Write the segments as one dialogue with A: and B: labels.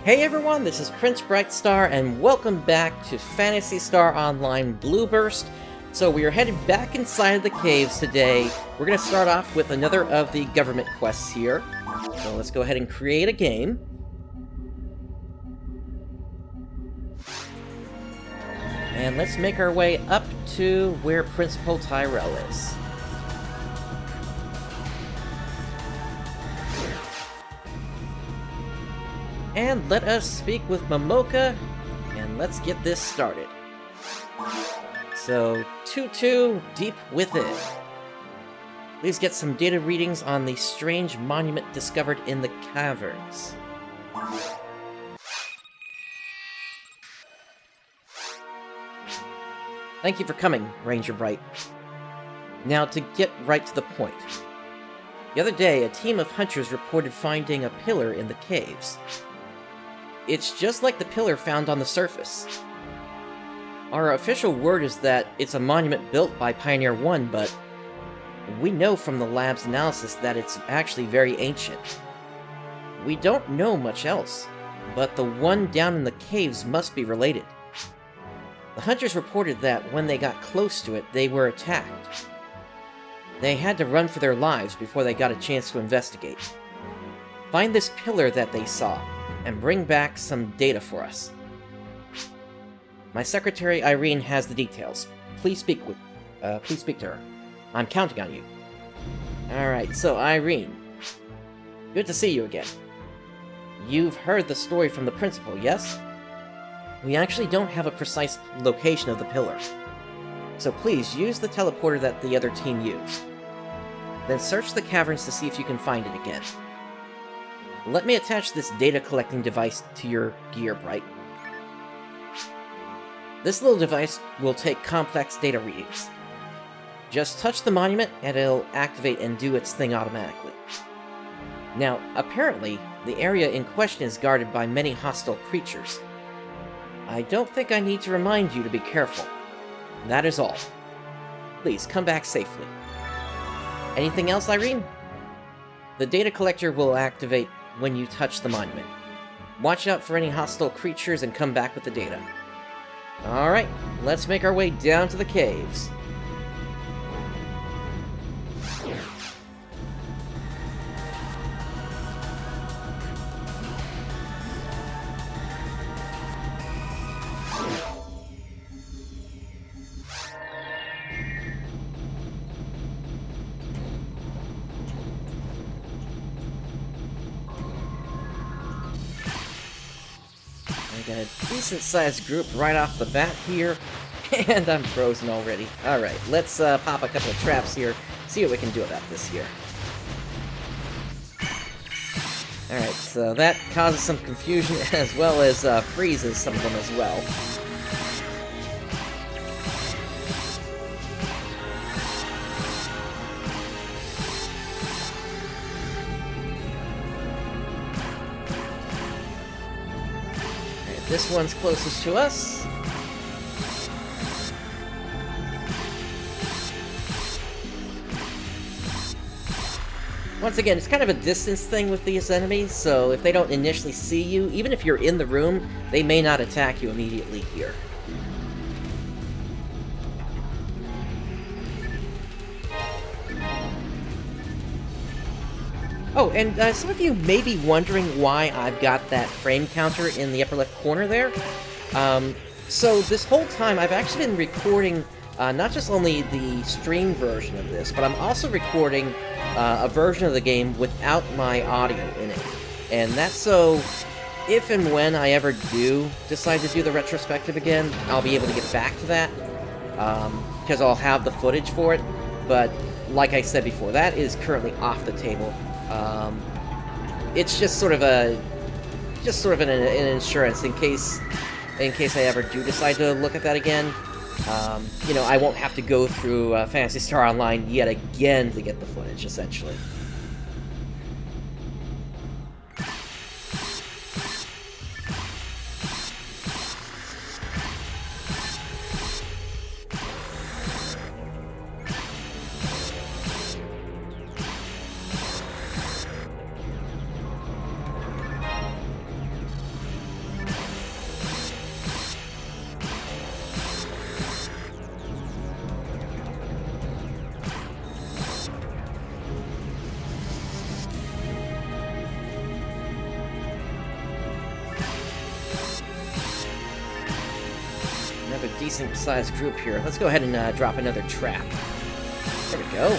A: Hey everyone, this is PrinceBrightstar, and welcome back to Phantasy Star Online Blue Burst. So we are headed back inside the caves today. We're going to start off with another of the government quests here. So let's go ahead and create a game. And let's make our way up to where Principal Tyrell is. And let us speak with Momoka, and let's get this started. So, 2-2, deep within. Please get some data readings on the strange monument discovered in the caverns. Thank you for coming, Ranger Bright. Now, to get right to the point. The other day, a team of hunters reported finding a pillar in the caves. It's just like the pillar found on the surface. Our official word is that it's a monument built by Pioneer 1, but we know from the lab's analysis that it's actually very ancient. We don't know much else, but the one down in the caves must be related. The hunters reported that when they got close to it, they were attacked. They had to run for their lives before they got a chance to investigate. Find this pillar that they saw, and bring back some data for us. My secretary Irene has the details. Please speak to her. I'm counting on you. Alright, so Irene. Good to see you again. You've heard the story from the principal, yes? We actually don't have a precise location of the pillar. So please, use the teleporter that the other team used. Then search the caverns to see if you can find it again. Let me attach this data collecting device to your gear, Bright. This little device will take complex data readings. Just touch the monument and it'll activate and do its thing automatically. Now, apparently, the area in question is guarded by many hostile creatures. I don't think I need to remind you to be careful. That is all. Please, come back safely. Anything else, Irene? The data collector will activate when you touch the monument. Watch out for any hostile creatures and come back with the data. Alright, let's make our way down to the caves. Got a decent-sized group right off the bat here, and I'm frozen already. Alright, let's pop a couple of traps here, see what we can do about this here. Alright, so that causes some confusion, as well as freezes some of them as well. This one's closest to us. Once again, it's kind of a distance thing with these enemies, so if they don't initially see you, even if you're in the room, they may not attack you immediately here. Oh, and some of you may be wondering why I've got that frame counter in the upper left corner there. So this whole time I've actually been recording not just only the stream version of this, but I'm also recording a version of the game without my audio in it. And that's so if and when I ever do decide to do the retrospective again, I'll be able to get back to that, because I'll have the footage for it. But like I said before, that is currently off the table. It's just sort of an insurance in case I ever do decide to look at that again. You know, I won't have to go through Phantasy Star Online yet again to get the footage, essentially. decent-sized group here. Let's go ahead and drop another trap. There we go.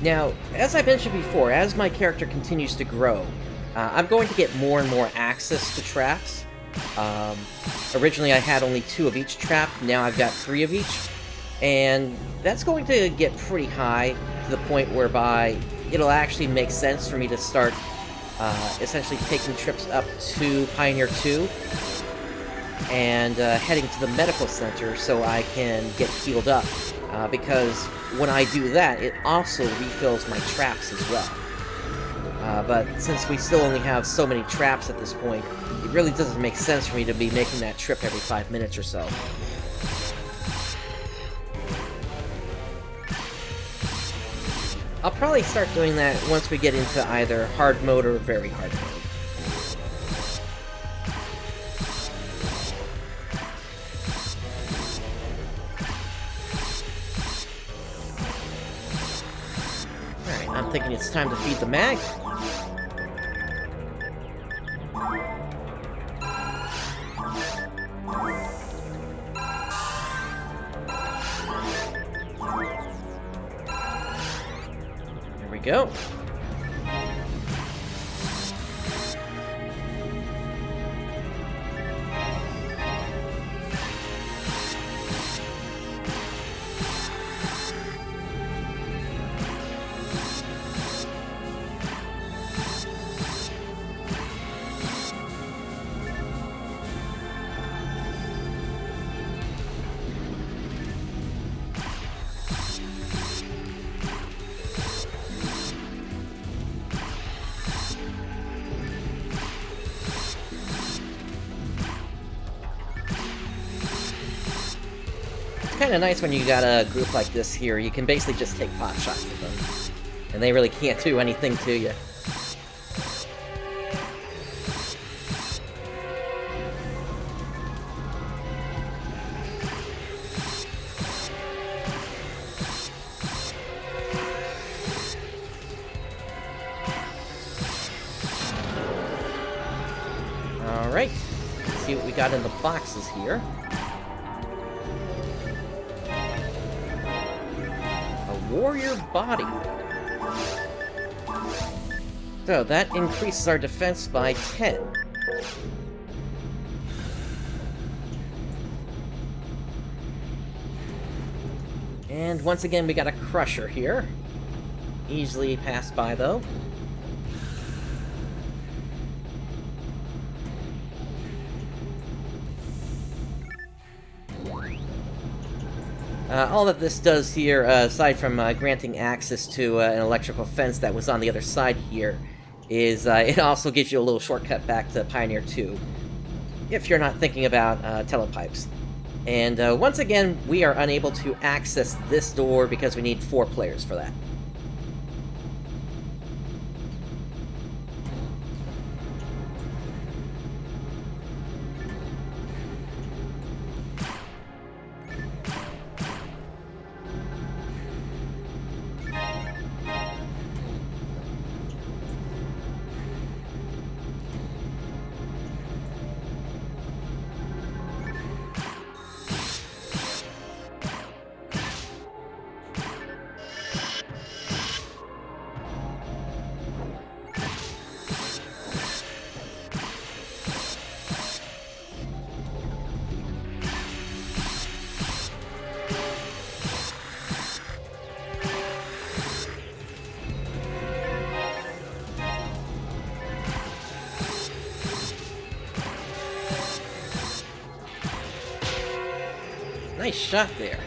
A: Now, as I mentioned before, as my character continues to grow, I'm going to get more and more access to traps. Originally I had only 2 of each trap, now I've got 3 of each, and that's going to get pretty high to the point whereby it'll actually make sense for me to start essentially taking trips up to Pioneer 2 and heading to the medical center so I can get healed up. Because when I do that, it also refills my traps as well. But since we still only have so many traps at this point, it really doesn't make sense for me to be making that trip every 5 minutes or so. I'll probably start doing that once we get into either hard mode or very hard mode. I'm thinking it's time to feed the mag. There we go. Kind of nice when you got a group like this here. You can basically just take pot shots with them, and they really can't do anything to you. Alright, let's see what we got in the boxes here. Warrior body. So that increases our defense by 10. And once again we got a crusher here. Easily passed by though. All that this does here, aside from granting access to an electrical fence that was on the other side here, is it also gives you a little shortcut back to Pioneer 2, if you're not thinking about telepipes. And once again, we are unable to access this door because we need 4 players for that. Nice shot there.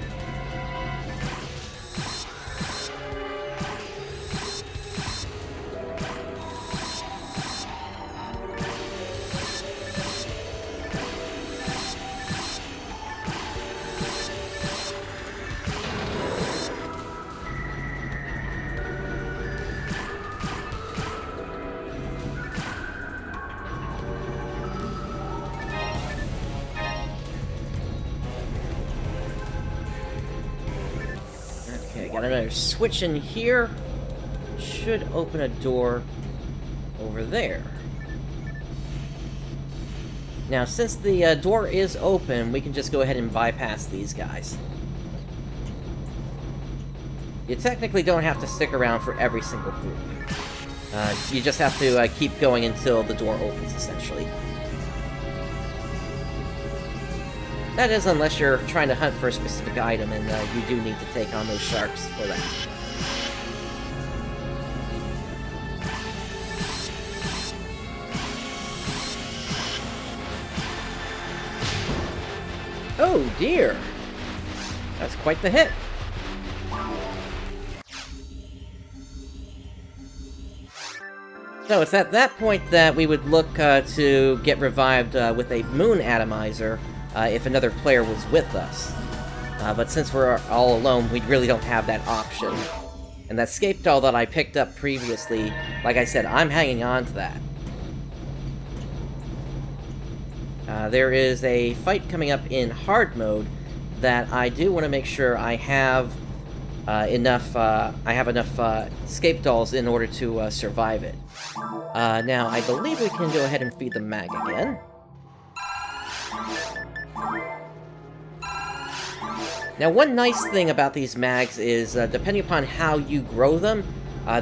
A: got another switch in here. Should open a door over there. Now, since the door is open, we can just go ahead and bypass these guys. You technically don't have to stick around for every single group. You just have to keep going until the door opens, essentially. That is, unless you're trying to hunt for a specific item, and you do need to take on those sharks for that. Oh dear! That's quite the hit. So it's at that point that we would look to get revived with a moon atomizer if another player was with us. But since we're all alone, we really don't have that option. And that escape doll that I picked up previously, like I said, I'm hanging on to that. There is a fight coming up in hard mode that I do want to make sure I have enough escape dolls in order to survive it. Now, I believe we can go ahead and feed the mag again. Now, one nice thing about these mags is, depending upon how you grow them,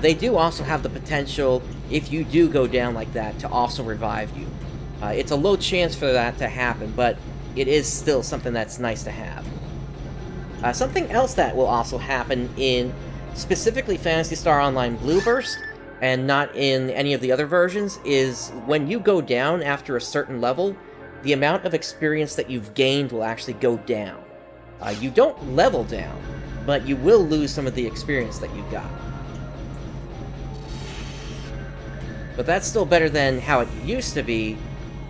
A: they do also have the potential, if you do go down like that, to also revive you. It's a low chance for that to happen, but it is still something that's nice to have. Something else that will also happen in specifically Phantasy Star Online Blue Burst, and not in any of the other versions, is when you go down after a certain level, the amount of experience that you've gained will actually go down. You don't level down, but you will lose some of the experience that you got. But that's still better than how it used to be,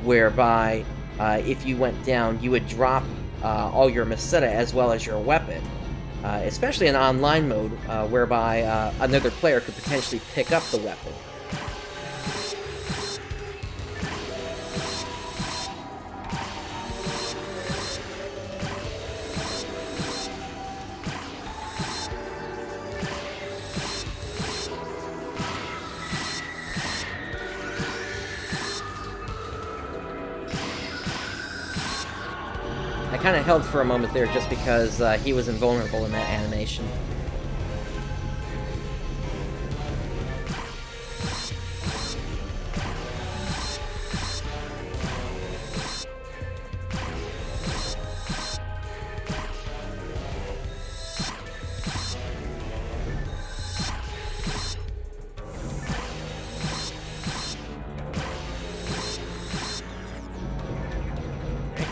A: whereby if you went down, you would drop all your Meseta as well as your weapon. Especially in online mode, whereby another player could potentially pick up the weapon. I kind of held for a moment there just because he was invulnerable in that animation.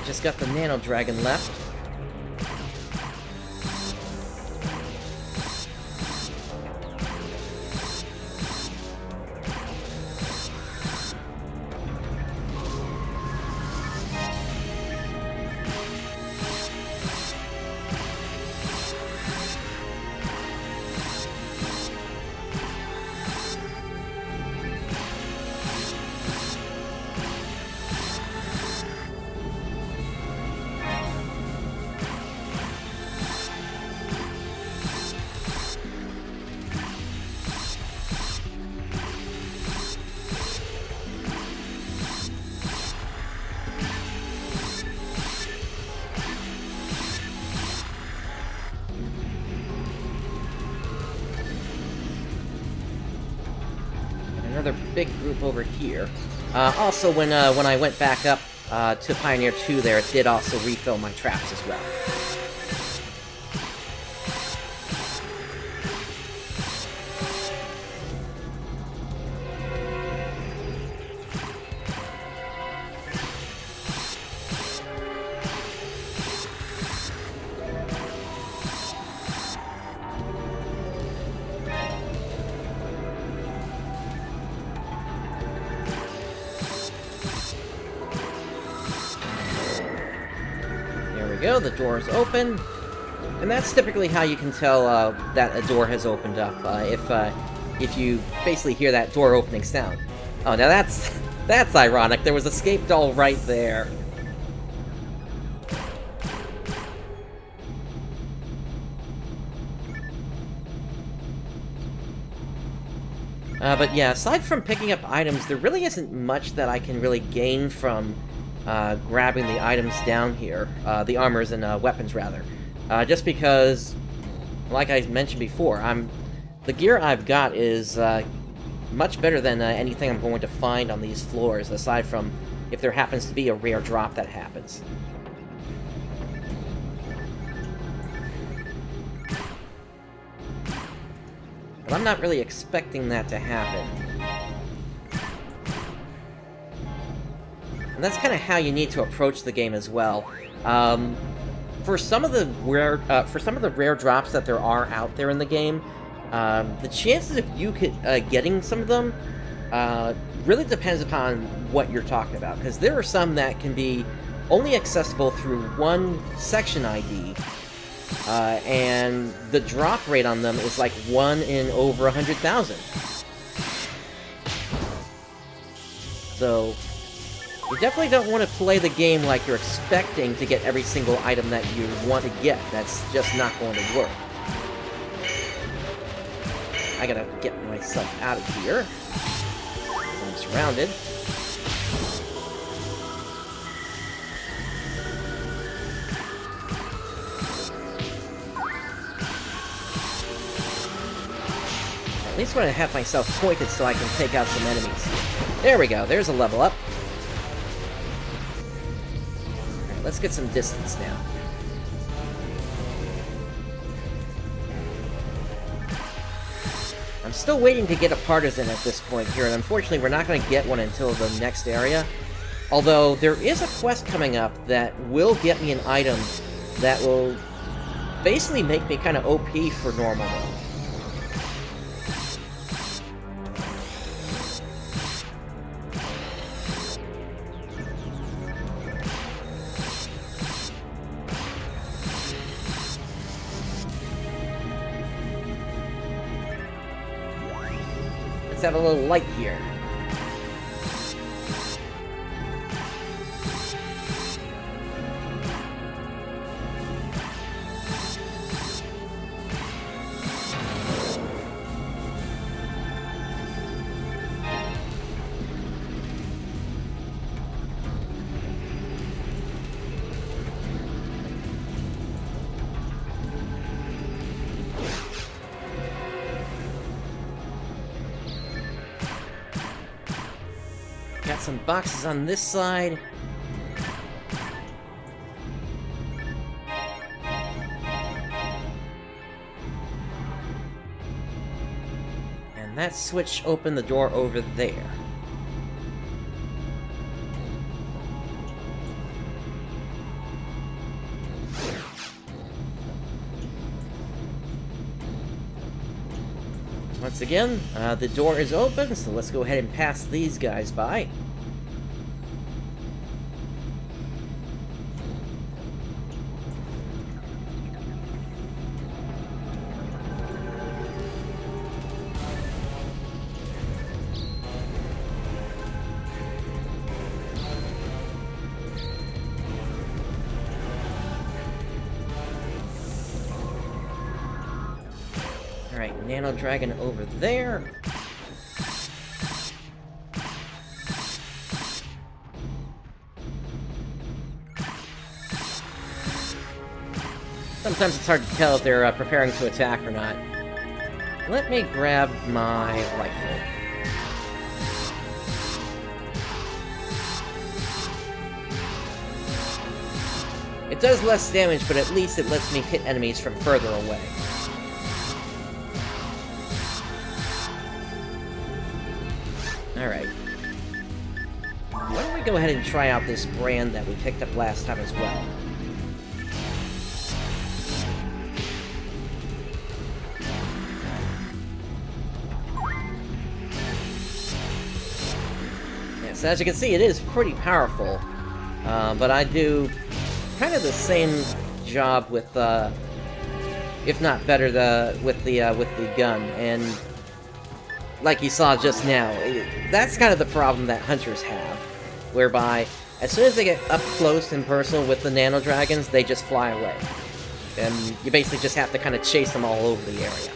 A: Just got the Nano Dragon left. Another big group over here. Also, when I went back up to Pioneer 2 there, it did also refill my traps as well. Go, the door is open, and that's typically how you can tell that a door has opened up, if you basically hear that door opening sound. Oh, now that's ironic. There was an escape doll right there. But yeah, aside from picking up items, there really isn't much that I can really gain from grabbing the items down here. The armors and weapons, rather. Just because, like I mentioned before, the gear I've got is much better than anything I'm going to find on these floors, aside from if there happens to be a rare drop that happens. But I'm not really expecting that to happen. And that's kind of how you need to approach the game as well. For some of the rare drops that there are out there in the game, the chances of you getting some of them really depends upon what you're talking about, because there are some that can be only accessible through one section ID, and the drop rate on them is like 1 in over 100,000. So you definitely don't want to play the game like you're expecting to get every single item that you want to get. That's just not going to work. I gotta get myself out of here. I'm surrounded. At least want to have myself pointed so I can take out some enemies. There we go, there's a level up. Alright, let's get some distance now. I'm still waiting to get a partisan at this point here, and unfortunately we're not going to get one until the next area. Although, there is a quest coming up that will get me an item that will basically make me kind of OP for normal mode. Let's have a little light here. Got some boxes on this side. And that switch opened the door over there. Once again, the door is open, so let's go ahead and pass these guys by. Alright, Nano Dragon over there. Sometimes it's hard to tell if they're preparing to attack or not. Let me grab my rifle. It does less damage, but at least it lets me hit enemies from further away. Alright. Why don't we go ahead and try out this brand that we picked up last time as well? Yes, as you can see, it is pretty powerful. But I do kind of the same job with, if not better, with the gun, and like you saw just now, that's kind of the problem that hunters have, whereby as soon as they get up close and personal with the Nano Dragons, they just fly away, and you basically just have to kind of chase them all over the area.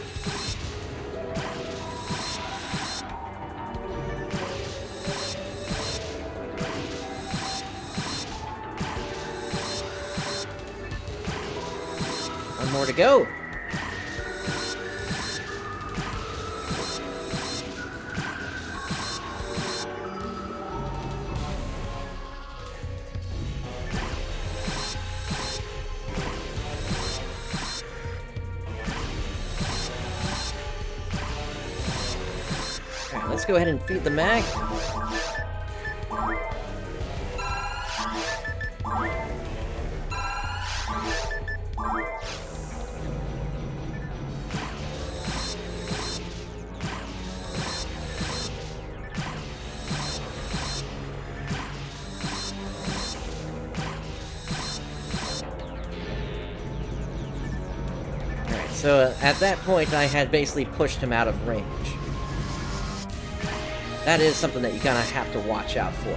A: One more to go. Alright, let's go ahead and feed the mag. So at that point, I had basically pushed him out of range. That is something that you kind of have to watch out for.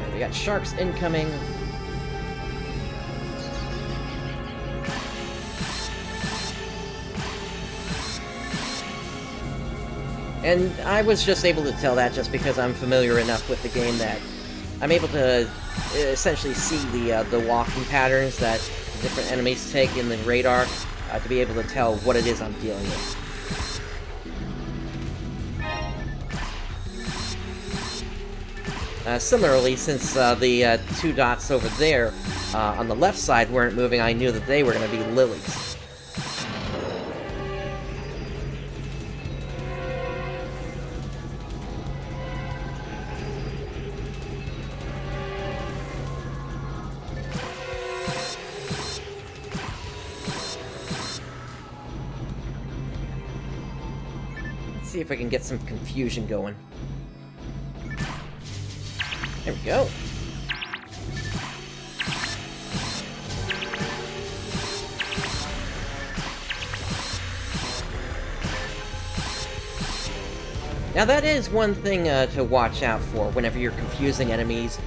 A: Okay, we got sharks incoming. And I was just able to tell that just because I'm familiar enough with the game that I'm able to essentially see the walking patterns that different enemies take in the radar to be able to tell what it is I'm dealing with. Similarly, since the two dots over there on the left side weren't moving, I knew that they were going to be lilies. See if I can get some confusion going. There we go. Now that is one thing to watch out for whenever you're confusing enemies,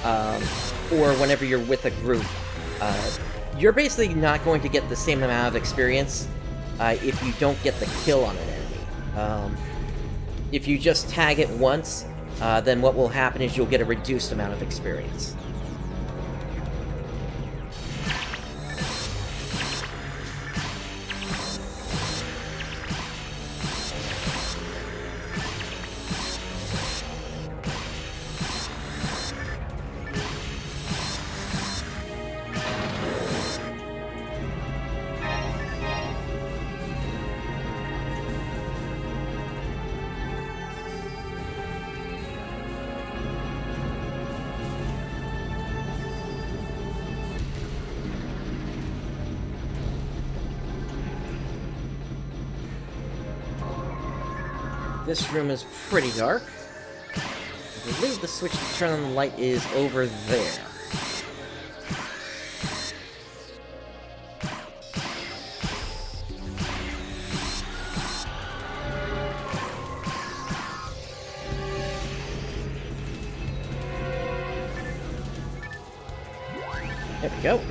A: or whenever you're with a group. You're basically not going to get the same amount of experience if you don't get the kill on an enemy. If you just tag it once, then what will happen is you'll get a reduced amount of experience. This room is pretty dark. I believe the switch to turn on the light is over there. There we go.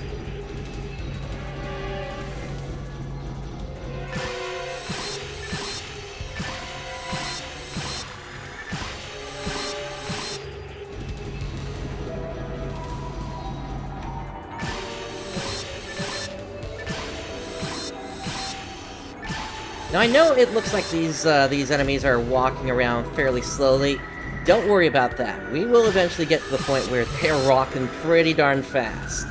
A: Now I know it looks like these enemies are walking around fairly slowly. Don't worry about that. We will eventually get to the point where they're walking pretty darn fast.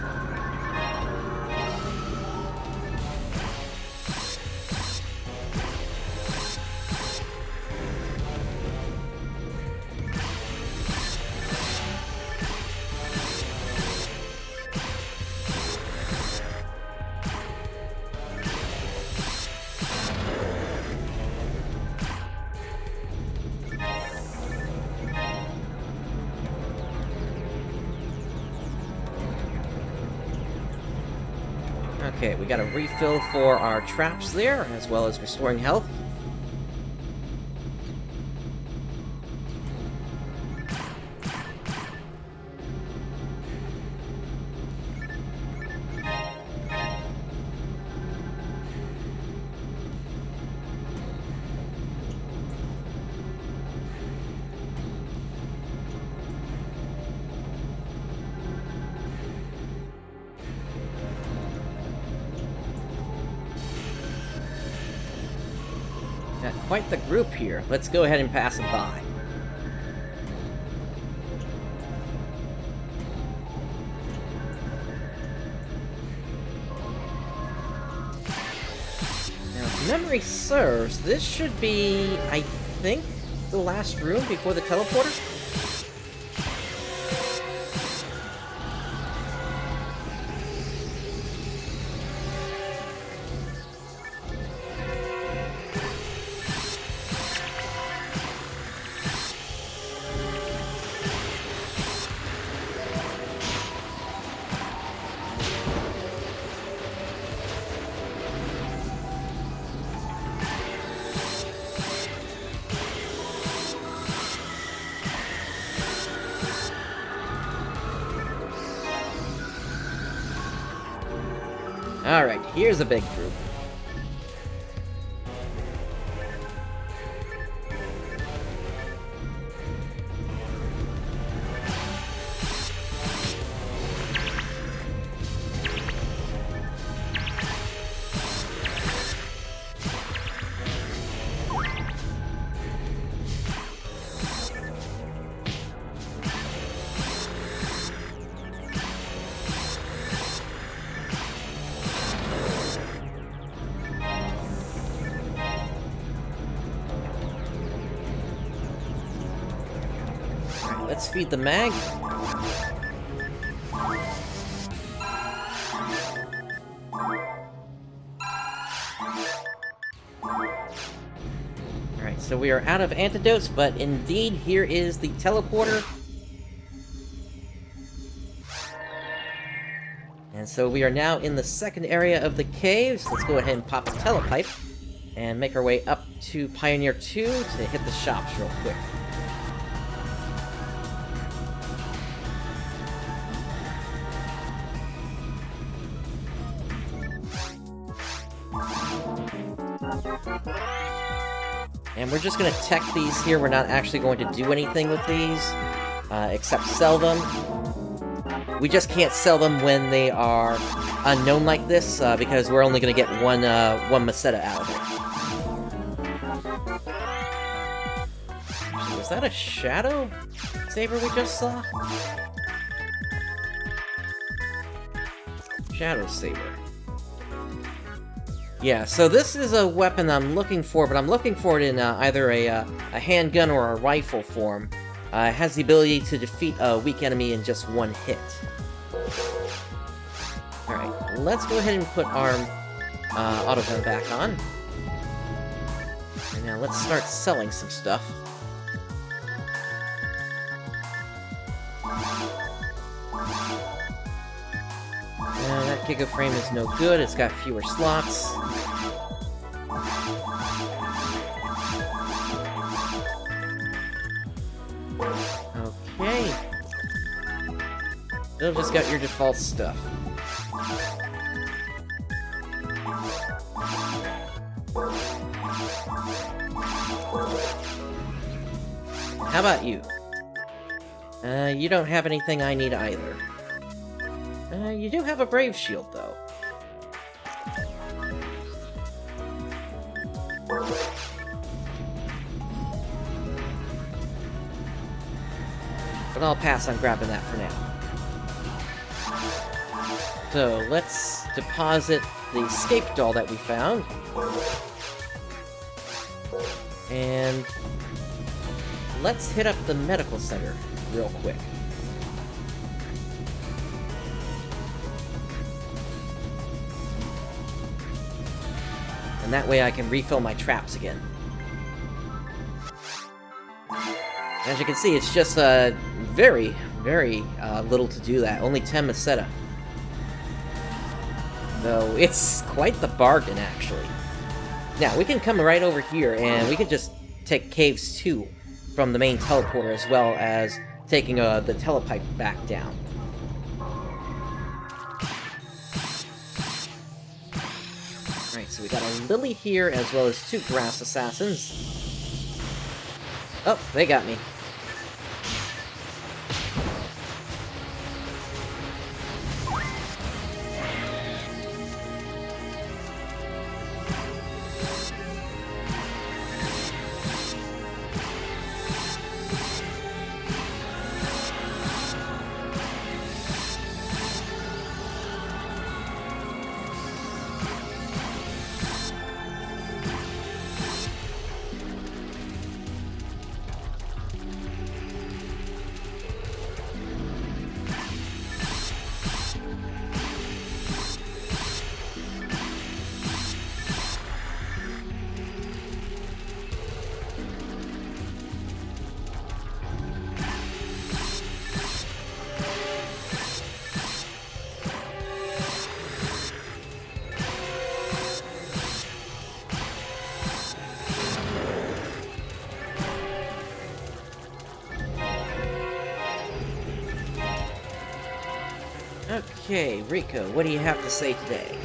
A: Okay, we got a refill for our traps there, as well as restoring health. Got quite the group here. Let's go ahead and pass them by. Now, if memory serves, this should be, I think, the last room before the teleporter? Alright, here's a big group. Let's feed the mag. Alright, so we are out of antidotes, but indeed, here is the teleporter. And so we are now in the second area of the caves. Let's go ahead and pop a telepipe and make our way up to Pioneer 2 to hit the shops real quick. And we're just going to tech these here. We're not actually going to do anything with these, except sell them. We just can't sell them when they are unknown like this, because we're only going to get one Meseta out of it. Was that a Shadow Saber we just saw? Shadow Saber. Yeah, so this is a weapon I'm looking for, but I'm looking for it in either a handgun or a rifle form. It has the ability to defeat a weak enemy in just one hit. Alright, let's go ahead and put our autogun back on. And now let's start selling some stuff. That Giga Frame is no good, it's got fewer slots. Okay. Still just got your default stuff. How about you? You don't have anything I need either. You do have a Brave Shield, though. But I'll pass on grabbing that for now. So, let's deposit the escape doll that we found. And let's hit up the medical center real quick. And that way I can refill my traps again. As you can see, it's just very, very little to do that. Only 10 Meseta. Though it's quite the bargain, actually. Now, we can come right over here, and we can just take Caves 2 from the main teleporter, as well as taking the telepipe back down. Alright, so we got a Lily here, as well as 2 Grass Assassins. Oh, they got me. Okay, Rico, what do you have to say today?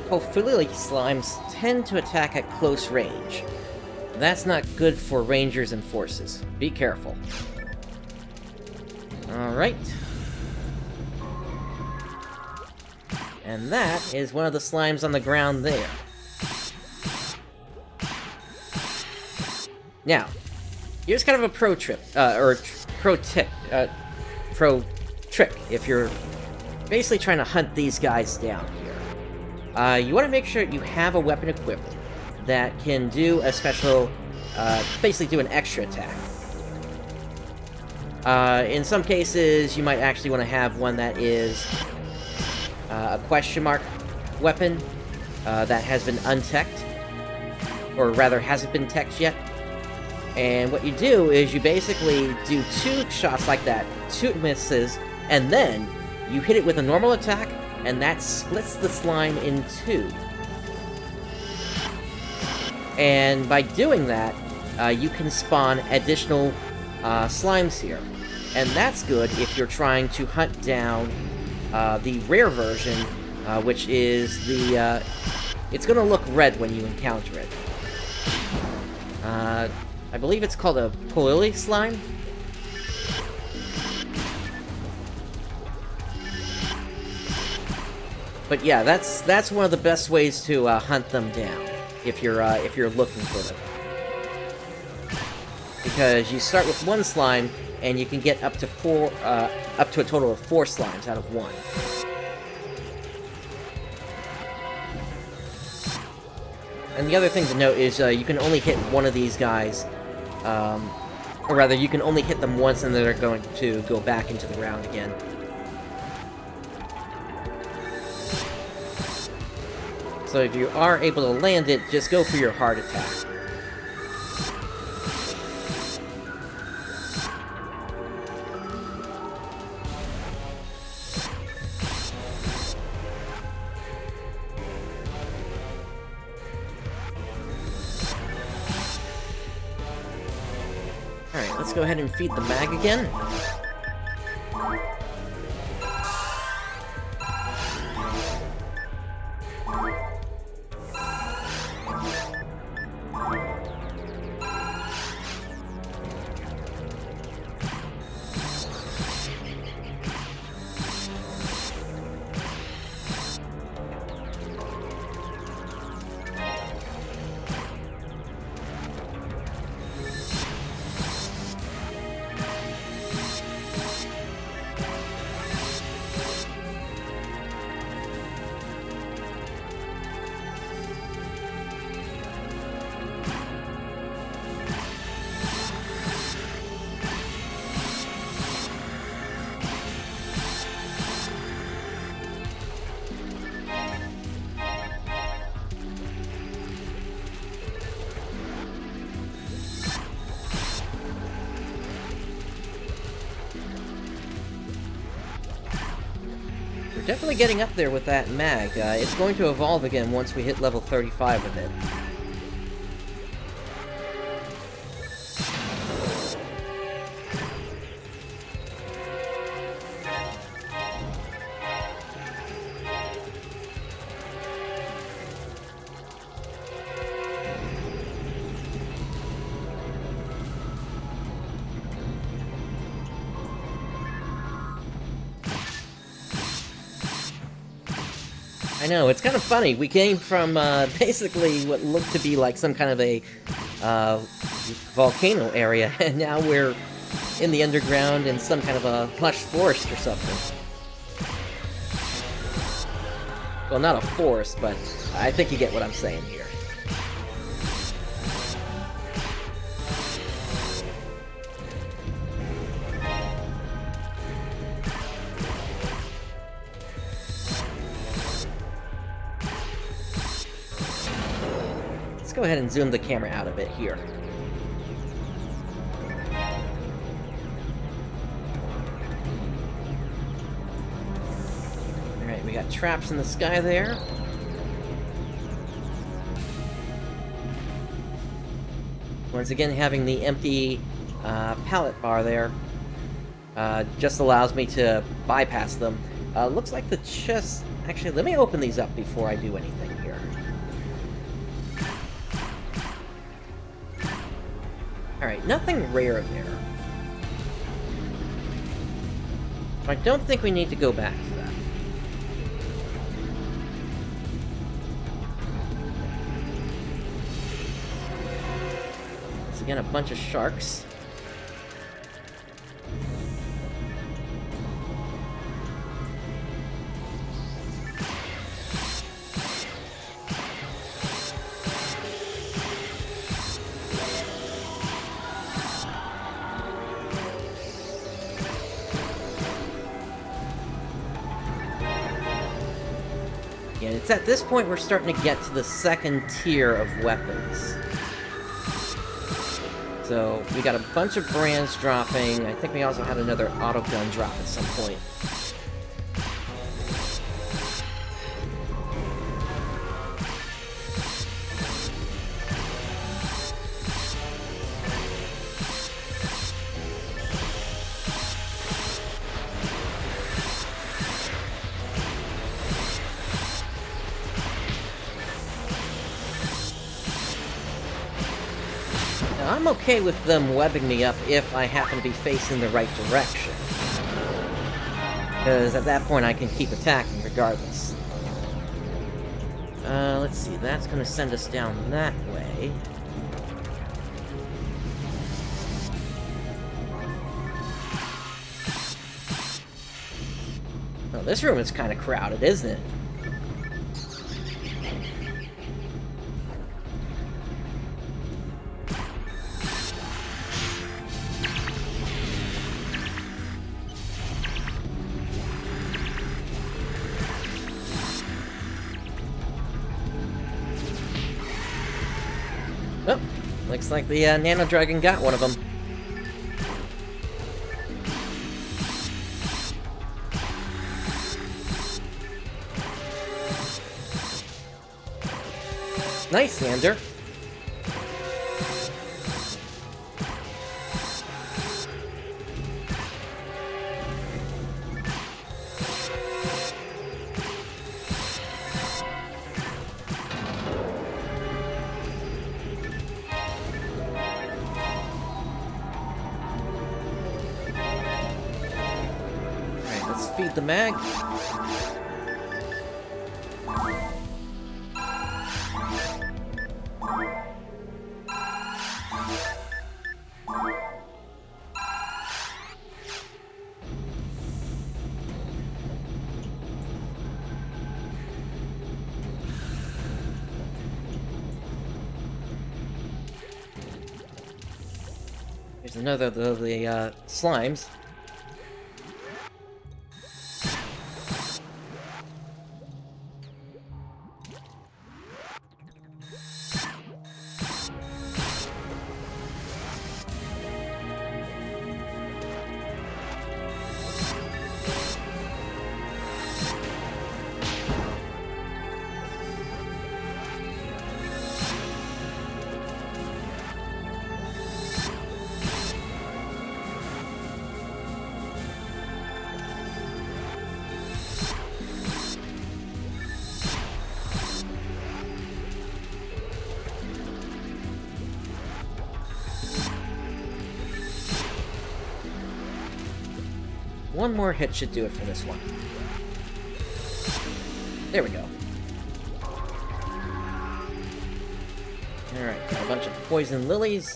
A: Ophiuchi slimes tend to attack at close range. That's not good for rangers and forces. Be careful. Alright. And that is one of the slimes on the ground there. Now, here's kind of a pro trick if you're basically trying to hunt these guys down here. You want to make sure you have a weapon equipped that can do a special, basically do an extra attack. In some cases, you might actually want to have one that is a question mark weapon that has been unteched, or rather hasn't been teched yet. And what you do is you basically do 2 shots like that, 2 misses, and then you hit it with a normal attack, and that splits the slime in 2. And by doing that, you can spawn additional slimes here. And that's good if you're trying to hunt down the rare version, which is the... it's gonna look red when you encounter it. I believe it's called a Ophiuchi slime? But yeah, that's one of the best ways to hunt them down if you're looking for them. Because you start with 1 slime and you can get up to up to a total of 4 slimes out of 1. And the other thing to note is you can only hit one of these guys, or rather, you can only hit them once and then they're going to go back into the round again. So if you are able to land it, just go for your hard attack. Alright, let's go ahead and feed the mag again. Definitely getting up there with that mag. It's going to evolve again once we hit level 35 with it. I know, it's kind of funny. We came from basically what looked to be like some kind of a volcano area, and now we're in the underground in some kind of a lush forest or something. Well, not a forest, but I think you get what I'm saying here. Let's go ahead and zoom the camera out a bit here. Alright, we got traps in the sky there. Once again, having the empty pallet bar there Just allows me to bypass them. Looks like the chest... Actually, let me open these up before I do anything here. Alright, nothing rare there. I don't think we need to go back to that. Once again, a bunch of sharks. And it's at this point we're starting to get to the second tier of weapons. So, we got a bunch of brands dropping. I think we also had another autogun drop at some point. I'm okay with them webbing me up if I happen to be facing the right direction. Because at that point I can keep attacking regardless. Let's see, that's gonna send us down that way. Oh, this room is kind of crowded, isn't it? Oh, looks like the Nano Dragon got one of them. Nice, Sander. Feed the mag. Here's another of the slimes. One more hit should do it for this one. There we go. Alright, got a bunch of poison lilies.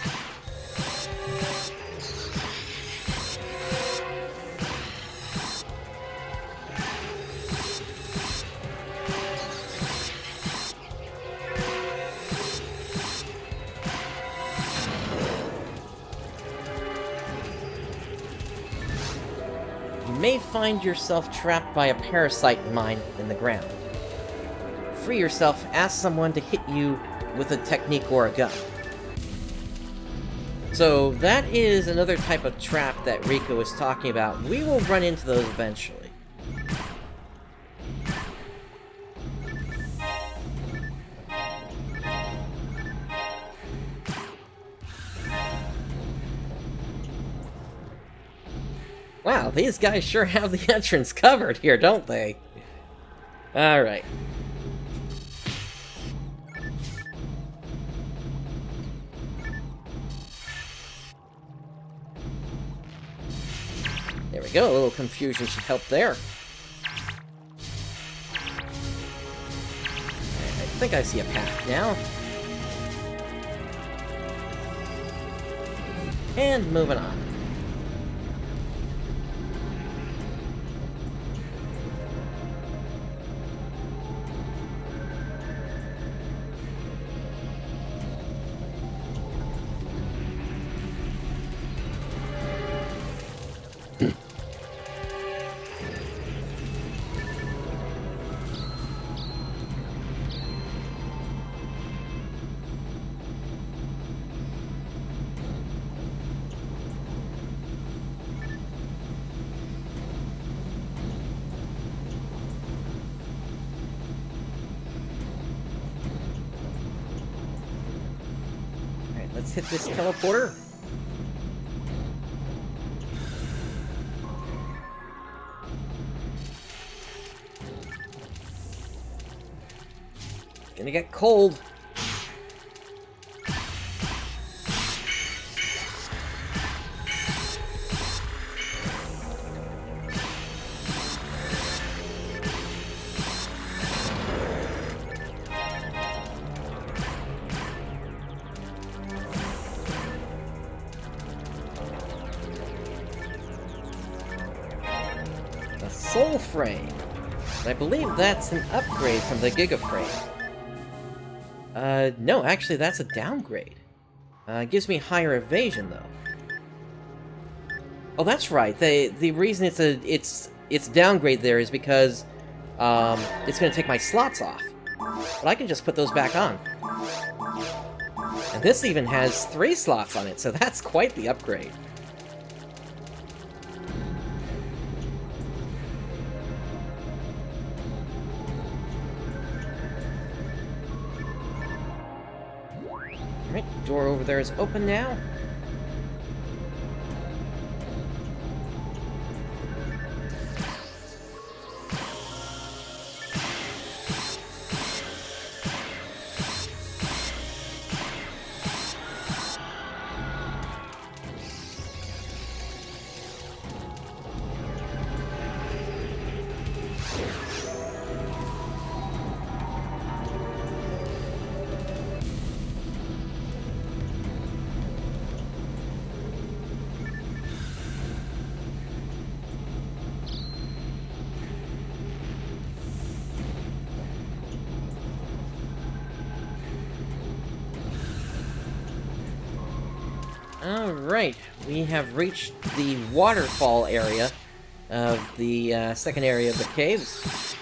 A: You may find yourself trapped by a parasite mine in the ground. Free yourself, ask someone to hit you with a technique or a gun. So that is another type of trap that Rico is talking about. We will run into those eventually. Wow, these guys sure have the entrance covered here, don't they? Alright. There we go, a little confusion should help there. I think I see a path now. And moving on. Let's hit this teleporter. Gonna get cold. Soul Frame. I believe that's an upgrade from the Giga Frame. No, actually that's a downgrade. It gives me higher evasion though. Oh, that's right. The reason it's downgrade there is because it's gonna take my slots off. But I can just put those back on. And this even has 3 slots on it, so that's quite the upgrade. Alright, door over there is open now. Alright, we have reached the waterfall area of the second area of the caves.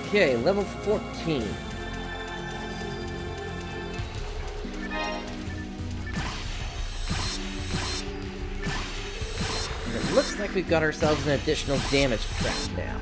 A: Okay, level 14. And it looks like we've got ourselves an additional damage trap now.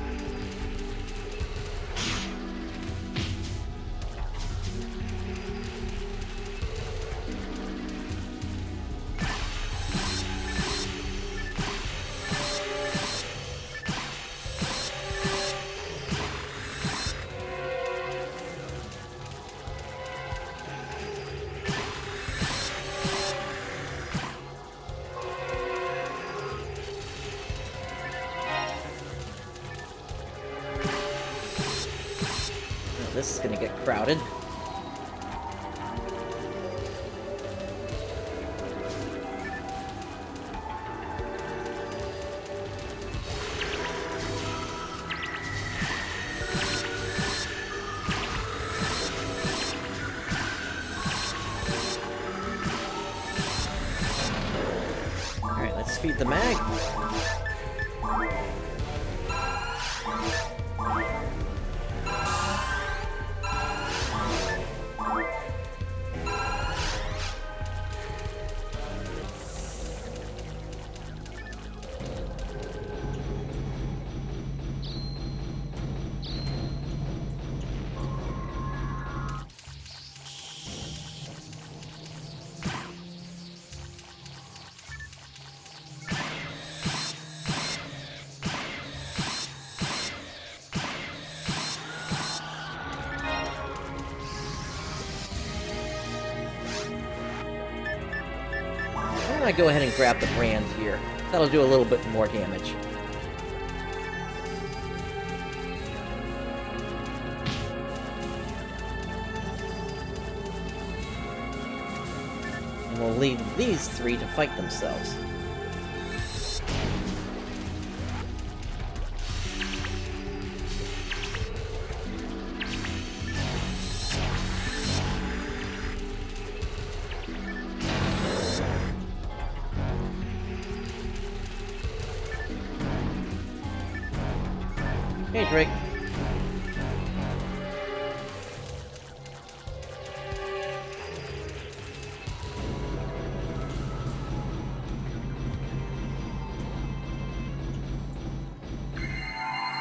A: This is gonna get crowded. shoot the mag. I go ahead and grab the brand here. That'll do a little bit more damage. And we'll leave these three to fight themselves. Hey, Drake.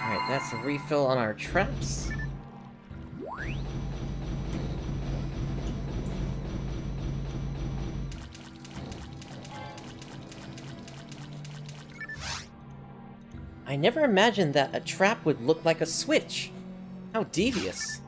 A: Alright, that's a refill on our traps. I never imagined that a trap would look like a switch. How devious.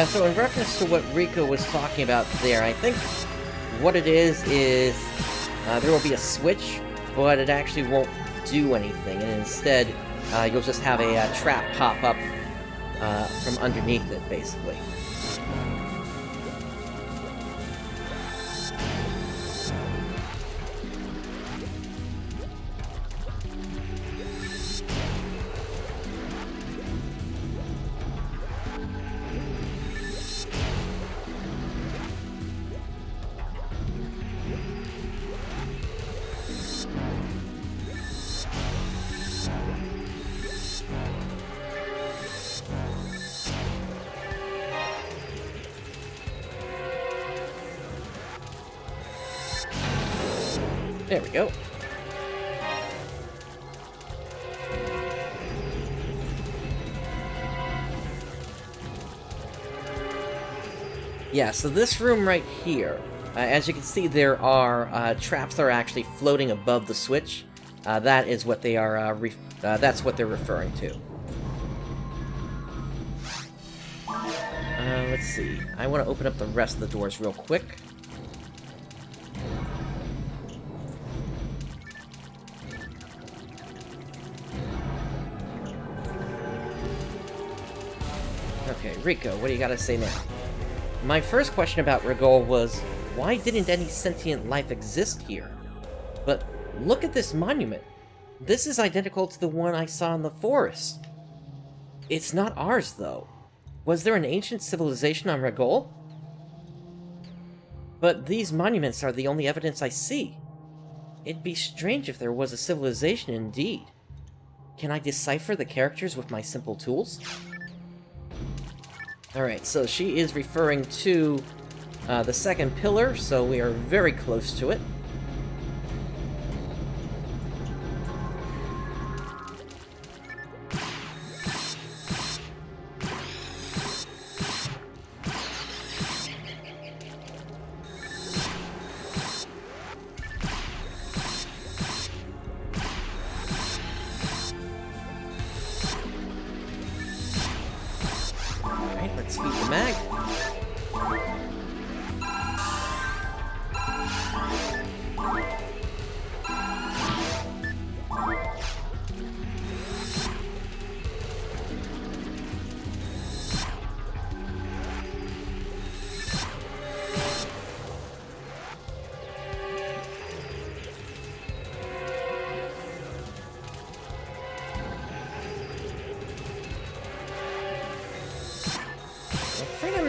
A: So in reference to what Rico was talking about there, I think what it is there will be a switch, but it actually won't do anything, and instead you'll just have a trap pop up from underneath it, basically. There we go. Yeah, so this room right here, as you can see, there are traps that are actually floating above the switch. That is what they are. That's what they're referring to. Let's see. I want to open up the rest of the doors real quick. Okay, Rico, what do you gotta say now? My first question about Rigol was, why didn't any sentient life exist here? But look at this monument. This is identical to the one I saw in the forest. It's not ours, though. Was there an ancient civilization on Rigol? But these monuments are the only evidence I see. It'd be strange if there was a civilization indeed. Can I decipher the characters with my simple tools? Alright, so she is referring to the second pillar, so we are very close to it.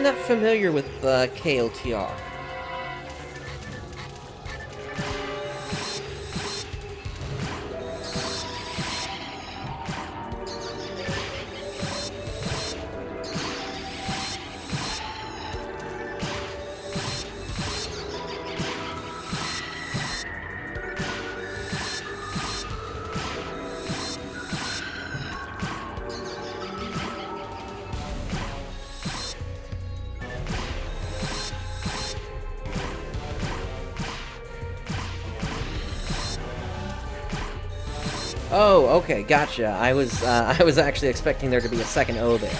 A: not familiar with KOTR. Oh, okay, gotcha. I was actually expecting there to be a second O there.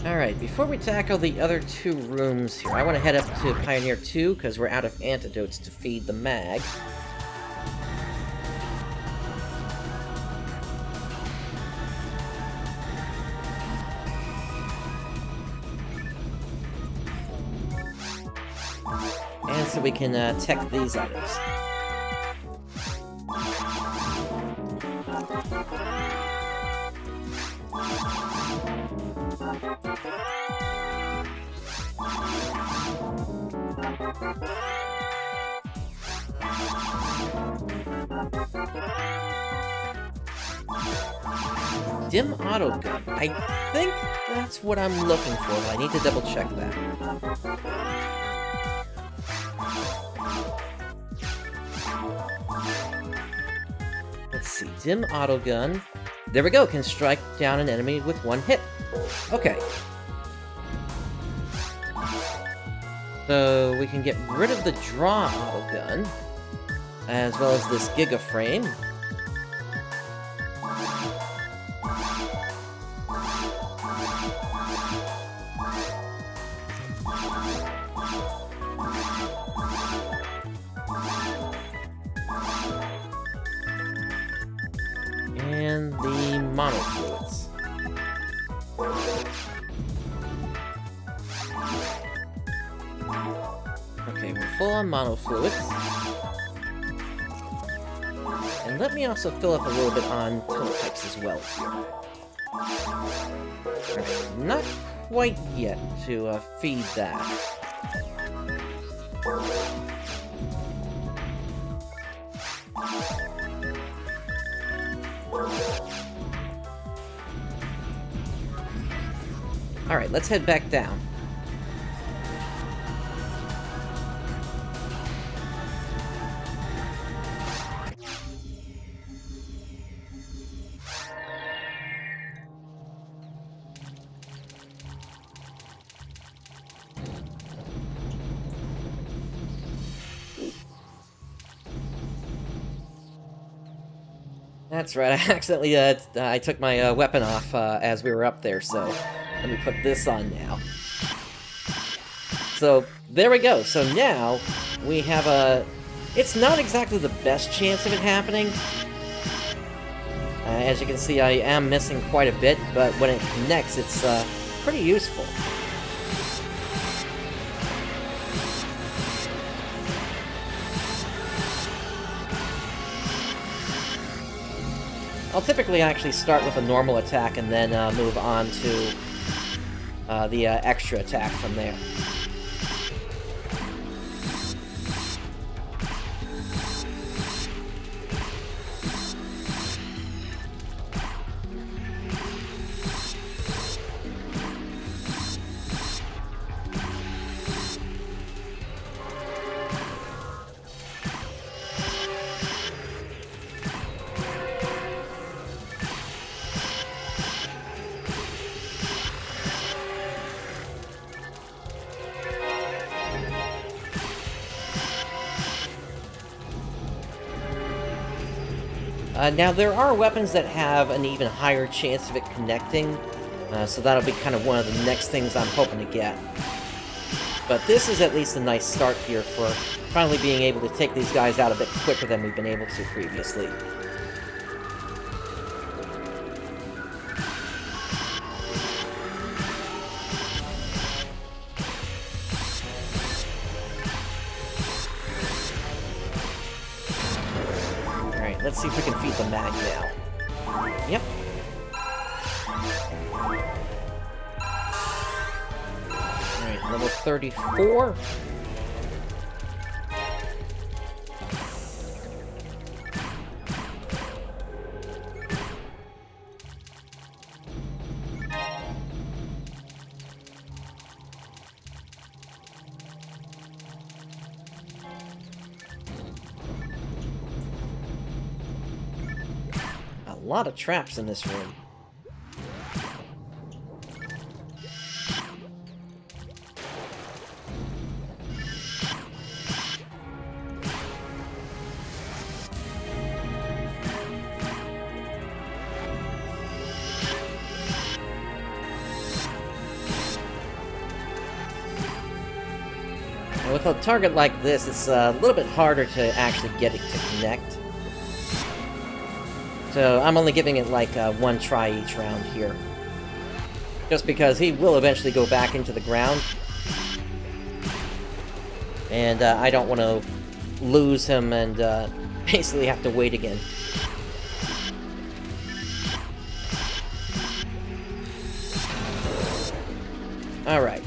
A: Alright, before we tackle the other two rooms here, I want to head up to Pioneer 2, because we're out of antidotes to feed the mag. And so we can tech these items. Dim auto gun. I think that's what I'm looking for, but I need to double check that. Let's see. Dim auto gun. There we go. Can strike down an enemy with one hit. Okay. So we can get rid of the draw auto gun, as well as this Giga frame. And the mono fluids. Okay, we're full on mono fluids. And let me also fill up a little bit on telepipes as well here. Okay, not quite yet to feed that. Alright, let's head back down. That's right, I accidentally I took my weapon off as we were up there, so let me put this on now. So, there we go. So now, we have a... It's not exactly the best chance of it happening. As you can see, I am missing quite a bit, but when it connects, it's pretty useful. I'll typically actually start with a normal attack and then move on to the extra attack from there. Now, there are weapons that have an even higher chance of it connecting, so that'll be kind of one of the next things I'm hoping to get. But this is at least a nice start here for finally being able to take these guys out a bit quicker than we've been able to previously. Alright, let's see if we can feed the mag now. Yep. Alright, level 34. A lot of traps in this room. And with a target like this, it's a little bit harder to actually get it to connect. So I'm only giving it like one try each round here. Just because he will eventually go back into the ground. And I don't want to lose him and basically have to wait again. Alright.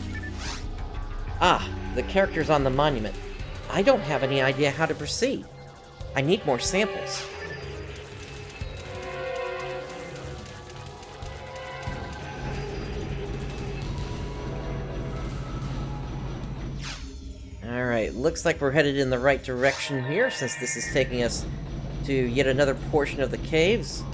A: Ah, the characters on the monument. I don't have any idea how to proceed. I need more samples. Alright, looks like we're headed in the right direction here, since this is taking us to yet another portion of the caves.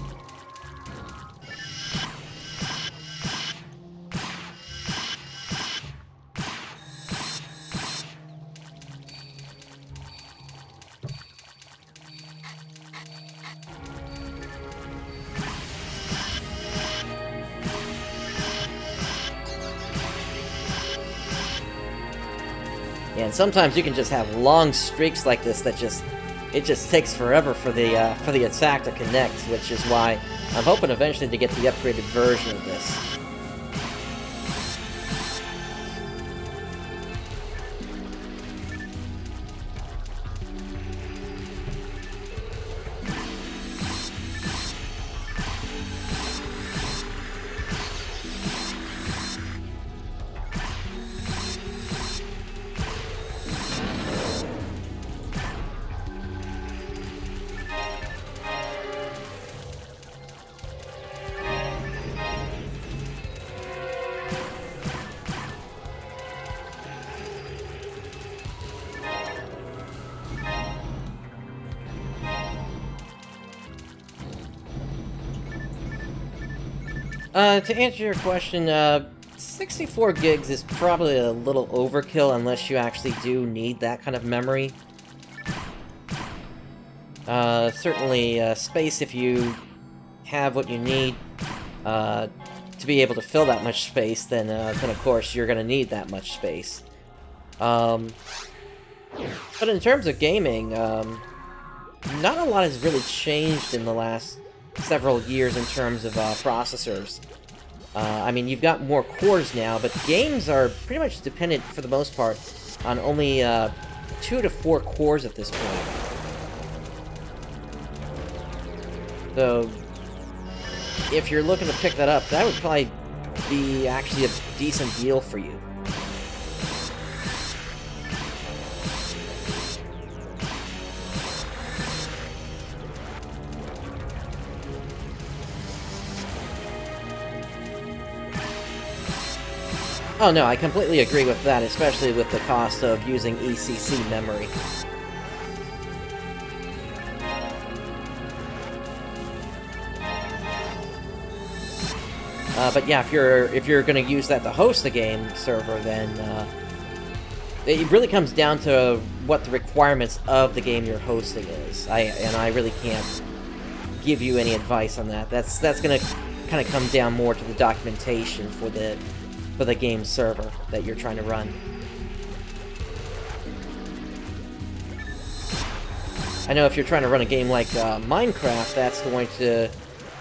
A: Yeah, and sometimes you can just have long streaks like this that it just takes forever for the attack to connect, which is why I'm hoping eventually to get the upgraded version of this. To answer your question, 64 gigs is probably a little overkill unless you actually do need that kind of memory. Certainly, space if you have what you need to be able to fill that much space, then of course you're going to need that much space. But in terms of gaming, not a lot has really changed in the last several years in terms of processors. I mean, you've got more cores now, but games are pretty much dependent, for the most part, on only 2 to 4 cores at this point. So, if you're looking to pick that up, that would probably be actually a decent deal for you. Oh no, I completely agree with that, especially with the cost of using ECC memory. But yeah, if you're going to use that to host the game server, then it really comes down to what the requirements of the game you're hosting is. I really can't give you any advice on that. That's gonna kind of come down more to the documentation for the game server that you're trying to run. I know if you're trying to run a game like Minecraft, that's going to...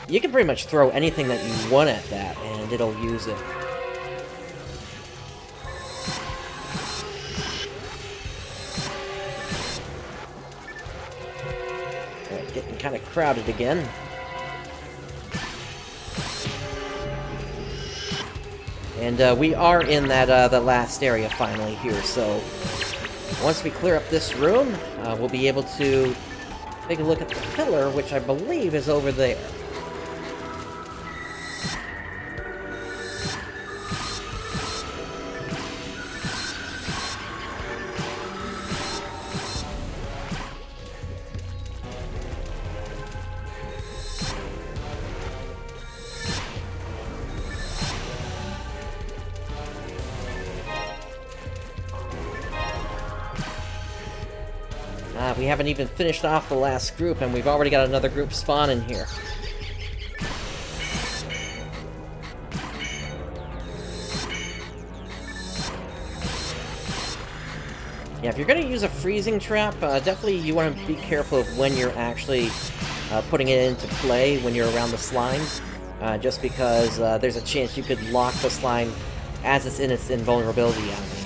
A: You can pretty much throw anything that you want at that, and it'll use it. Alright, getting kind of crowded again. And we are in that the last area finally here, so once we clear up this room, we'll be able to take a look at the pillar, which I believe is over there. We haven't even finished off the last group, and we've already got another group spawning here. Yeah, if you're going to use a freezing trap, definitely you want to be careful of when you're actually putting it into play when you're around the slimes, just because there's a chance you could lock the slime as it's in its invulnerability animation.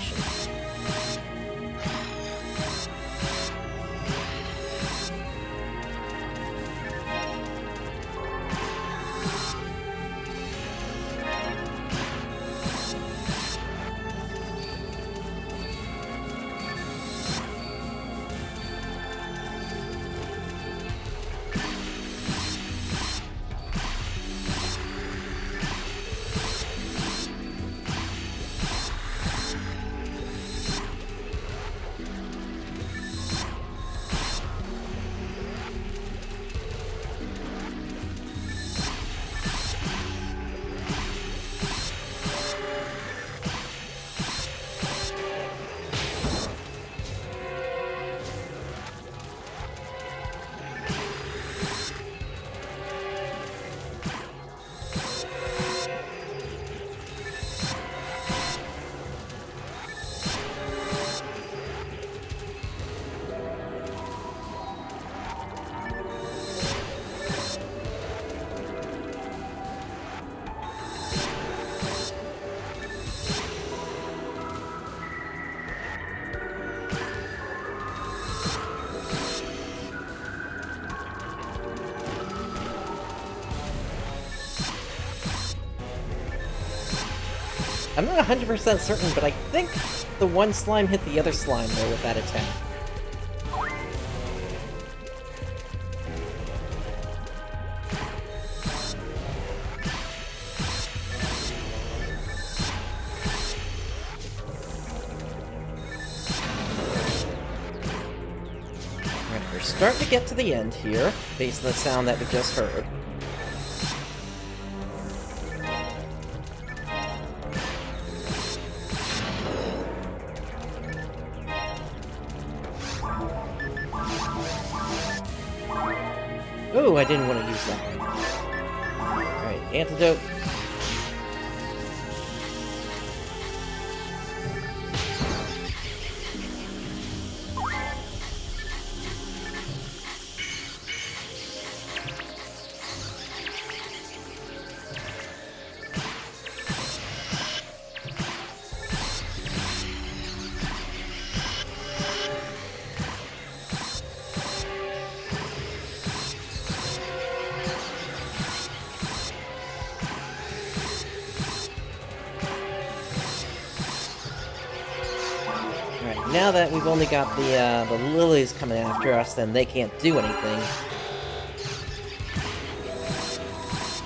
A: I'm not 100% certain, but I think the one slime hit the other slime, though, with that attack. Alright, we're starting to get to the end here, based on the sound that we just heard. Ooh, I didn't want to use that one. Alright, antidote. Now that we've only got the lilies coming after us, then they can't do anything.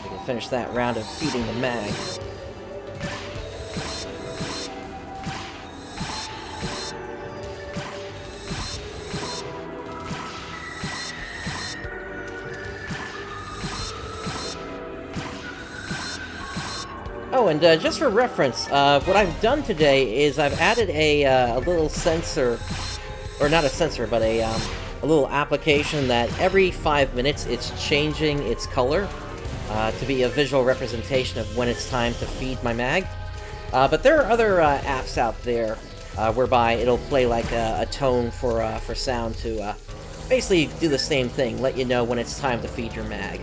A: We can finish that round of feeding the mag. Oh, and just for reference, what I've done today is I've added a little sensor, or not a sensor, but a a little application that every 5 minutes it's changing its color to be a visual representation of when it's time to feed my mag. But there are other apps out there whereby it'll play like a tone for sound to basically do the same thing, let you know when it's time to feed your mag.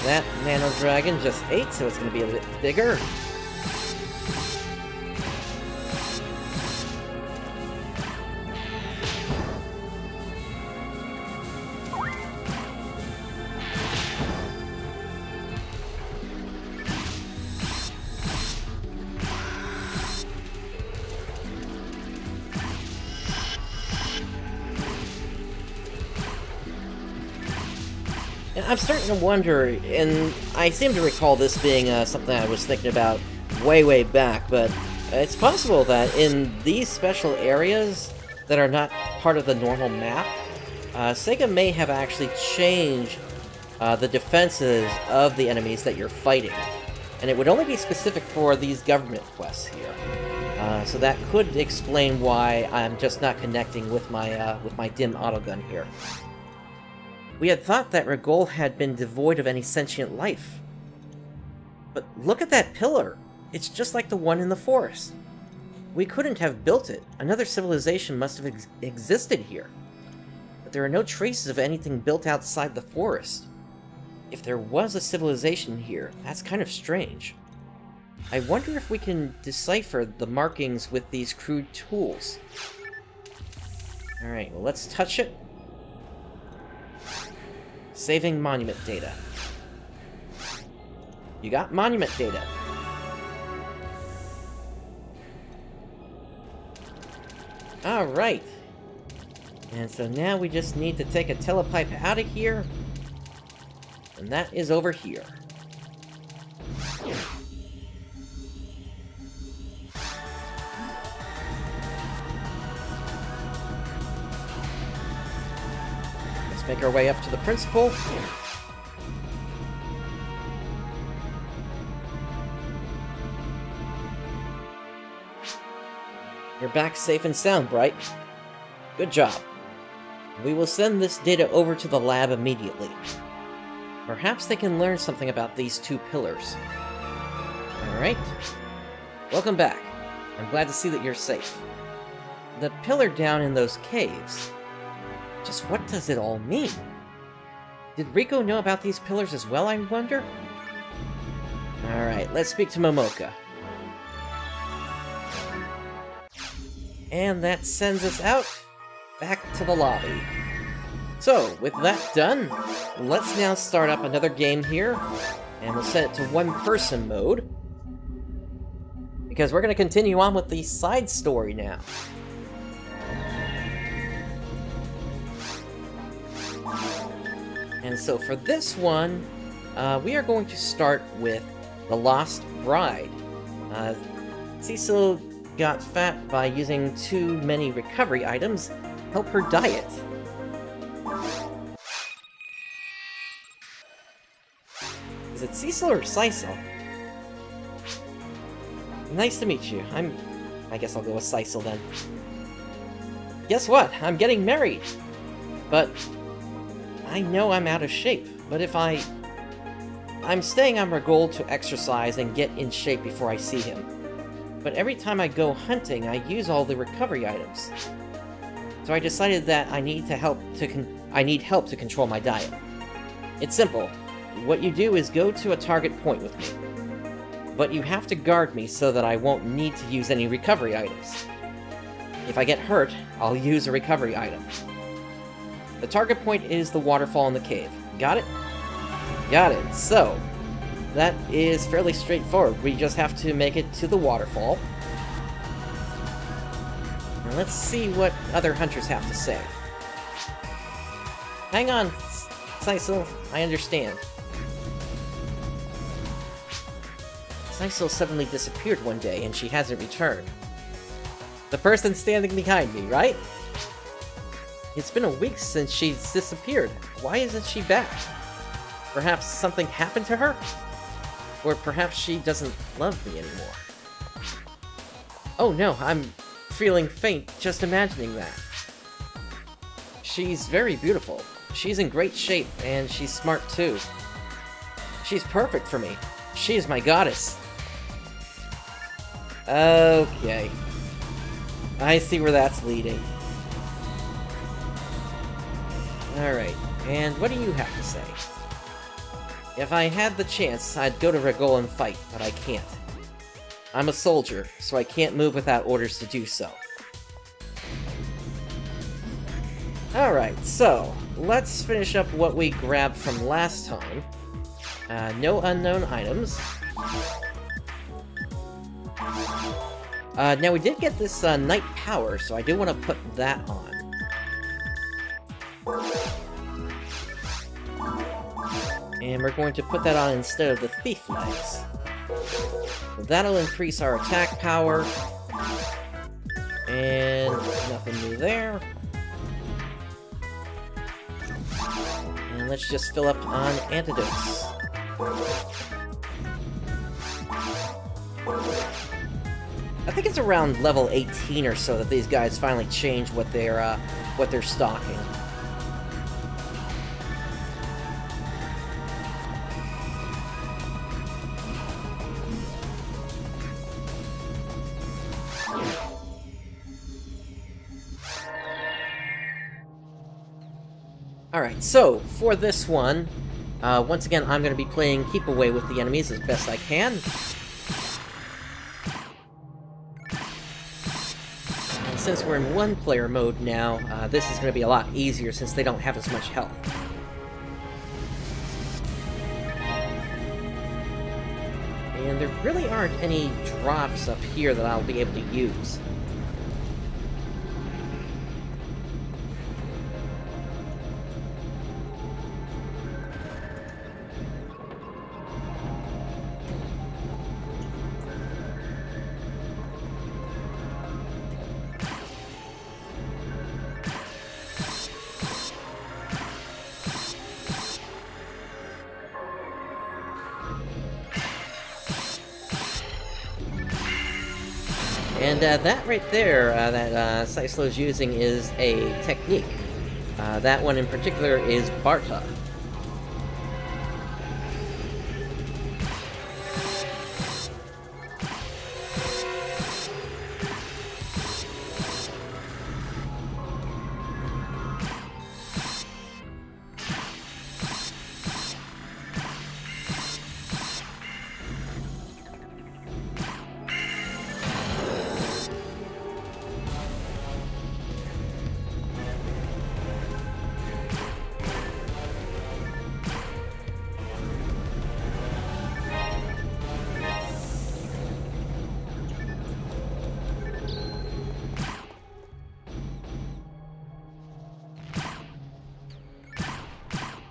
A: That Nano Dragon just ate, so it's going to be a bit bigger. And I'm starting to wonder, and I seem to recall this being something I was thinking about way back, but it's possible that in these special areas that are not part of the normal map, SEGA may have actually changed the defenses of the enemies that you're fighting. And it would only be specific for these government quests here. So that could explain why I'm just not connecting with my dim autogun here. We had thought that Rigol had been devoid of any sentient life. But look at that pillar! It's just like the one in the forest. We couldn't have built it. Another civilization must have existed here. But there are no traces of anything built outside the forest. If there was a civilization here, that's kind of strange. I wonder if we can decipher the markings with these crude tools. Alright, well, let's touch it. Saving monument data. You got monument data. Alright. And so now we just need to take a telepipe out of here. And that is over here. Make our way up to the principal. You're back safe and sound, Bright. Good job. We will send this data over to the lab immediately. Perhaps they can learn something about these two pillars. Alright. Welcome back. I'm glad to see that you're safe. The pillar down in those caves. Just what does it all mean? Did Rico know about these pillars as well, I wonder? Alright, let's speak to Momoka. And that sends us out, back to the lobby. So, with that done, let's now start up another game here, and we'll set it to one-person mode, because we're going to continue on with the side story now. And so for this one, we are going to start with The Lost Bride. Cecil got fat by using too many recovery items. Help her diet. Is it Cecil or Cecil? Nice to meet you. I guess I'll go with Cecil then. Guess what? I'm getting married! But I know I'm out of shape, but if I'm staying on Rigol to exercise and get in shape before I see him. But every time I go hunting, I use all the recovery items. So I decided that I need help to control my diet. It's simple. What you do is go to a target point with me. But you have to guard me so that I won't need to use any recovery items. If I get hurt, I'll use a recovery item. The target point is the waterfall in the cave. Got it? Got it. So, that is fairly straightforward. We just have to make it to the waterfall. Now let's see what other hunters have to say. Hang on, Cecil. I understand. Saiso suddenly disappeared one day, and she hasn't returned. The person standing behind me, right? It's been a week since she's disappeared. Why isn't she back? Perhaps something happened to her? Or perhaps she doesn't love me anymore. Oh no, I'm feeling faint just imagining that. She's very beautiful. She's in great shape, and she's smart too. She's perfect for me. She is my goddess. Okay. I see where that's leading. Alright, and what do you have to say? If I had the chance, I'd go to Regol and fight, but I can't. I'm a soldier, so I can't move without orders to do so. Alright, so, let's finish up what we grabbed from last time. No unknown items. Now we did get this Night Power, so I do want to put that on. And we're going to put that on instead of the Thief Legs. So that'll increase our attack power. And nothing new there. And let's just fill up on antidotes. I think it's around level 18 or so that these guys finally change what they're stocking. Alright, so, for this one, once again, I'm going to be playing Keep Away with the enemies as best I can. And since we're in one-player mode now, this is going to be a lot easier since they don't have as much health. And there really aren't any drops up here that I'll be able to use. And that right there, that Saislow's using is a technique. That one in particular is Barta.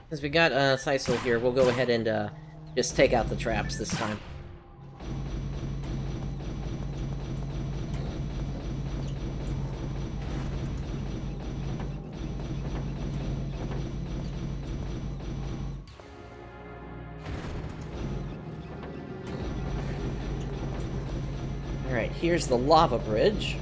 A: Since we got Sisal here, we'll go ahead and just take out the traps this time. Alright, here's the lava bridge.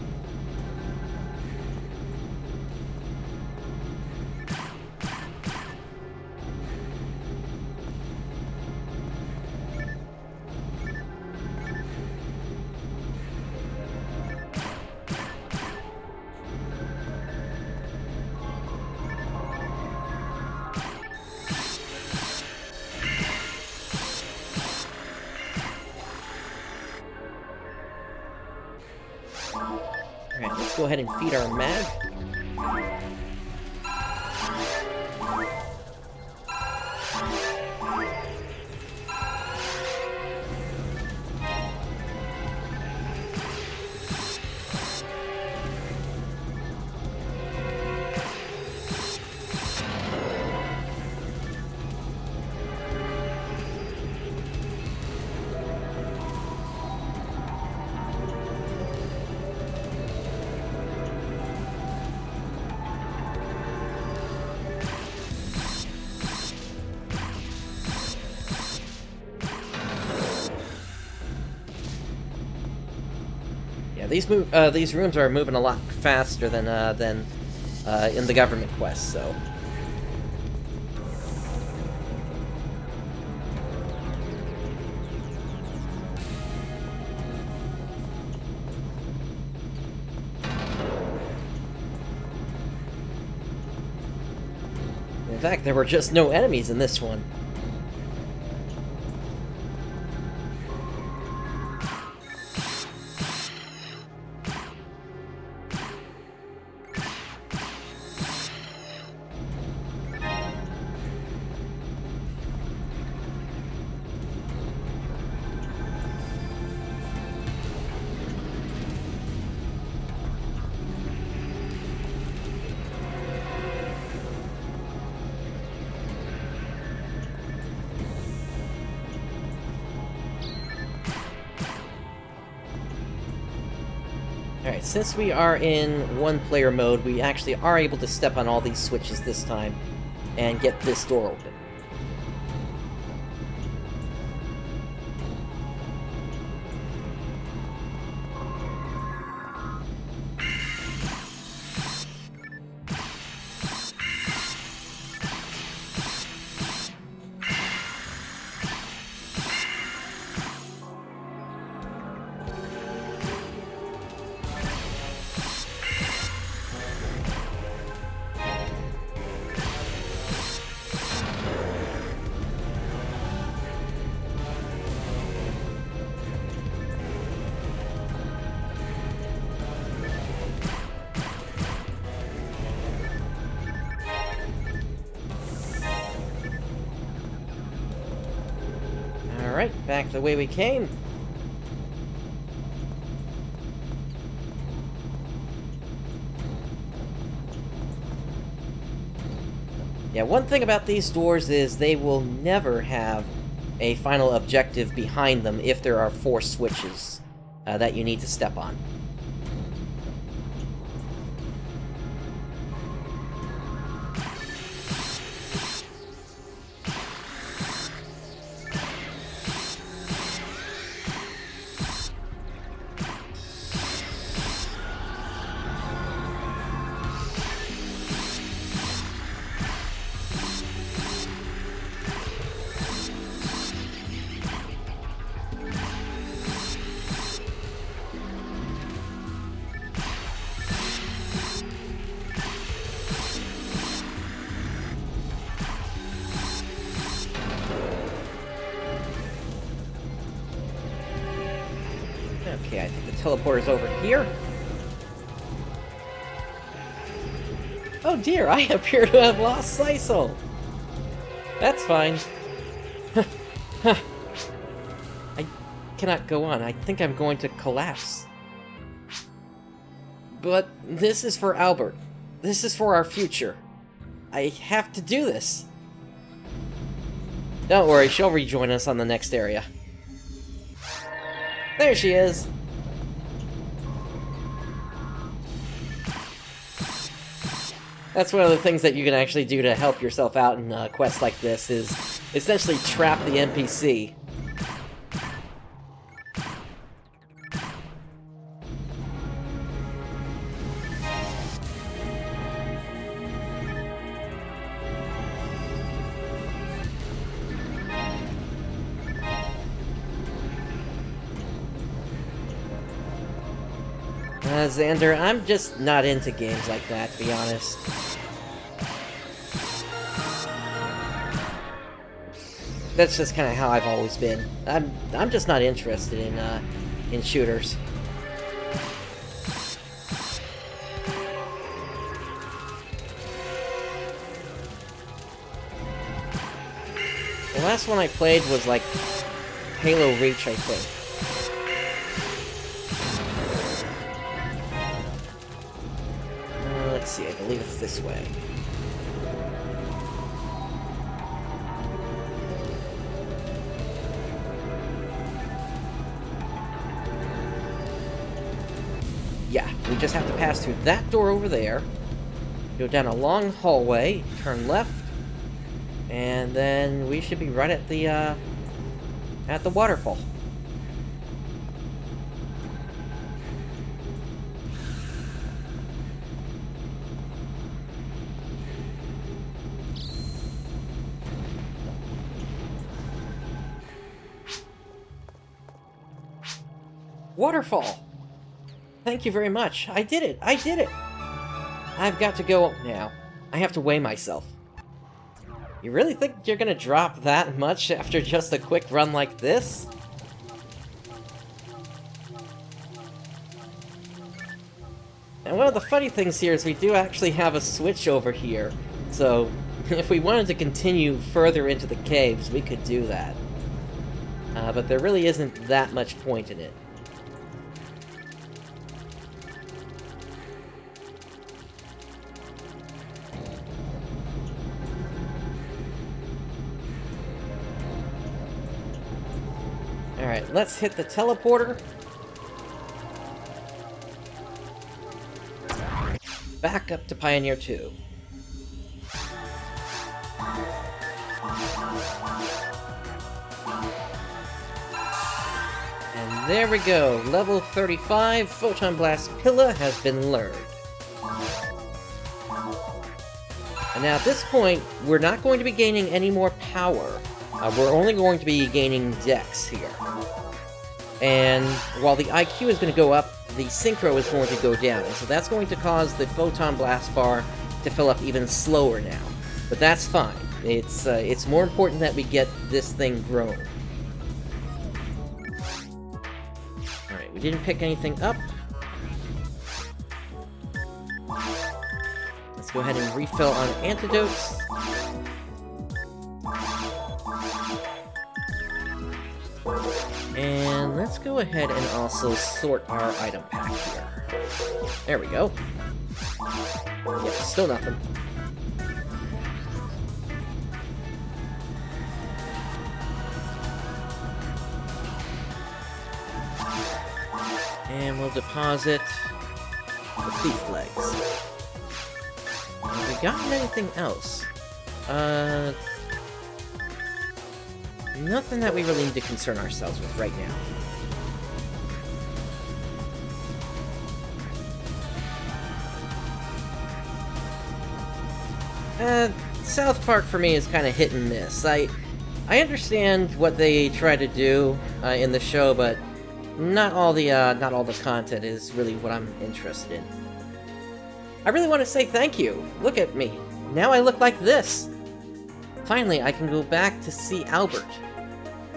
A: Alright, let's go ahead and feed our mag. these rooms are moving a lot faster than in the government quest, so... In fact, there were just no enemies in this one. Alright, since we are in one-player mode, we actually are able to step on all these switches this time and get this door open. Alright, back the way we came. Yeah, one thing about these doors is they will never have a final objective behind them if there are 4 switches that you need to step on. Okay, I think the teleporter's over here. Oh dear, I appear to have lost Sisal. That's fine. I cannot go on. I think I'm going to collapse. But this is for Albert. This is for our future. I have to do this. Don't worry, she'll rejoin us on the next area. There she is! That's one of the things that you can actually do to help yourself out in quests like this, is essentially trap the NPC. Xander, I'm just not into games like that, to be honest. That's just kind of how I've always been. I'm just not interested in shooters. The last one I played was like Halo Reach, I think. Let's see, I believe it's this way. Yeah, we just have to pass through that door over there, go down a long hallway, turn left, and then we should be right at the waterfall. Waterfall! Thank you very much. I did it! I did it! I've got to go now. I have to weigh myself. You really think you're gonna drop that much after just a quick run like this? And one of the funny things here is we do actually have a switch over here, so if we wanted to continue further into the caves, we could do that. But there really isn't that much point in it. Alright, let's hit the teleporter. Back up to Pioneer 2. And there we go, level 35, Photon Blast Pillar has been learned. And now at this point, we're not going to be gaining any more power. We're only going to be gaining Dex here. And while the IQ is going to go up, the Synchro is going to go down, and so that's going to cause the Photon Blast bar to fill up even slower now. But that's fine. It's more important that we get this thing grown. Alright, we didn't pick anything up. Let's go ahead and refill on antidotes. And let's go ahead and also sort our item pack here. There we go. Yep, still nothing. And we'll deposit the thief legs. Have we gotten anything else? Nothing that we really need to concern ourselves with right now. South Park for me is kind of hit and miss. I understand what they try to do in the show, but not all the content is really what I'm interested in. I really want to say thank you. Look at me. Now I look like this. Finally, I can go back to see Albert.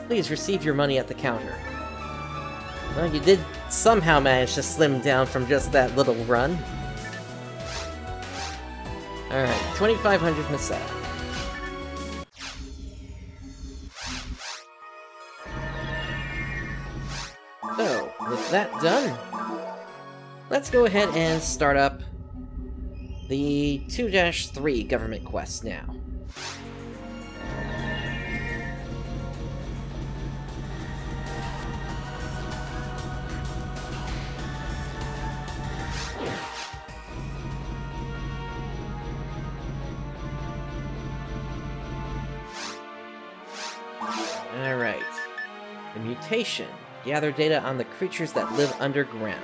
A: Please receive your money at the counter. Well, you did somehow manage to slim down from just that little run. Alright, 2,500 Meseta. So, with that done, let's go ahead and start up the 2-3 government quest now. Alright. The mutation. Gather data on the creatures that live underground.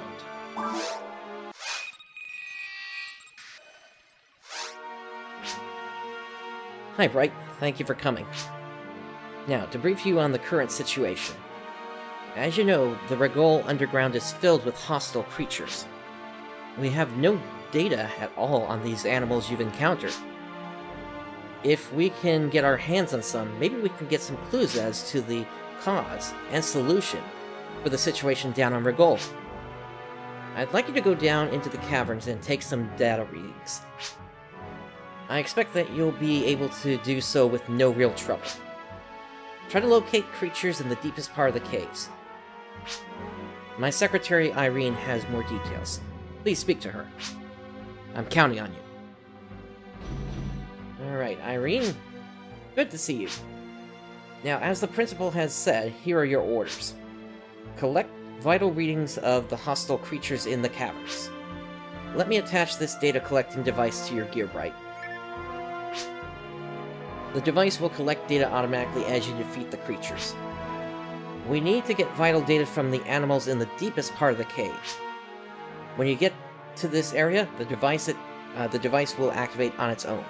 A: Hi, Bright. Thank you for coming. Now, to brief you on the current situation. As you know, the Regol underground is filled with hostile creatures. We have no data at all on these animals you've encountered. If we can get our hands on some, maybe we can get some clues as to the cause and solution for the situation down on Regol. I'd like you to go down into the caverns and take some data readings. I expect that you'll be able to do so with no real trouble. Try to locate creatures in the deepest part of the caves. My secretary Irene has more details. Please speak to her. I'm counting on you. Alright, Irene. Good to see you. Now, as the principal has said, here are your orders. Collect vital readings of the hostile creatures in the caverns. Let me attach this data collecting device to your gear, Bright. The device will collect data automatically as you defeat the creatures. We need to get vital data from the animals in the deepest part of the cave. When you get to this area, the device will activate on its own.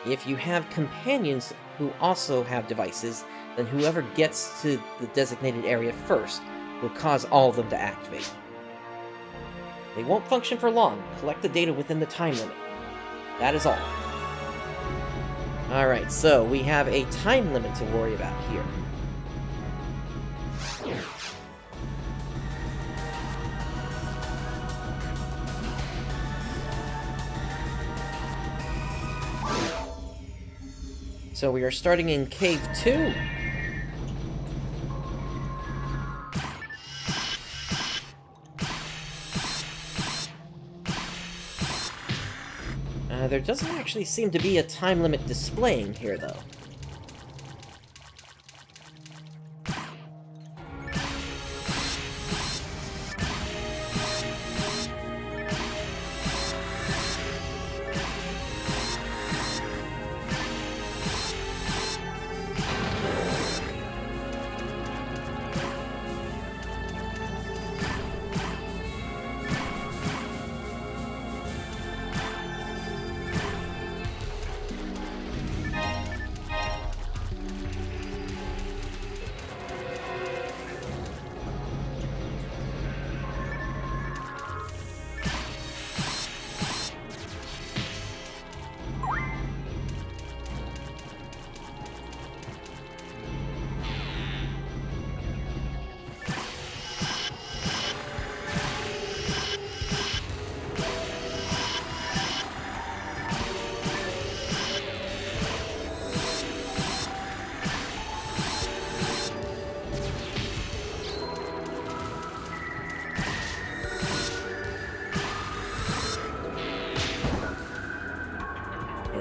A: If you have companions who also have devices, then whoever gets to the designated area first will cause all of them to activate. They won't function for long. Collect the data within the time limit. That is all. Alright, so we have a time limit to worry about here. So we are starting in Cave 2. There doesn't actually seem to be a time limit displaying here, though.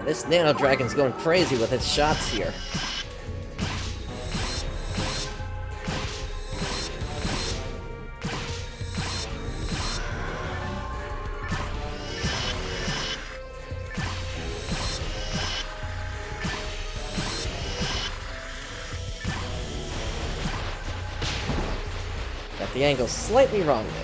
A: This Nano Dragon's going crazy with its shots here. Got the angle slightly wrong there.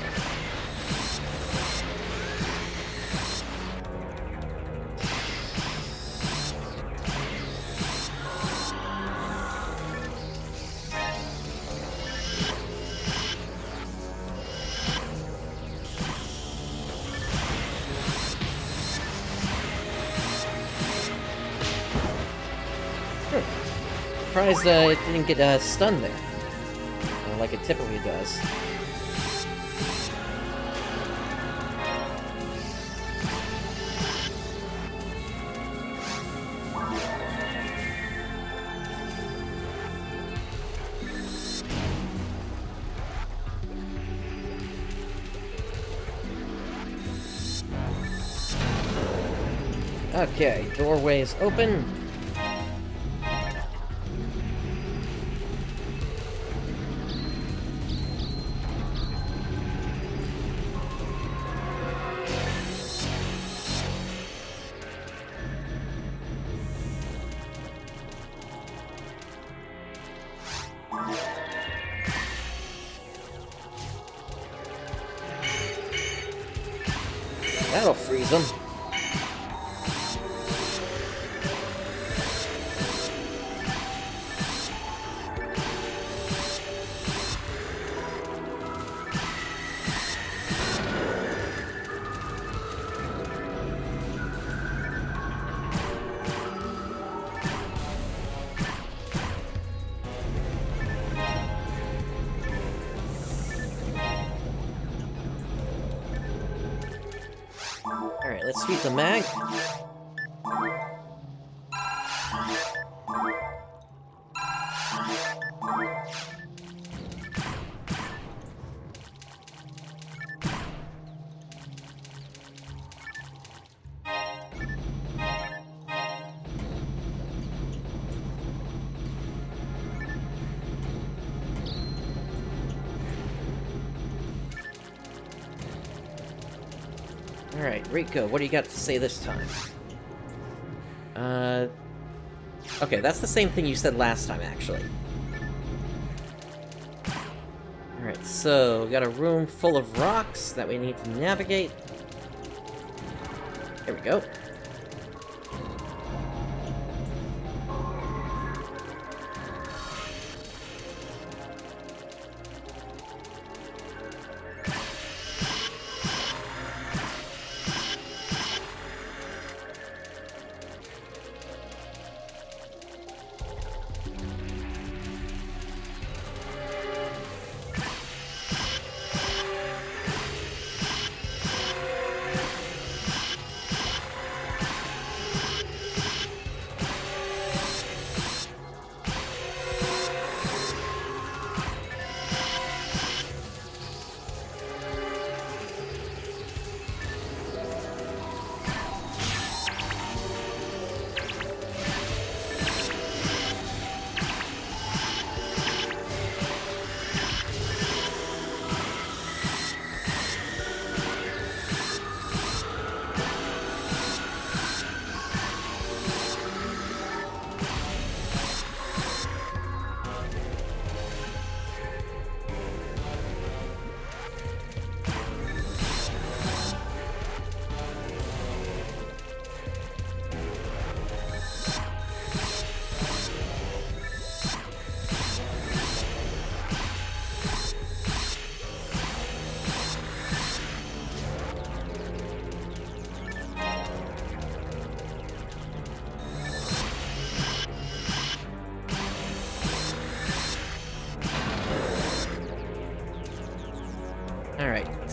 A: Surprised it didn't get stunned there, like it typically does. Okay, doorway is open. That'll freeze them. Alright, let's sweep the mag. Alright, Rico, what do you got to say this time? Okay, that's the same thing you said last time, actually. Alright, so, we got a room full of rocks that we need to navigate. There we go.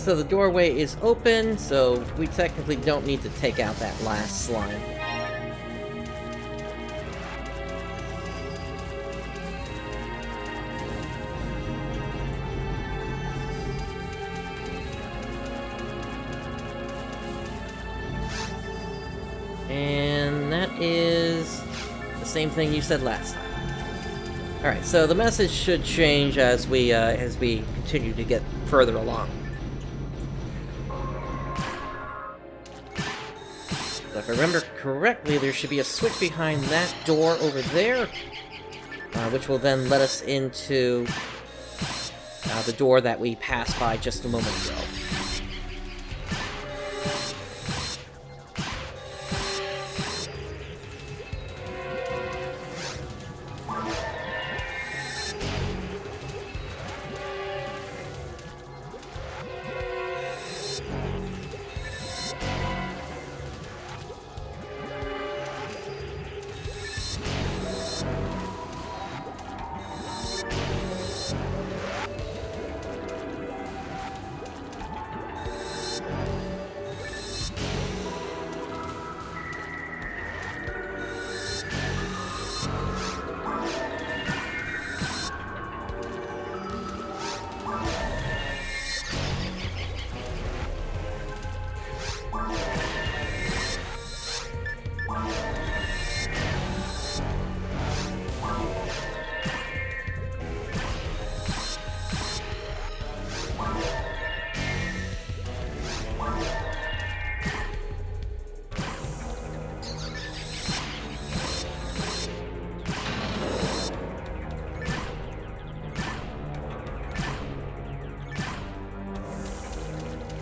A: so the doorway is open, so we technically don't need to take out that last slime. And that is the same thing you said last time. Alright, so the message should change as we continue to get further along. So if I remember correctly, there should be a switch behind that door over there, which will then let us into the door that we passed by just a moment ago.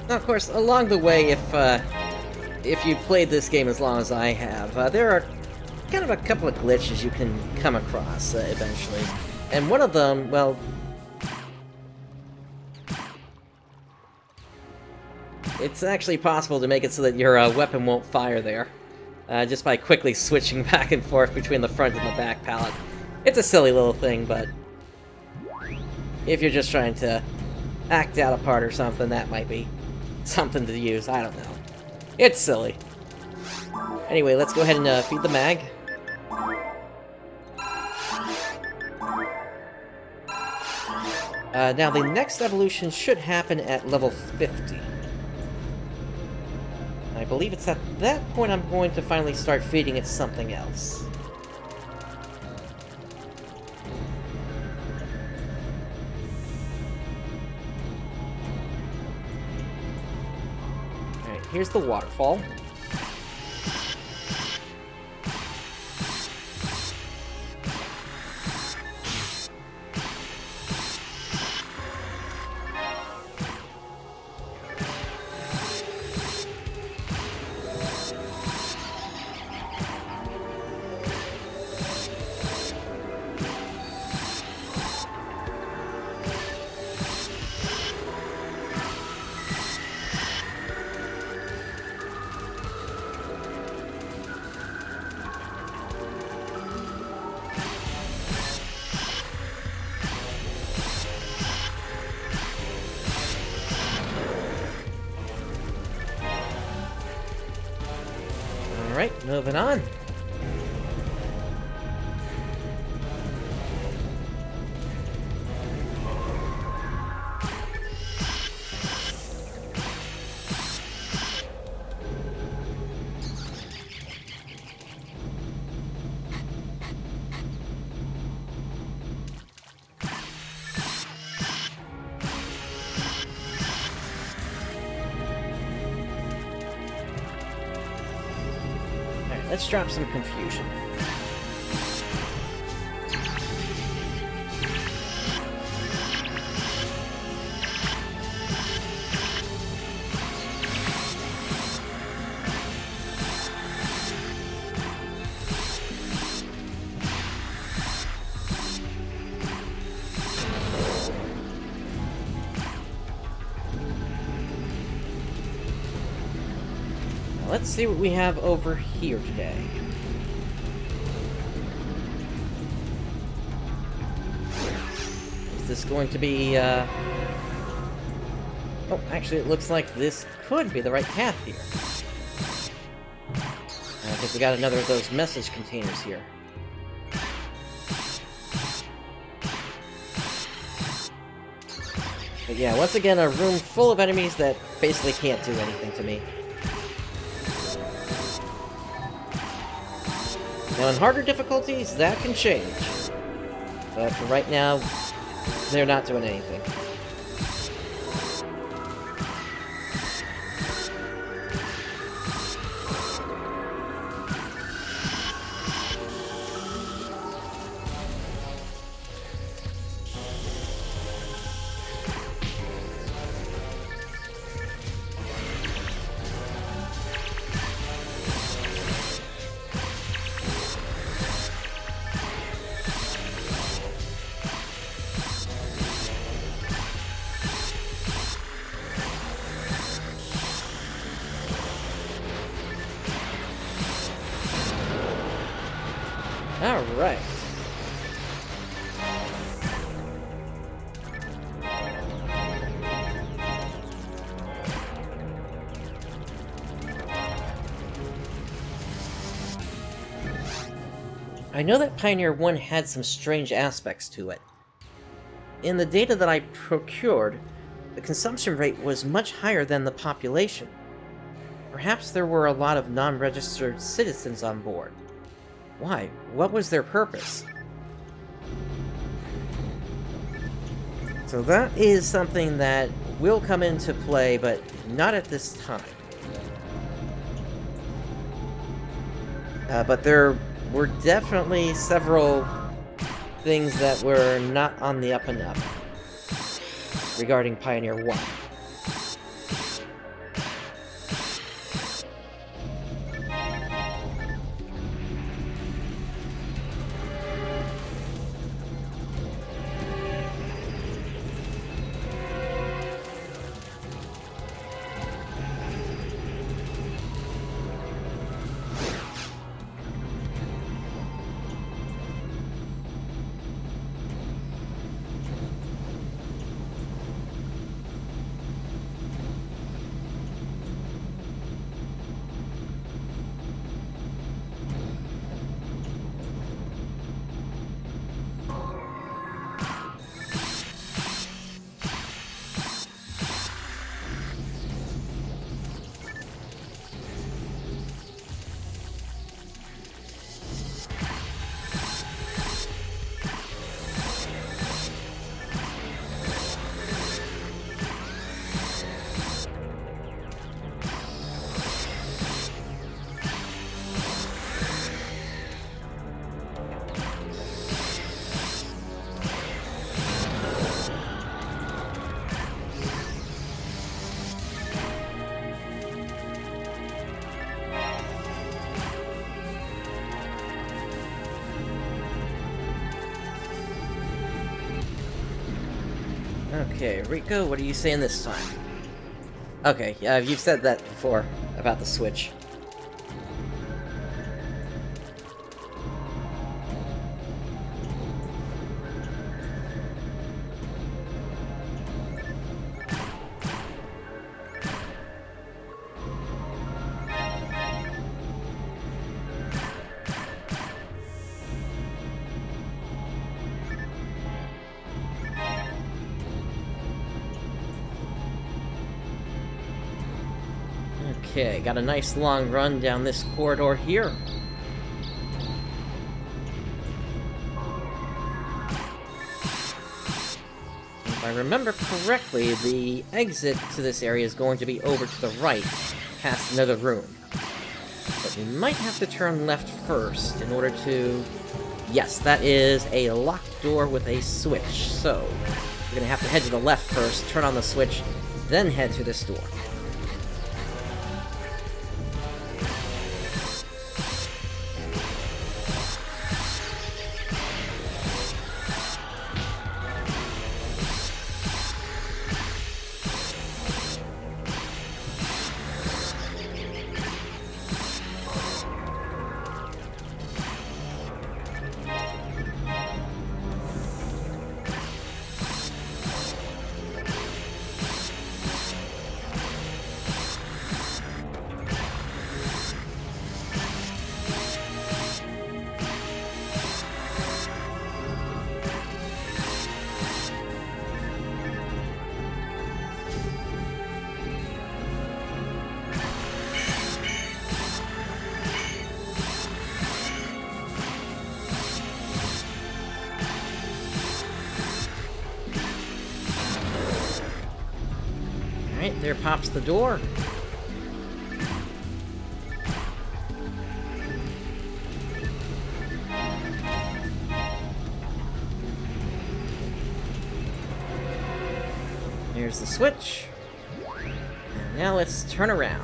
A: Now, of course, along the way, if you've played this game as long as I have, there are kind of a couple of glitches you can come across eventually. And one of them, well, it's actually possible to make it so that your weapon won't fire there, just by quickly switching back and forth between the front and the back pallet. It's a silly little thing, but if you're just trying to act out a part or something, that might be something to use. I don't know. It's silly. Anyway, let's go ahead and feed the mag. Now, the next evolution should happen at level 50. I believe it's at that point I'm going to finally start feeding it something else. Alright, here's the waterfall. Alright, moving on. Let's drop some confusion. Let's see what we have over here today. Is this going to be, Oh, actually, it looks like this could be the right path here. Because we got another of those message containers here. But yeah, once again, a room full of enemies that basically can't do anything to me. Now, in harder difficulties, that can change. But for right now, they're not doing anything. Alright. I know that Pioneer 1 had some strange aspects to it. In the data that I procured, the consumption rate was much higher than the population. Perhaps there were a lot of non-registered citizens on board. Why? What was their purpose? So that is something that will come into play, but not at this time. But there were definitely several things that were not on the up and up regarding Pioneer 1. Okay, Rico, what are you saying this time? Okay, yeah, you've said that before, about the Switch. Okay, got a nice long run down this corridor here. If I remember correctly, the exit to this area is going to be over to the right, past another room. But we might have to turn left first in order to... Yes, that is a locked door with a switch, so we're gonna have to head to the left first, turn on the switch, then head to this door. Alright, there pops the door. Here's the switch. And now let's turn around.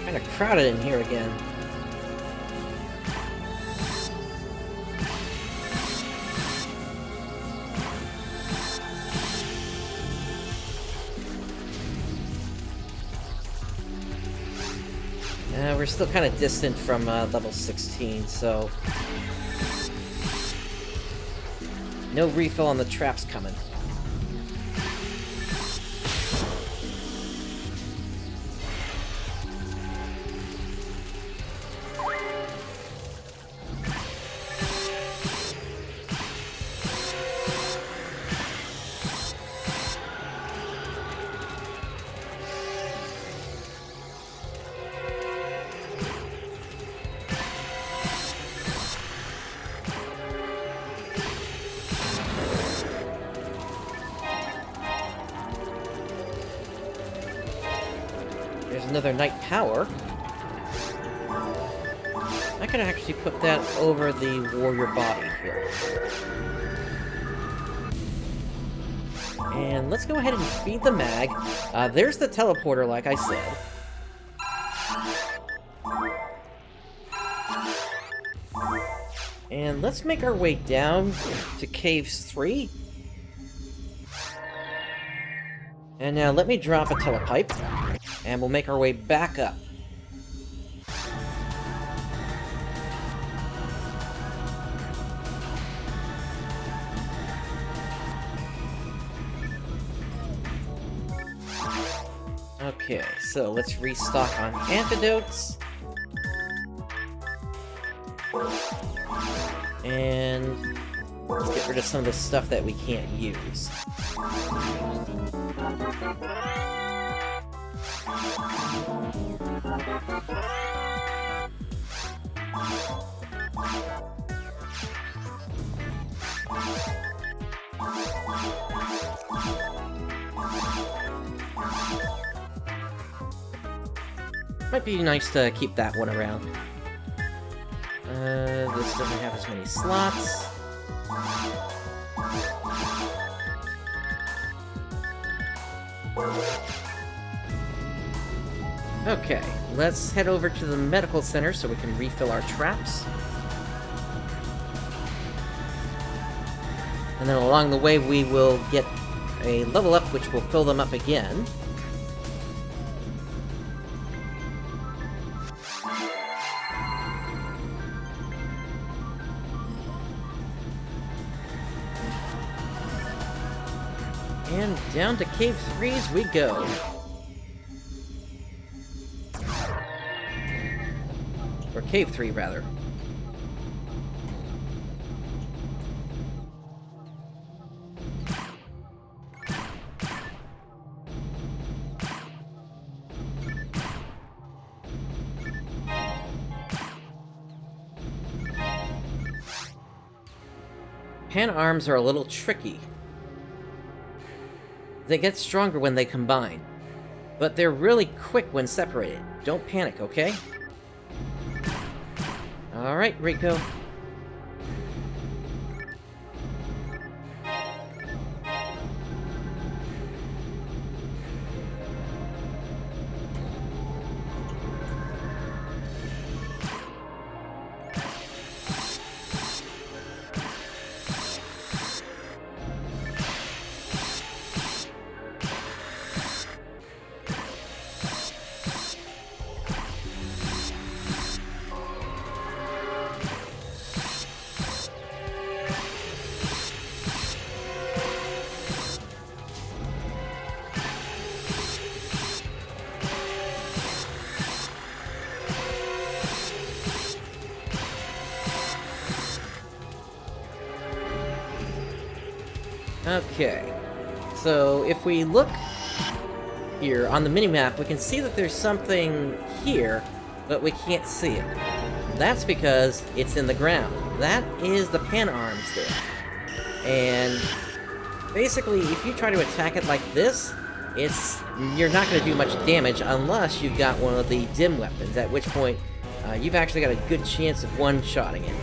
A: Kind of crowded in here again. We're still kind of distant from level 16, so no refill on the traps coming. There's another night power. I could actually put that over the warrior body here. And let's go ahead and feed the mag. There's the teleporter, like I said. And let's make our way down to Caves 3. And now let me drop a telepipe, and we'll make our way back up. Okay, so let's restock on antidotes. And let's get rid of some of the stuff that we can't use. Might be nice to keep that one around. This doesn't have as many slots. Okay, let's head over to the medical center so we can refill our traps. And then along the way we will get a level up which will fill them up again. And down to Cave 3s we go. Or Cave 3, rather. Pan arms are a little tricky. They get stronger when they combine, but they're really quick when separated. Don't panic, okay? Alright, Rico. Okay, so if we look here on the minimap, we can see that there's something here, but we can't see it. That's because it's in the ground. That is the pan arms there. And basically, if you try to attack it like this, you're not going to do much damage unless you've got one of the dim weapons, at which point you've actually got a good chance of one-shotting it.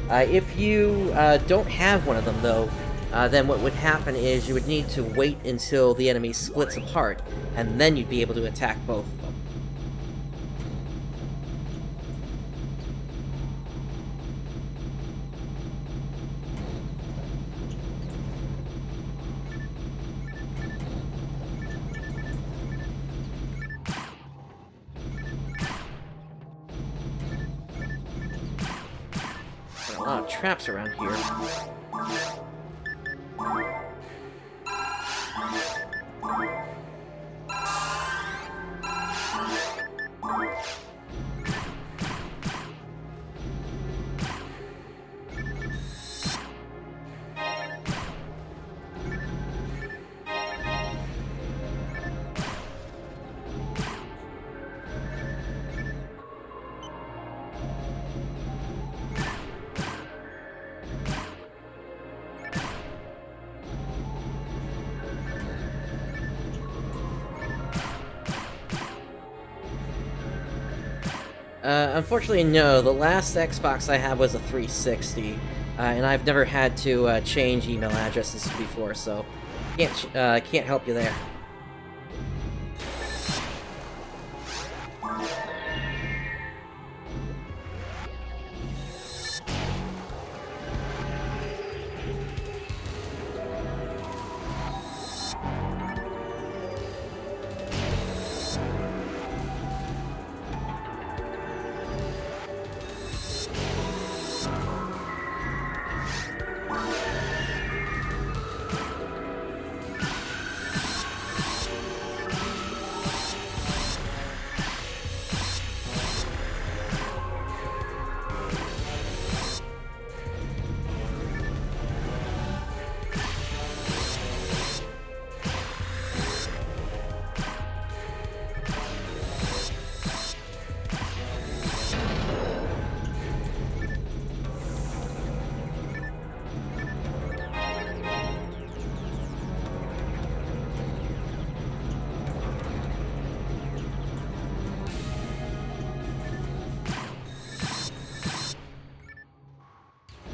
A: If you don't have one of them, though, then what would happen is you would need to wait until the enemy splits apart, and then you'd be able to attack both of them. Got a lot of traps around here. Unfortunately, no. The last Xbox I had was a 360, and I've never had to change email addresses before, so can't help you there.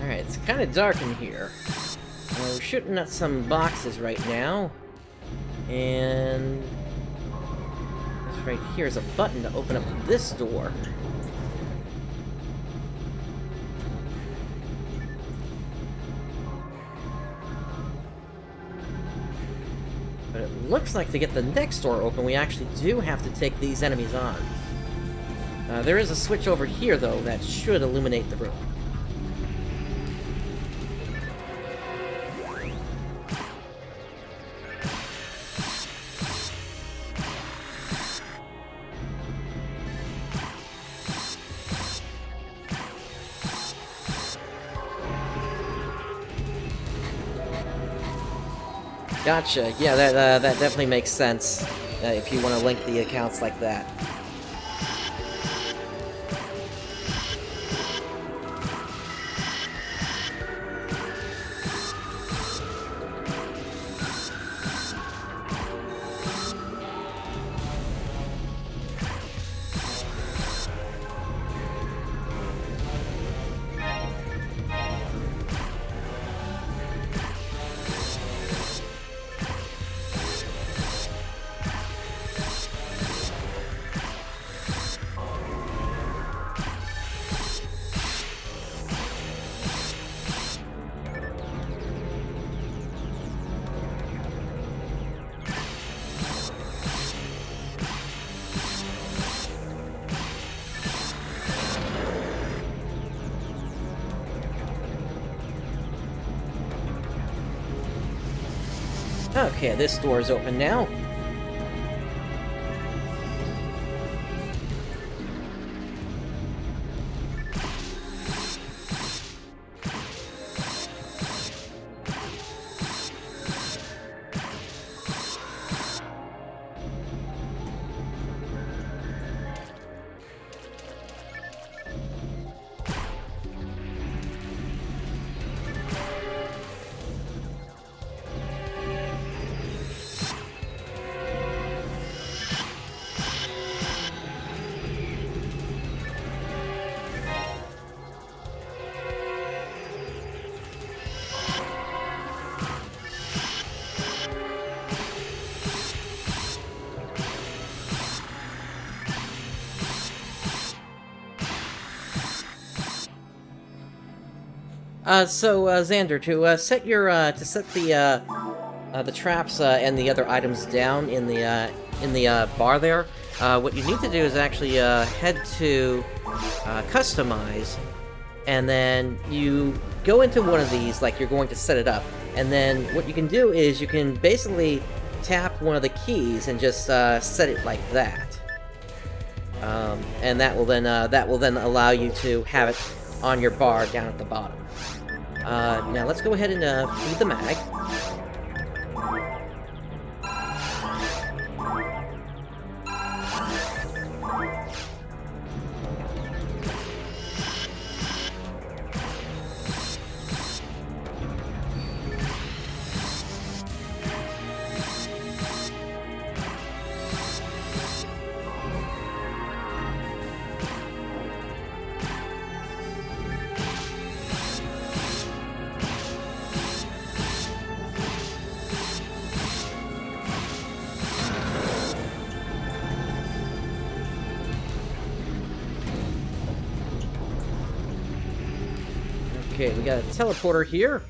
A: It's kind of dark in here. We're shooting at some boxes right now, and right here is a button to open up this door. But it looks like to get the next door open, we actually do have to take these enemies on. There is a switch over here, though, that should illuminate the room. Gotcha. Yeah, that definitely makes sense if you want to link the accounts like that. Okay, this door is open now. Xander, to set your the traps and the other items down in the bar there, what you need to do is actually head to customize, and then you go into one of these like you're going to set it up, and then what you can do is you can basically tap one of the keys and just set it like that, and that will then allow you to have it on your bar down at the bottom. Now let's go ahead and feed the mag. Okay, we got a teleporter here.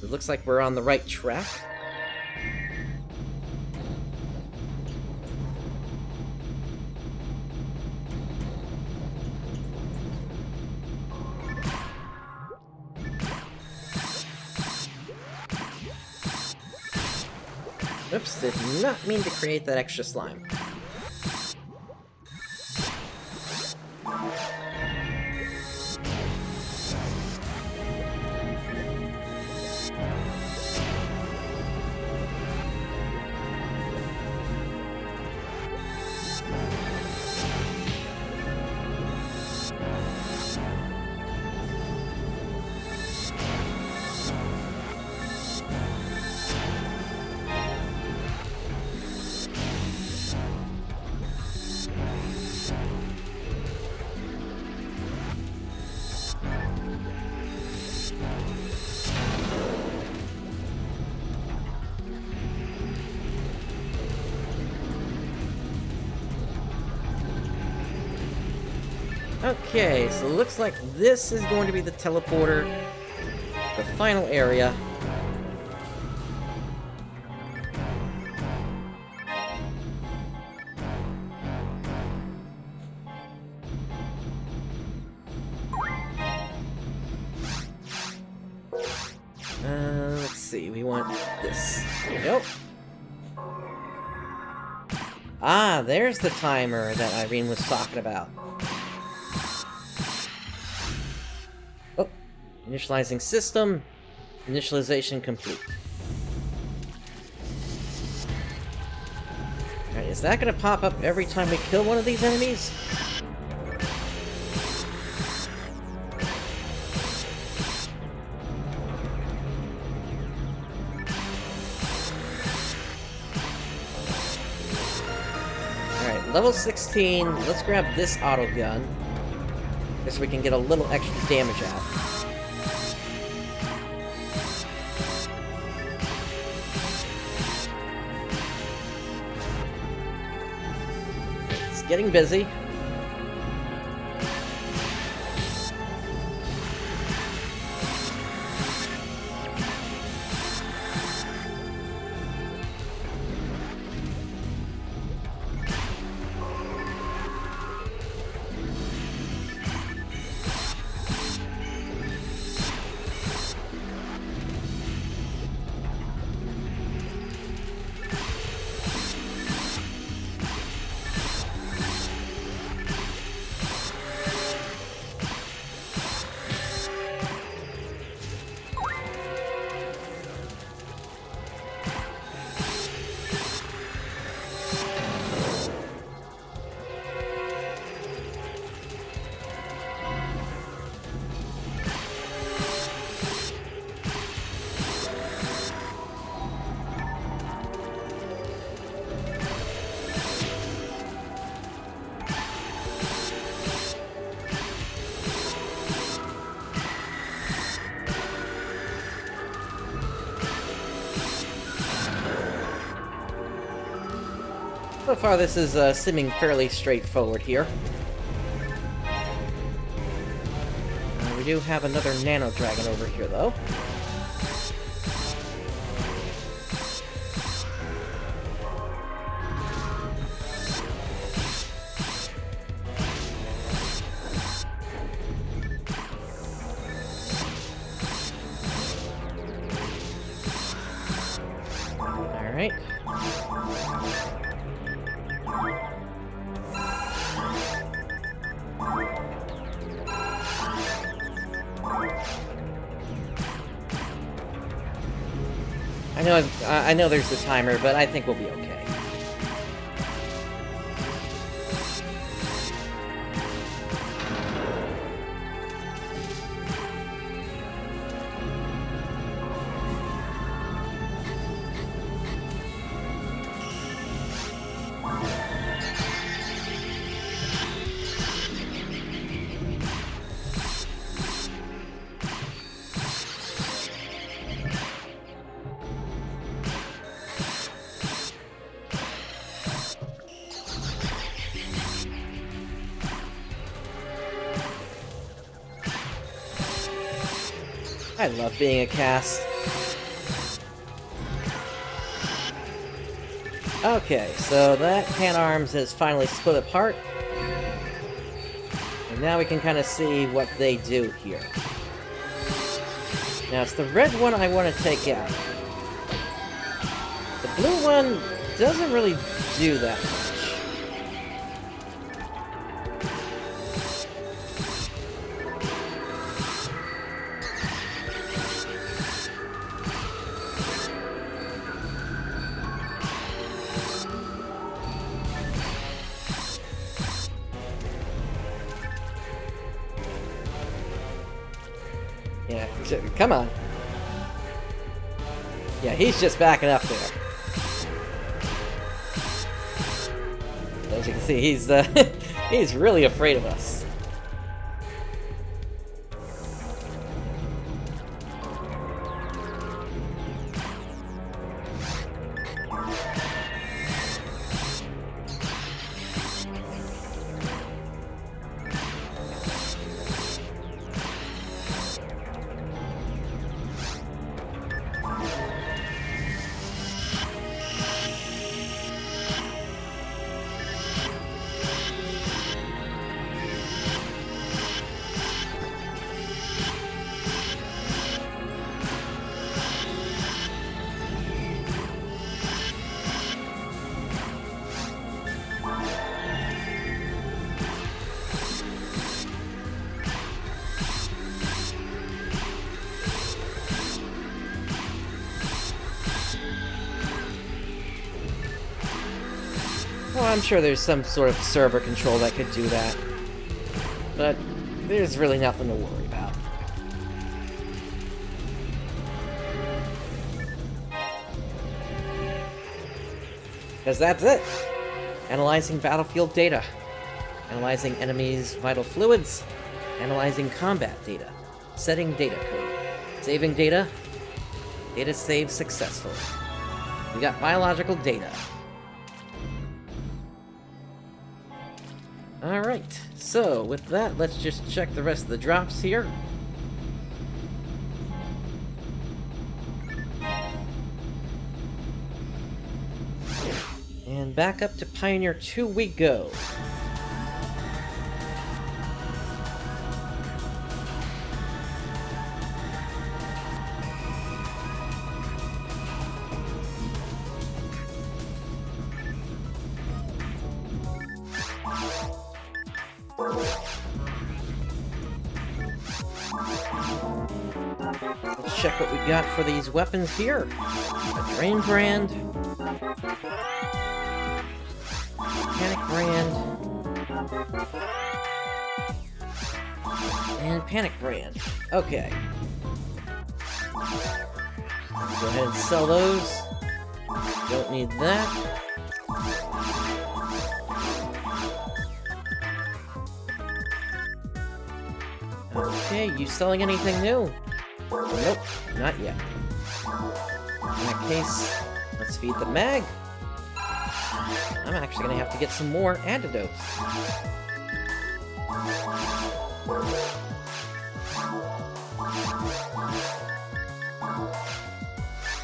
A: It looks like we're on the right track. Oops, did not mean to create that extra slime. Okay, so it looks like this is going to be the teleporter, the final area. Let's see, we want this. Nope. Ah, there's the timer that Irene was talking about. Oh, initializing system. Initialization complete. Alright, is that gonna pop up every time we kill one of these enemies? Level 16, let's grab this auto gun, just so we can get a little extra damage out. It's getting busy. So far, this is seeming fairly straightforward here. We do have another Nano Dragon over here, though. Alright. I know there's the timer, but I think we'll be okay. I love being a cast. Okay, so that Pan Arms has finally split apart. And now we can kind of see what they do here. Now, it's the red one I want to take out. The blue one doesn't really do that much. Yeah, come on. Yeah, he's just backing up there. As you can see, he's he's really afraid of us. Well, I'm sure there's some sort of server control that could do that. But there's really nothing to worry about. Because that's it! Analyzing battlefield data. Analyzing enemies' vital fluids. Analyzing combat data. Setting data code. Saving data. Data saved successfully. We got biological data. Alright, so with that, let's just check the rest of the drops here. And back up to Pioneer 2 we go. Let's check what we got for these weapons here. A Drain Brand. Panic Brand. And Panic Brand. Okay. Go ahead and sell those. Don't need that. Okay, you selling anything new? Nope, not yet. In that case, let's feed the mag. I'm actually gonna have to get some more antidotes.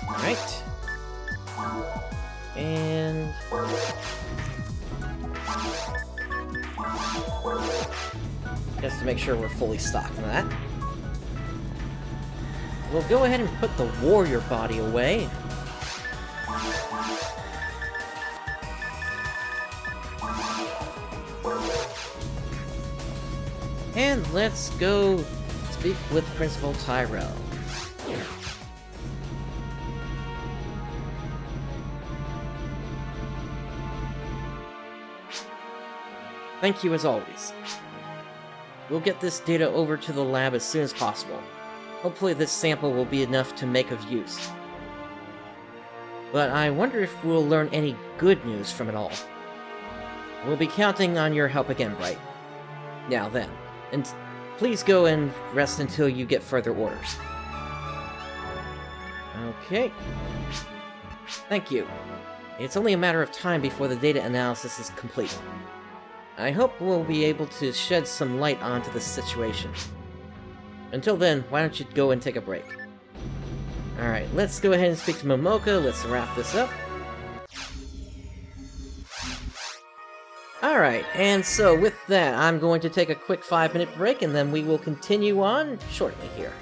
A: Alright. And... just to make sure we're fully stocked on that. We'll go ahead and put the warrior body away. And let's go speak with Principal Tyrell. Thank you as always. We'll get this data over to the lab as soon as possible. Hopefully this sample will be enough to make of use. But I wonder if we'll learn any good news from it all. We'll be counting on your help again, Bright. Now then, and please go and rest until you get further orders. Okay. Thank you. It's only a matter of time before the data analysis is complete. I hope we'll be able to shed some light onto the situation. Until then, why don't you go and take a break? Alright, let's go ahead and speak to Momoka. Let's wrap this up. Alright, and so with that, I'm going to take a quick 5-minute break, and then we will continue on shortly here.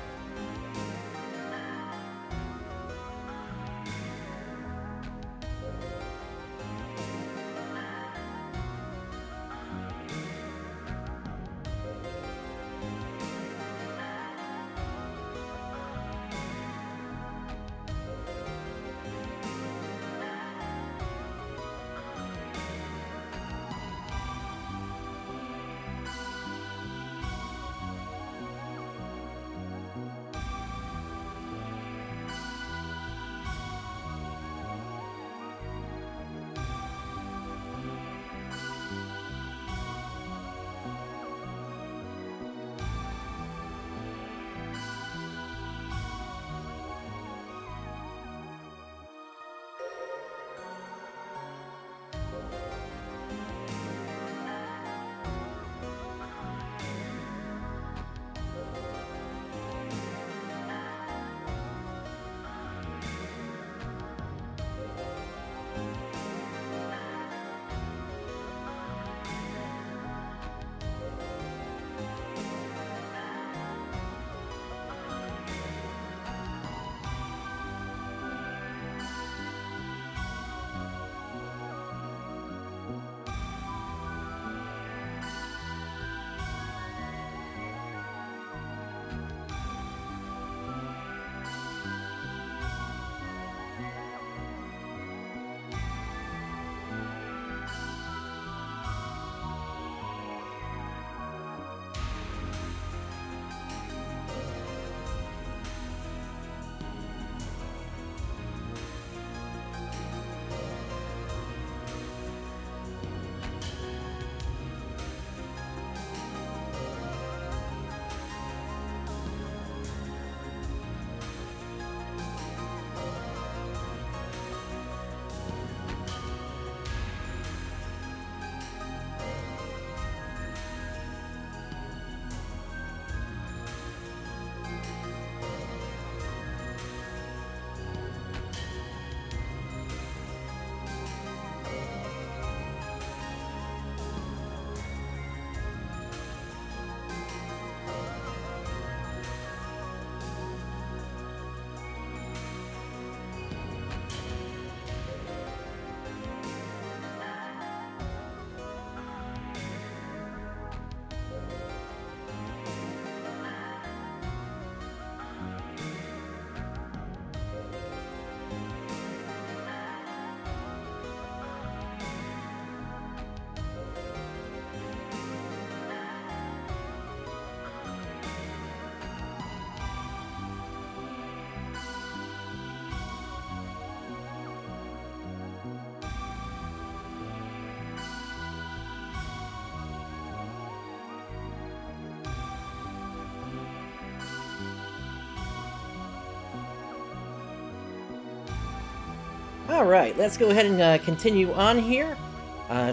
A: Alright, let's go ahead and continue on here.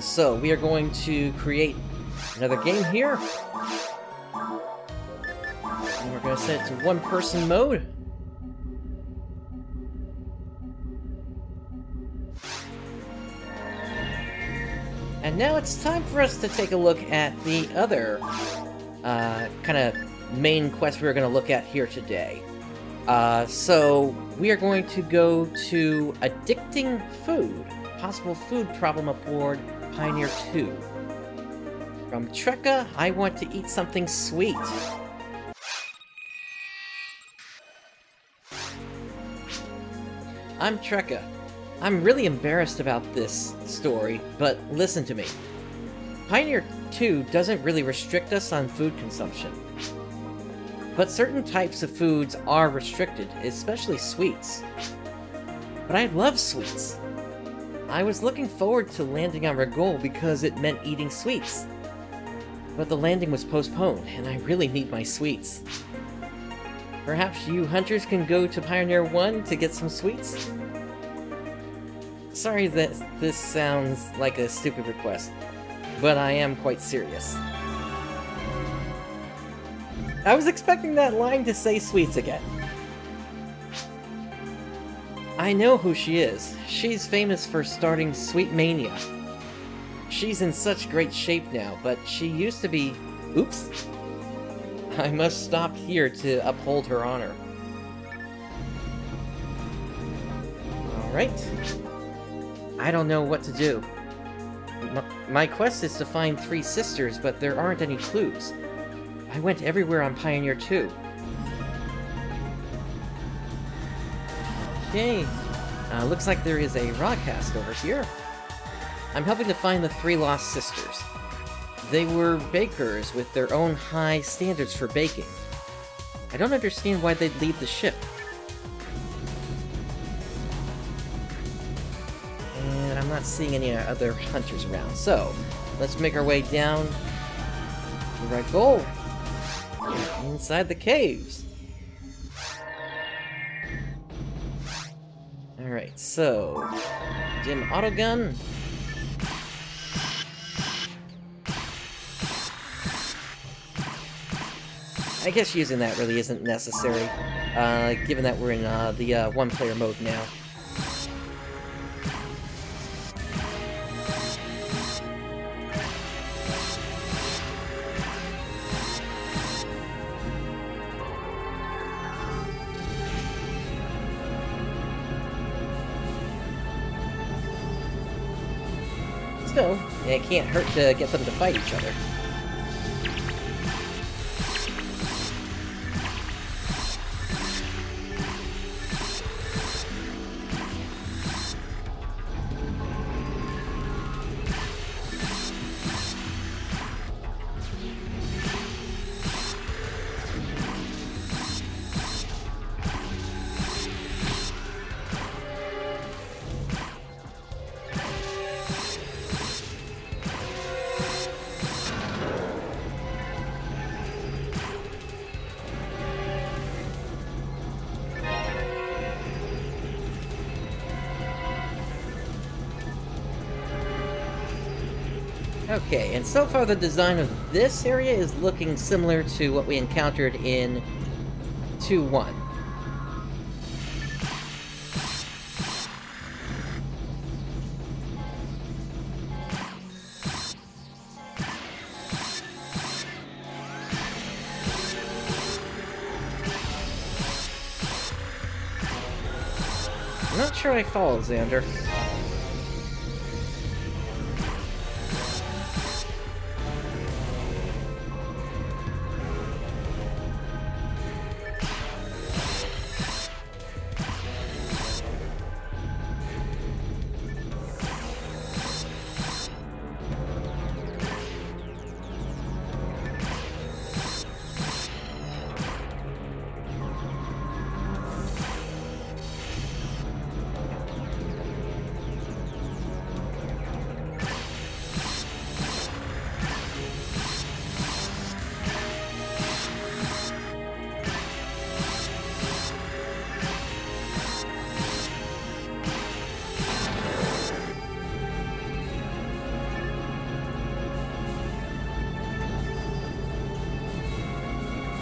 A: So, we are going to create another game here. And we're going to set it to one-person mode. And now it's time for us to take a look at the other kind of main quest we're going to look at here today. So we are going to go to Addicting Food, possible food problem aboard Pioneer 2. From Trekka, I want to eat something sweet. I'm Trekka. I'm really embarrassed about this story, but listen to me. Pioneer 2 doesn't really restrict us on food consumption. But certain types of foods are restricted, especially sweets. But I love sweets. I was looking forward to landing on Rigol because it meant eating sweets. But the landing was postponed, and I really need my sweets. Perhaps you hunters can go to Pioneer 1 to get some sweets? Sorry that this sounds like a stupid request, but I am quite serious. I was expecting that line to say sweets again. I know who she is. She's famous for starting Sweet Mania. She's in such great shape now, but she used to be... Oops. I must stop here to uphold her honor. Alright. I don't know what to do. My quest is to find 3 sisters, but there aren't any clues. I went everywhere on Pioneer 2. Okay. Looks like there is a Rawcast over here. I'm helping to find the 3 lost sisters. They were bakers with their own high standards for baking. I don't understand why they'd leave the ship. And I'm not seeing any other hunters around, so let's make our way down to our goal. Inside the caves. Alright, so... dim autogun. I guess using that really isn't necessary, given that we're in the one-player mode now. Still, it can't hurt to get them to fight each other. Okay, and so far the design of this area is looking similar to what we encountered in 2-1. I'm not sure I follow, Xander.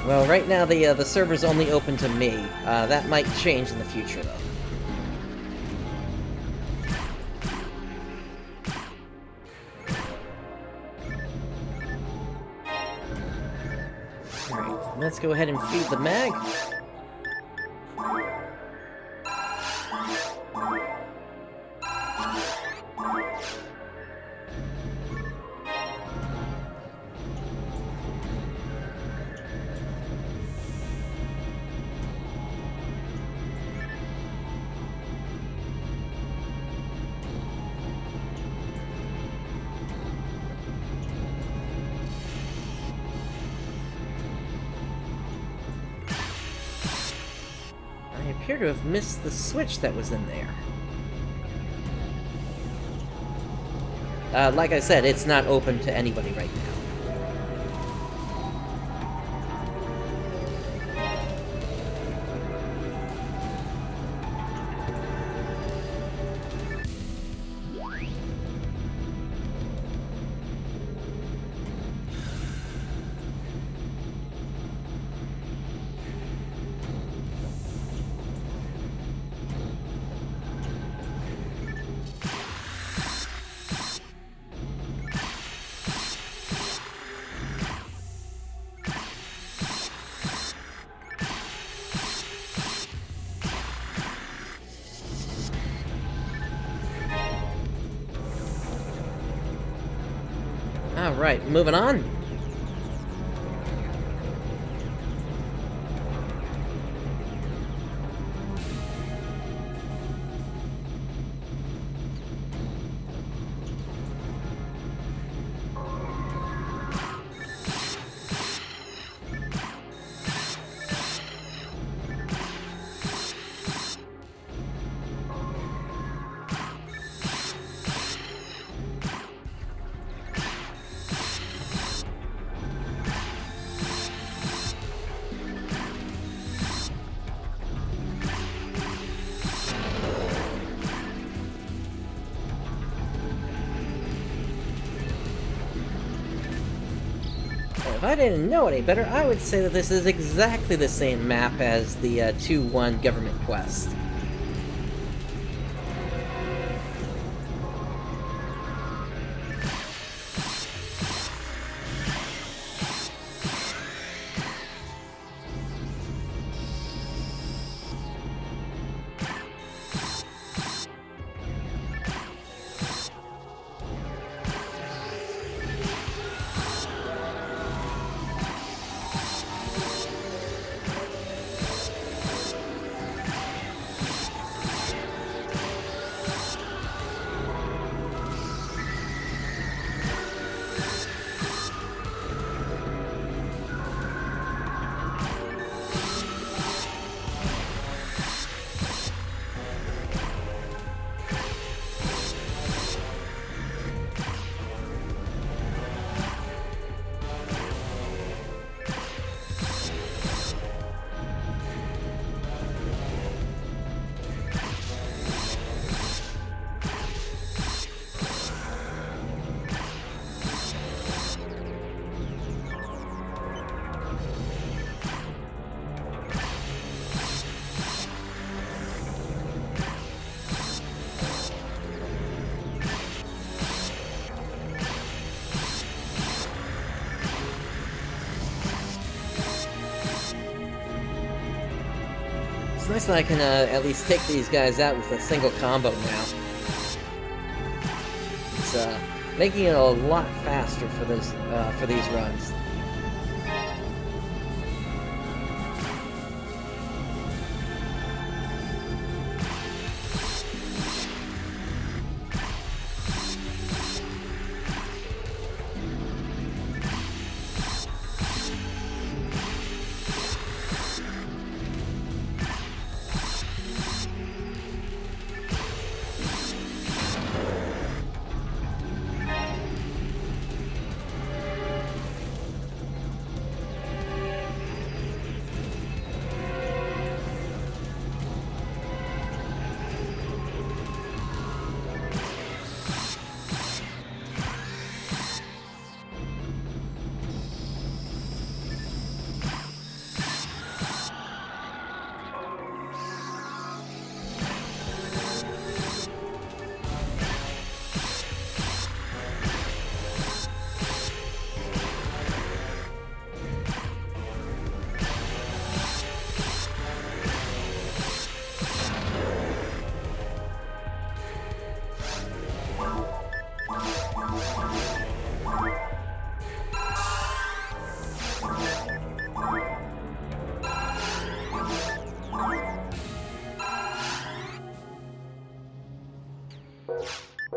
A: Well, right now the server's only open to me. That might change in the future, though. Alright, let's go ahead and feed the mag. I appear to have missed the switch that was in there. Like I said, it's not open to anybody right now. Alright, moving on. If I didn't know any better, I would say that this is exactly the same map as the 2-1 government quest. It's nice that I can at least take these guys out with a single combo now. It's making it a lot faster for these runs.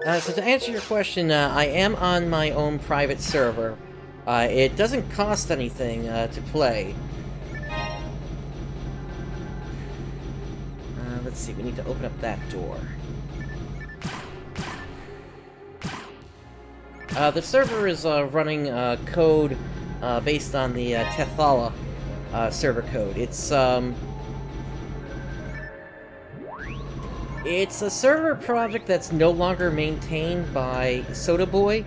A: So to answer your question, I am on my own private server. It doesn't cost anything to play. Let's see, we need to open up that door. The server is running code based on the Tethala server code. It's a server project that's no longer maintained by Soda Boy.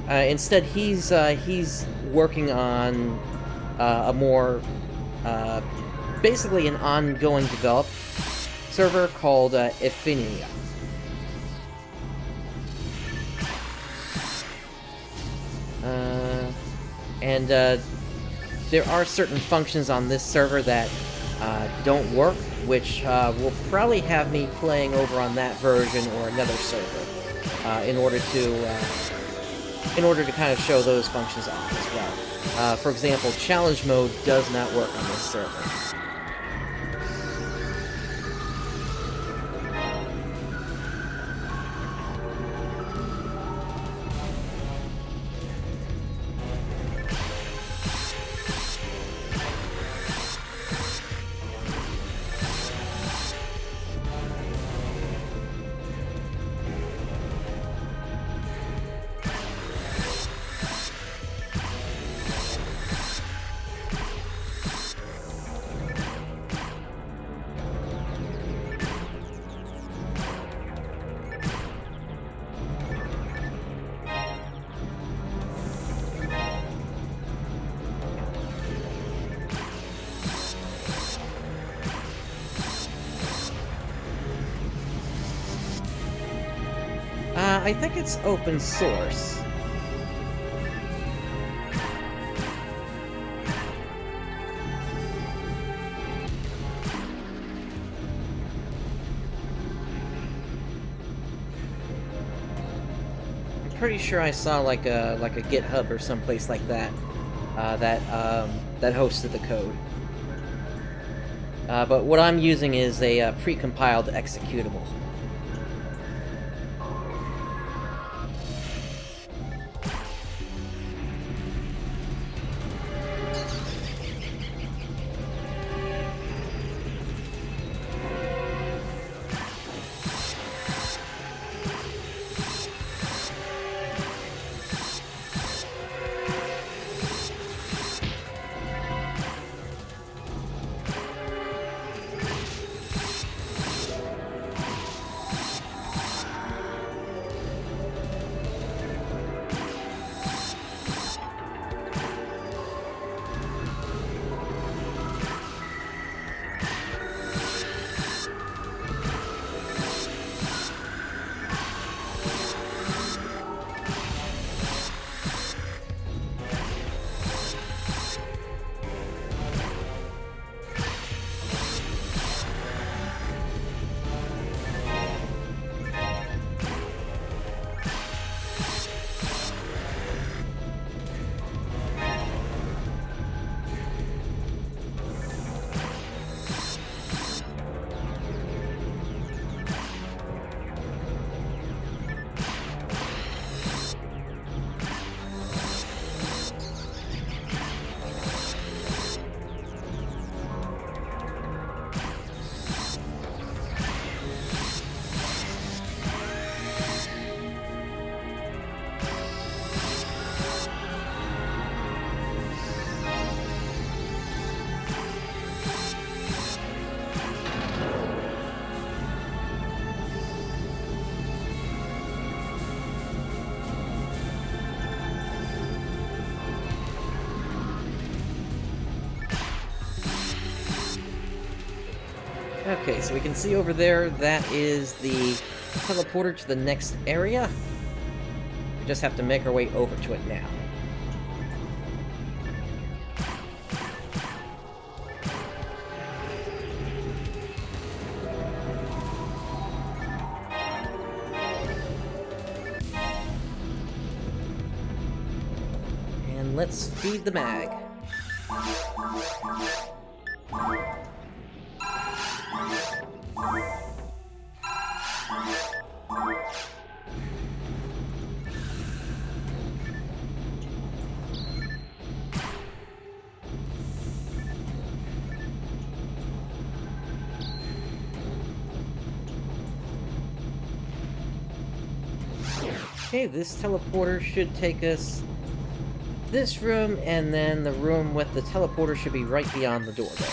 A: Instead, he's working on a more basically an ongoing developed server called Ephinia. And there are certain functions on this server that don't work, which will probably have me playing over on that version or another server in order to kind of show those functions off as well. For example, challenge mode does not work on this server. I think it's open source. I'm pretty sure I saw like a GitHub or someplace like that that hosted the code. But what I'm using is a pre-compiled executable. Okay, so we can see over there, that is the teleporter to the next area. We just have to make our way over to it now. And let's feed the mag. Okay, this teleporter should take us this room, and then the room with the teleporter should be right beyond the door there.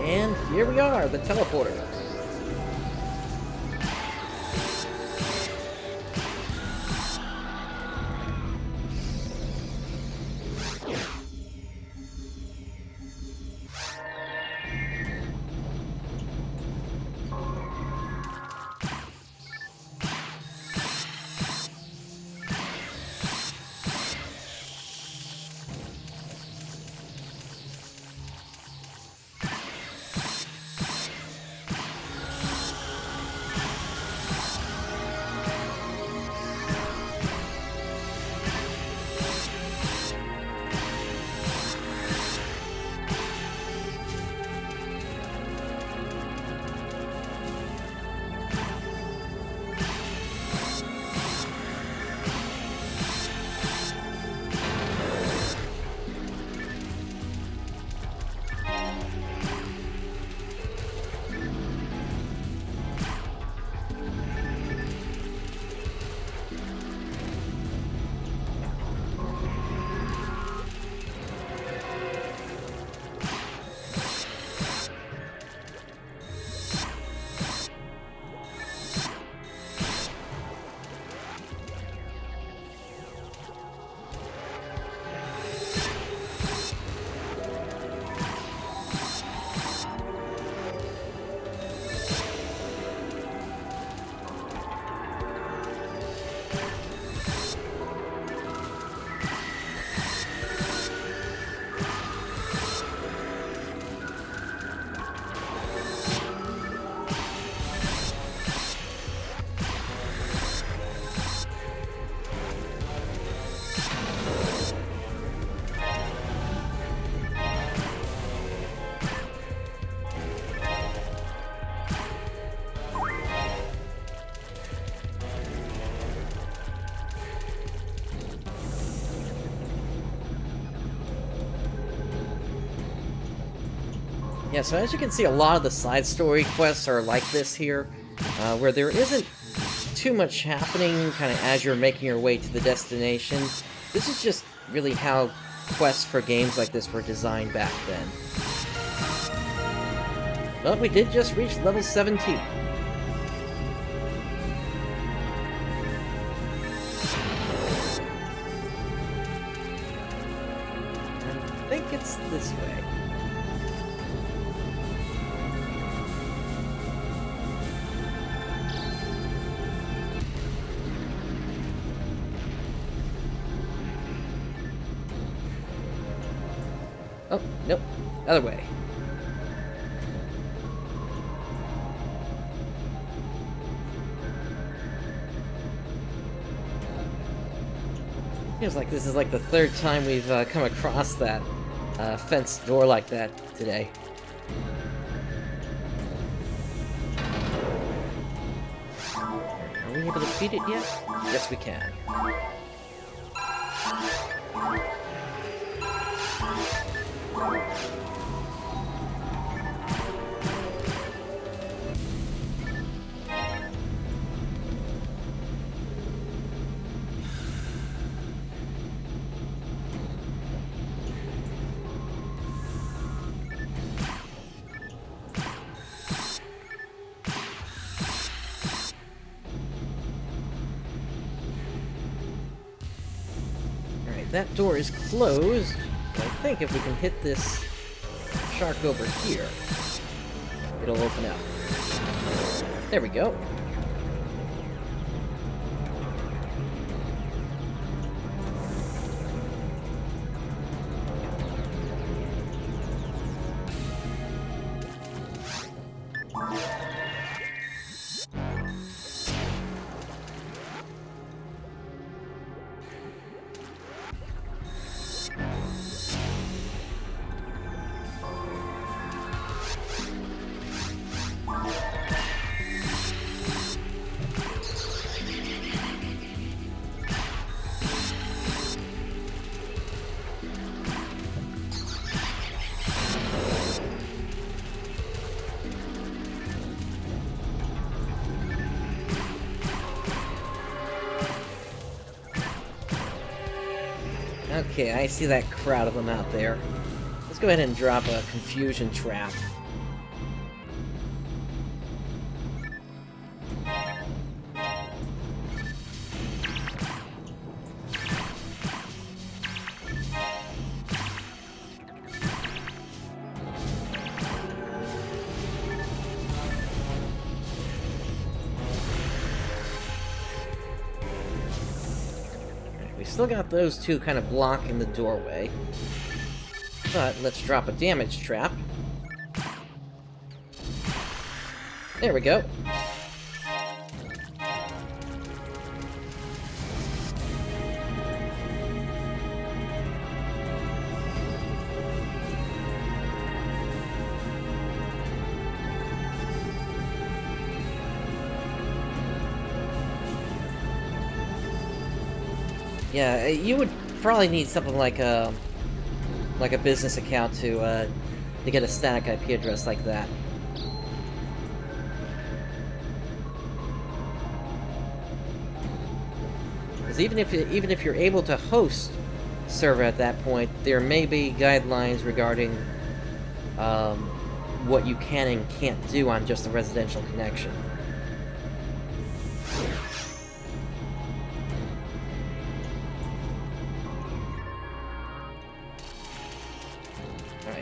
A: And here we are, the teleporter. Yeah, so as you can see, a lot of the side story quests are like this here, where there isn't too much happening kind of as you're making your way to the destination. This is just really how quests for games like this were designed back then. But we did just reach level 17. I think it's this way. Oh, nope. Other way. Feels like this is like the third time we've come across that fenced door like that today. Are we able to defeat it yet? Yes, we can. that door is closed. I think if we can hit this shark over here, it'll open up. There we go. Okay, I see that crowd of them out there. Let's go ahead and drop a confusion trap. Still got those two kind of blocking the doorway. But let's drop a damage trap. There we go. Yeah, you would probably need something like a business account to get a static IP address like that. Because even if you're able to host a server at that point, there may be guidelines regarding what you can and can't do on just a residential connection.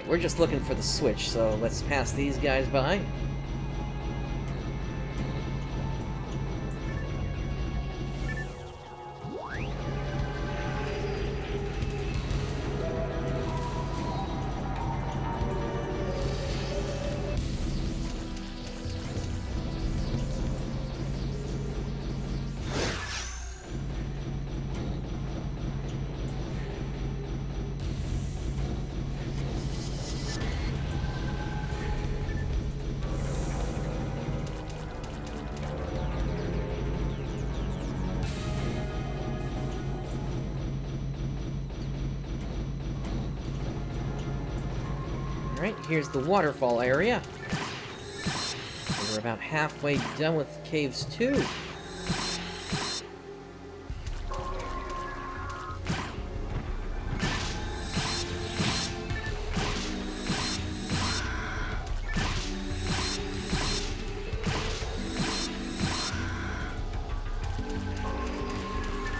A: We're just looking for the switch, so let's pass these guys by. Alright, here's the waterfall area. And we're about halfway done with Caves 2.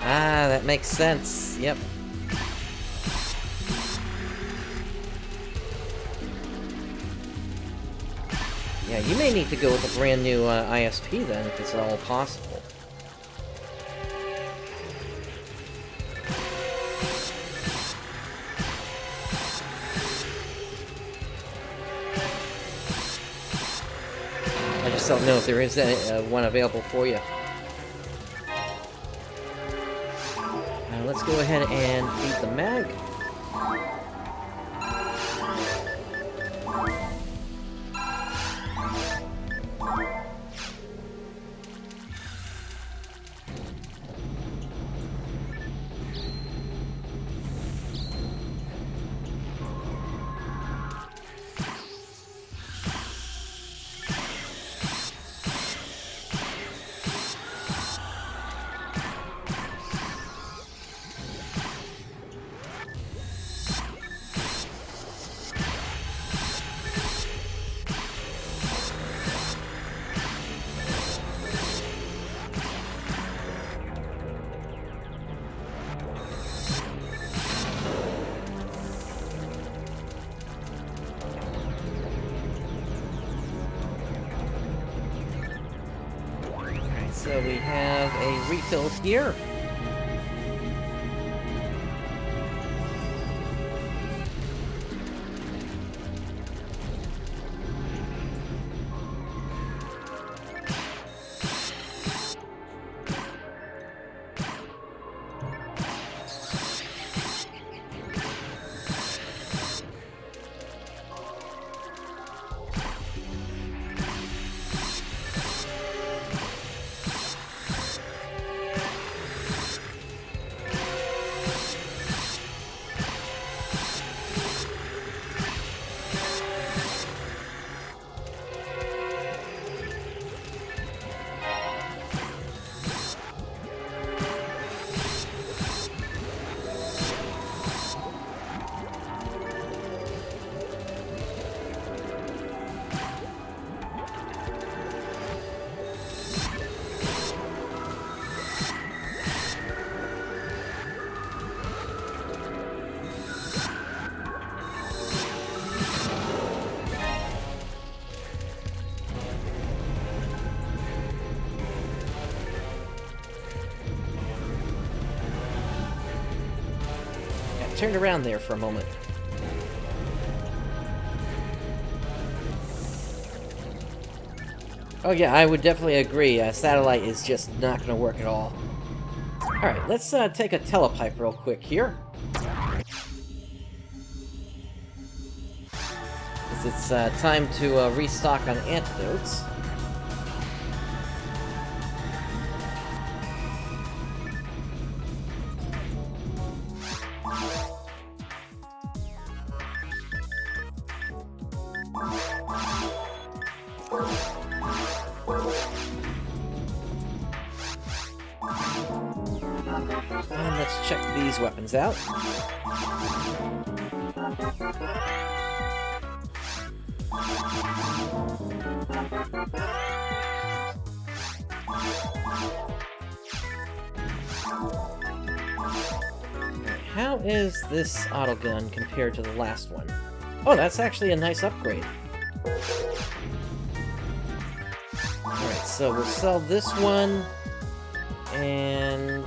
A: Ah, that makes sense. Yep. Yeah, you may need to go with a brand new ISP then, if it's at all possible. I just don't know if there is one available for you. Let's go ahead and feed the mag. So we have a refill here. Turned around there for a moment. Oh yeah, I would definitely agree. Satellite is just not going to work at all. Alright, let's take a telepipe real quick here. It's time to restock on antidotes. And let's check these weapons out. How is this autogun compared to the last one? Oh, that's actually a nice upgrade. Alright, so we'll sell this one, and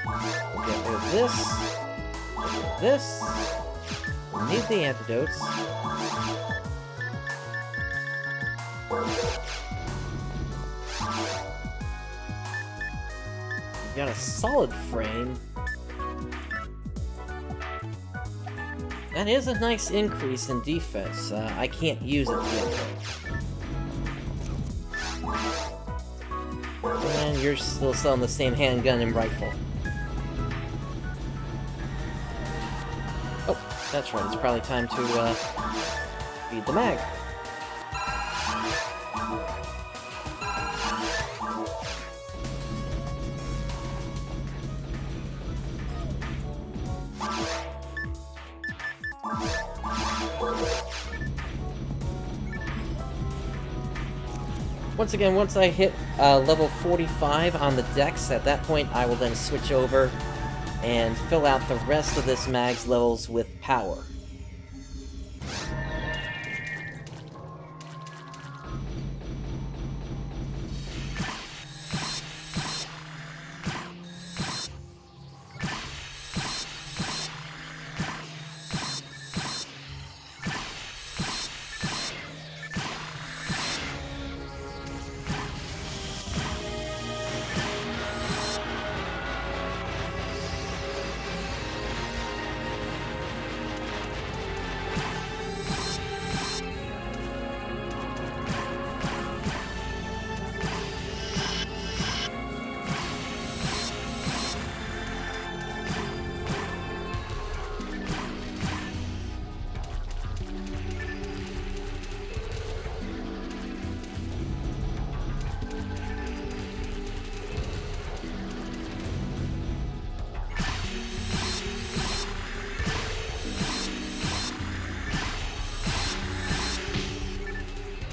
A: we'll get rid of this, get rid of this. We'll need the antidotes. We've got a solid frame. That is a nice increase in defense. I can't use it yet. And you're still selling the same handgun and rifle. Oh, that's right. It's probably time to feed the mag. Once again, once I hit level 45 on the dex, at that point I will then switch over and fill out the rest of this mag's levels with power.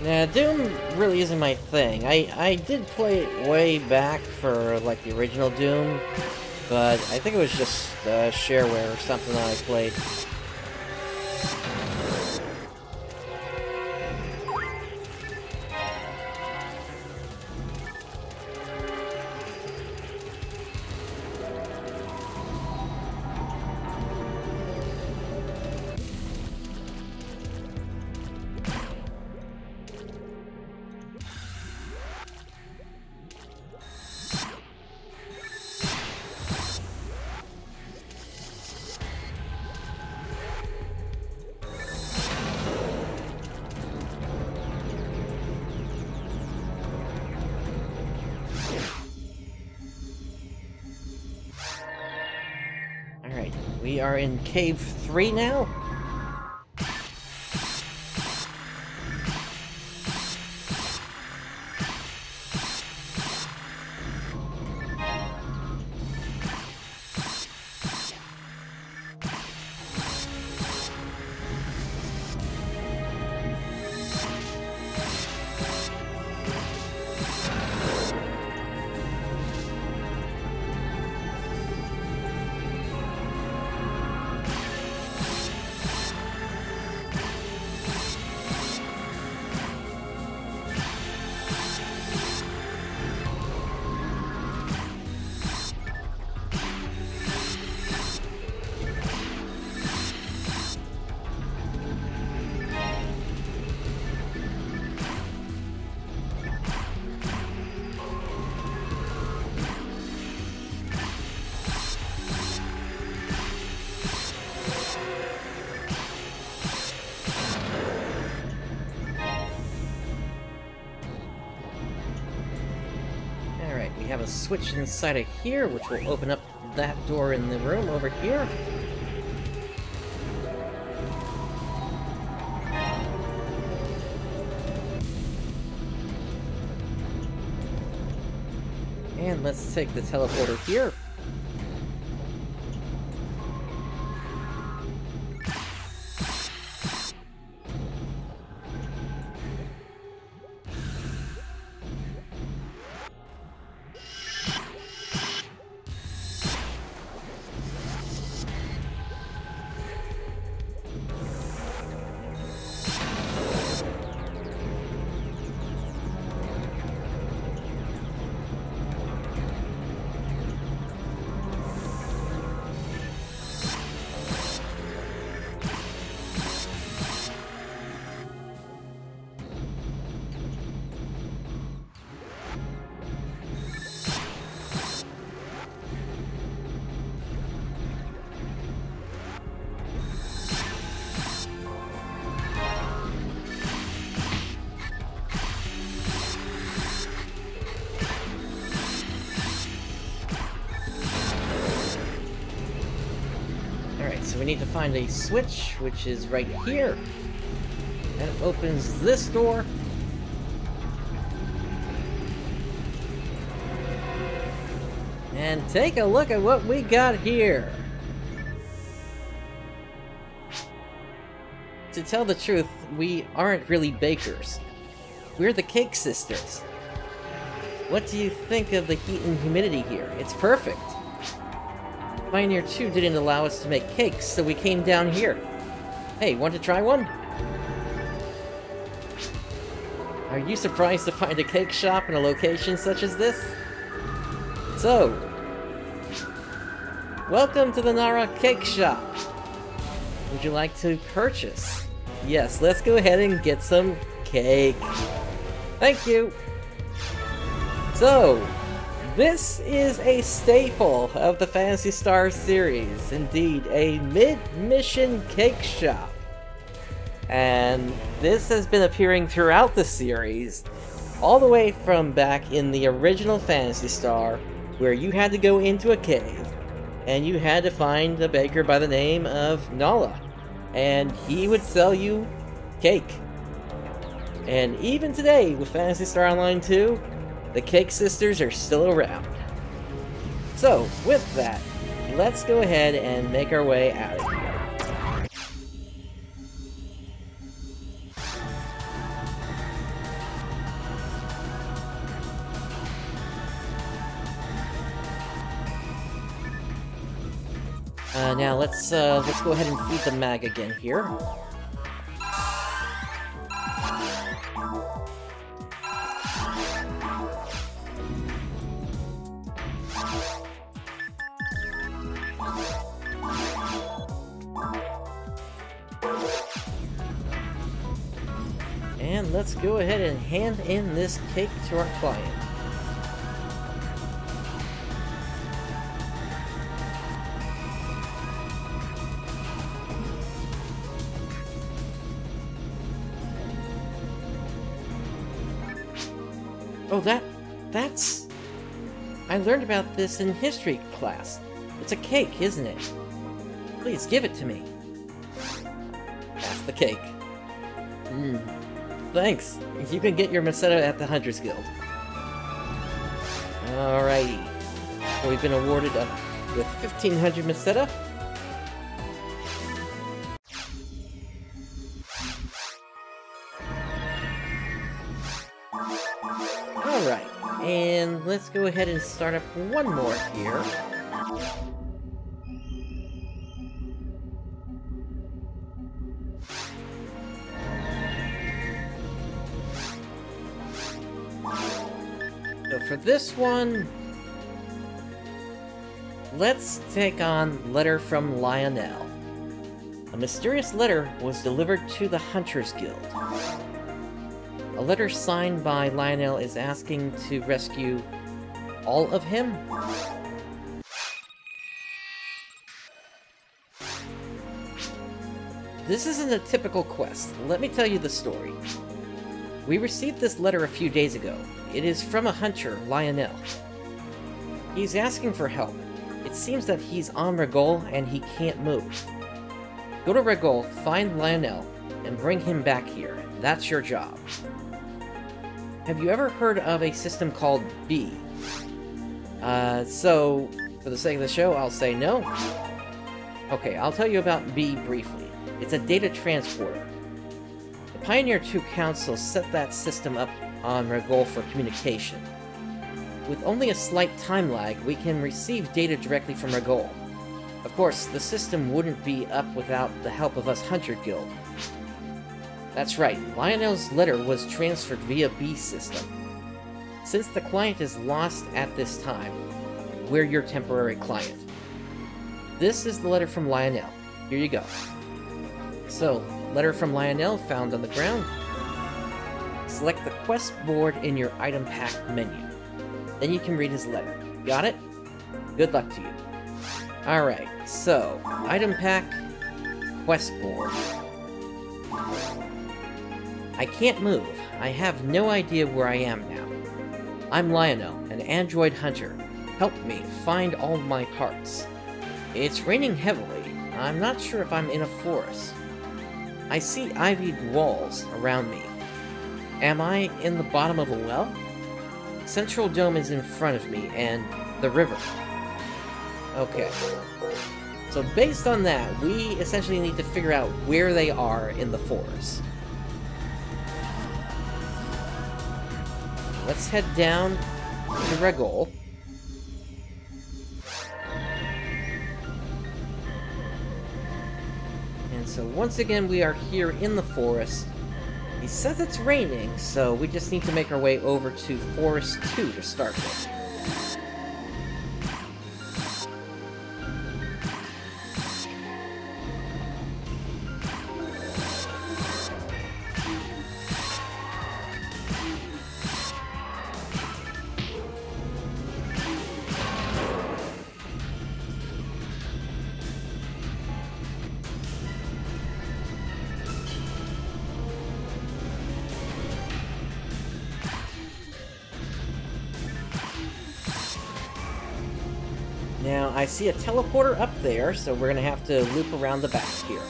A: Yeah, Doom really isn't my thing. I did play it way back for, like, the original Doom, but I think it was just shareware or something that I played. We are in Cave 3 now? We have a switch inside of here, which will open up that door in the room over here. And let's take the teleporter here. So we need to find a switch, which is right here. And it opens this door. And take a look at what we got here. To tell the truth, we aren't really bakers. We're the Cake Sisters. What do you think of the heat and humidity here? It's perfect. Pioneer 2 didn't allow us to make cakes, so we came down here. Hey, want to try one? Are you surprised to find a cake shop in a location such as this? So, welcome to the Nara Cake Shop. Would you like to purchase? Yes, let's go ahead and get some cake. Thank you. So, this is a staple of the Phantasy Star series. Indeed, a mid-mission cake shop. And this has been appearing throughout the series, all the way from back in the original Phantasy Star, where you had to go into a cave, and you had to find a baker by the name of Nala, and he would sell you cake. And even today, with Phantasy Star Online 2, the Cake Sisters are still around. So, with that, let's go ahead and make our way out of here. Now let's go ahead and feed the mag again here. And let's go ahead and hand in this cake to our client. Oh, that's... I learned about this in history class. It's a cake, isn't it? Please give it to me. That's the cake. Thanks. You can get your Meseta at the Hunters Guild. Alrighty. So we've been awarded with 1,500 Meseta. Alright, and let's go ahead and start up one more here. So for this one, let's take on Letter from Lionel. A mysterious letter was delivered to the Hunters Guild. A letter signed by Lionel is asking to rescue all of him? This isn't a typical quest. Let me tell you the story. We received this letter a few days ago. It is from a hunter, Lionel. He's asking for help. It seems that he's on Regol and he can't move. Go to Regol, find Lionel, and bring him back here. That's your job. Have you ever heard of a system called B? So, for the sake of the show, I'll say no. Okay, I'll tell you about B briefly. It's a data transporter. The Pioneer 2 Council set that system up on Regol for communication. With only a slight time lag, we can receive data directly from Regol. Of course, the system wouldn't be up without the help of us Hunter Guild. That's right, Lionel's letter was transferred via B system. Since the client is lost at this time, we're your temporary client. This is the letter from Lionel. Here you go. So, letter from Lionel found on the ground. Select the quest board in your item pack menu. Then you can read his letter. Got it? Good luck to you. Alright, so, item pack, quest board. I can't move. I have no idea where I am now. I'm Lionel, an android hunter. Help me find all my parts. It's raining heavily. I'm not sure if I'm in a forest. I see ivied walls around me. Am I in the bottom of a well? Central Dome is in front of me, and the river. Okay. So based on that, we essentially need to figure out where they are in the forest. Let's head down to Regol. And so once again, we are here in the forest. He says it's raining, so we just need to make our way over to Forest 2 to start with. Now, I see a teleporter up there, so we're gonna have to loop around the back here.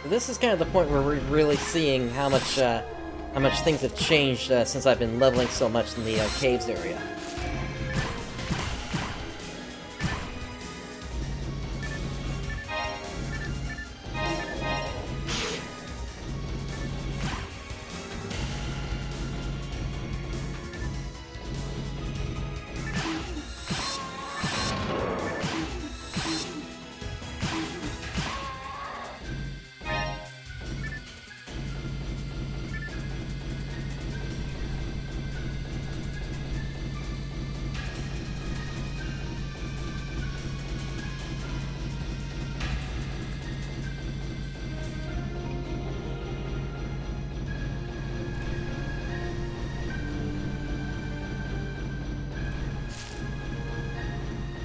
A: This is kind of the point where we're really seeing how much things have changed since I've been leveling so much in the caves area.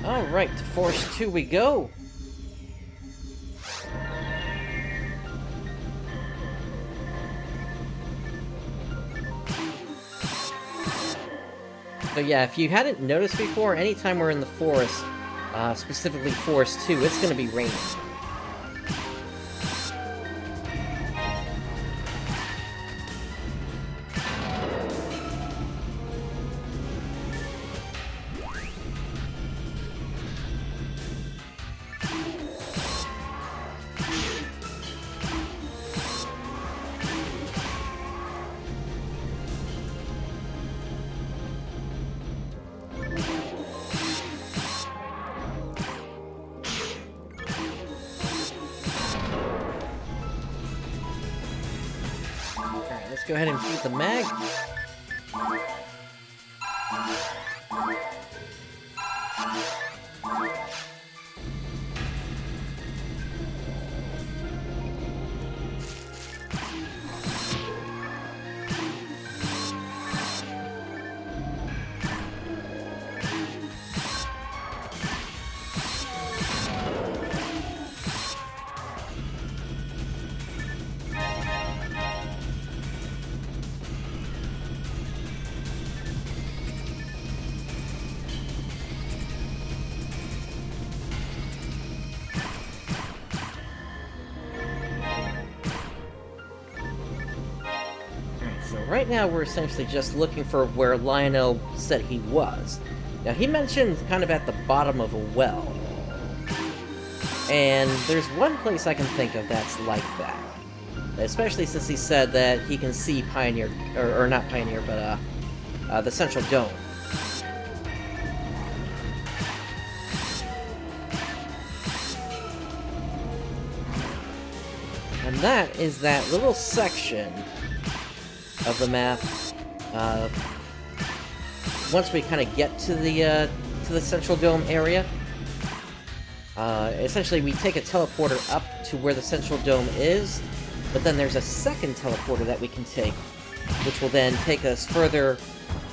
A: Alright, to Forest 2 we go! So yeah, if you hadn't noticed before, anytime we're in the forest, specifically Forest 2, it's gonna be raining. Let's go ahead and shoot the mag. Right now, we're essentially just looking for where Lionel said he was. Now, he mentioned kind of at the bottom of a well. And there's one place I can think of that's like that. Especially since he said that he can see Pioneer, or not Pioneer, but the Central Dome. And that is that little section of the map. Once we kind of get to the Central Dome area, essentially we take a teleporter up to where the Central Dome is, but then there's a second teleporter that we can take, which will then take us further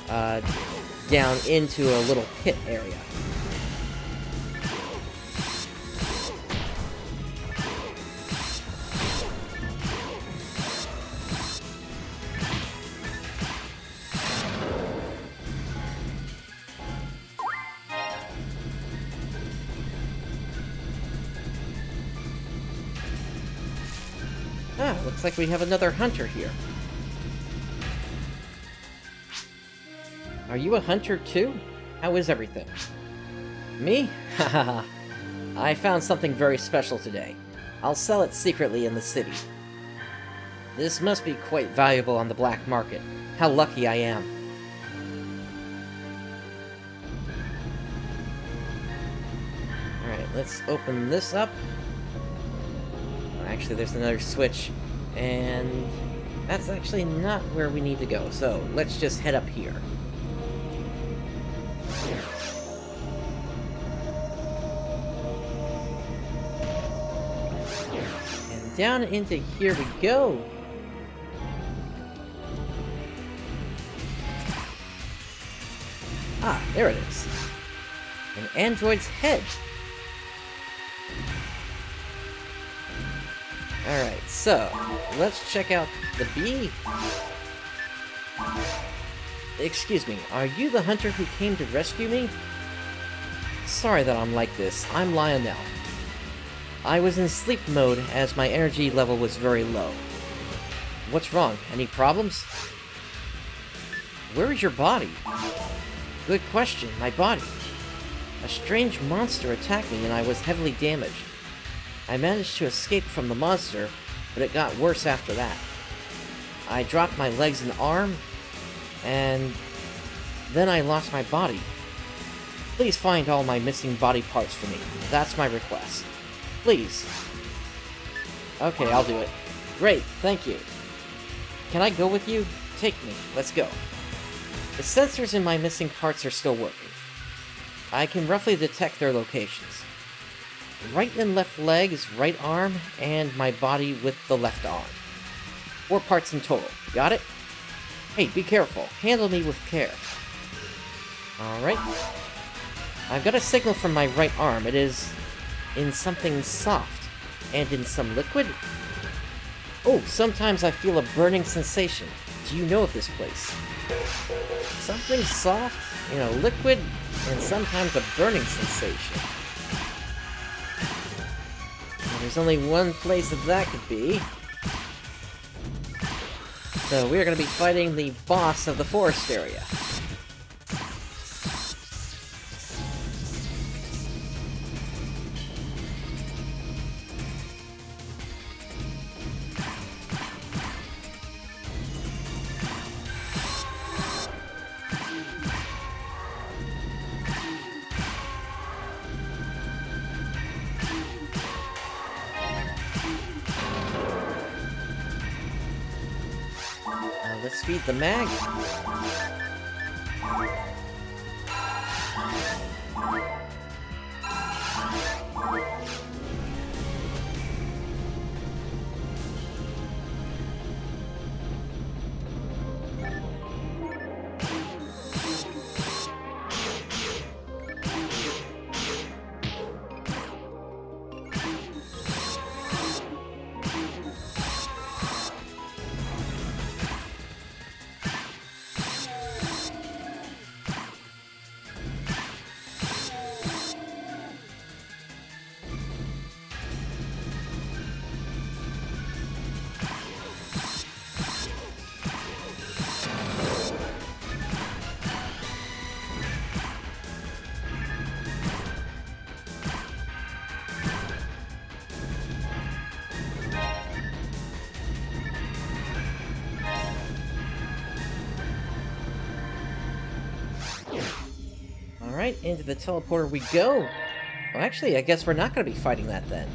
A: down into a little pit area. Ah, looks like we have another hunter here. Are you a hunter too? How is everything? Me? Hahaha. I found something very special today. I'll sell it secretly in the city. This must be quite valuable on the black market. How lucky I am. Alright, let's open this up. Actually, there's another switch, and that's actually not where we need to go, so let's just head up here. And down into here we go! Ah, there it is. An android's head! Alright, so, let's check out the bee. Excuse me, are you the hunter who came to rescue me? Sorry that I'm like this. I'm Lionel. I was in sleep mode as my energy level was very low. What's wrong? Any problems? Where is your body? Good question, my body. A strange monster attacked me and I was heavily damaged. I managed to escape from the monster, but it got worse after that. I dropped my legs and arm, and then I lost my body. Please find all my missing body parts for me. That's my request. Please. Okay, I'll do it. Great, thank you. Can I go with you? Take me. Let's go. The sensors in my missing parts are still working. I can roughly detect their locations. Right and left legs, right arm, and my body with the left arm. 4 parts in total. Got it? Hey, be careful. Handle me with care. Alright. I've got a signal from my right arm. It is in something soft. And in some liquid? Oh, sometimes I feel a burning sensation. Do you know of this place? Something soft, in a liquid, and sometimes a burning sensation. And there's only one place that could be. So we're going to be fighting the boss of the forest area. Let's feed the mag. Alright, into the teleporter we go! Well, actually, I guess we're not going to be fighting that then.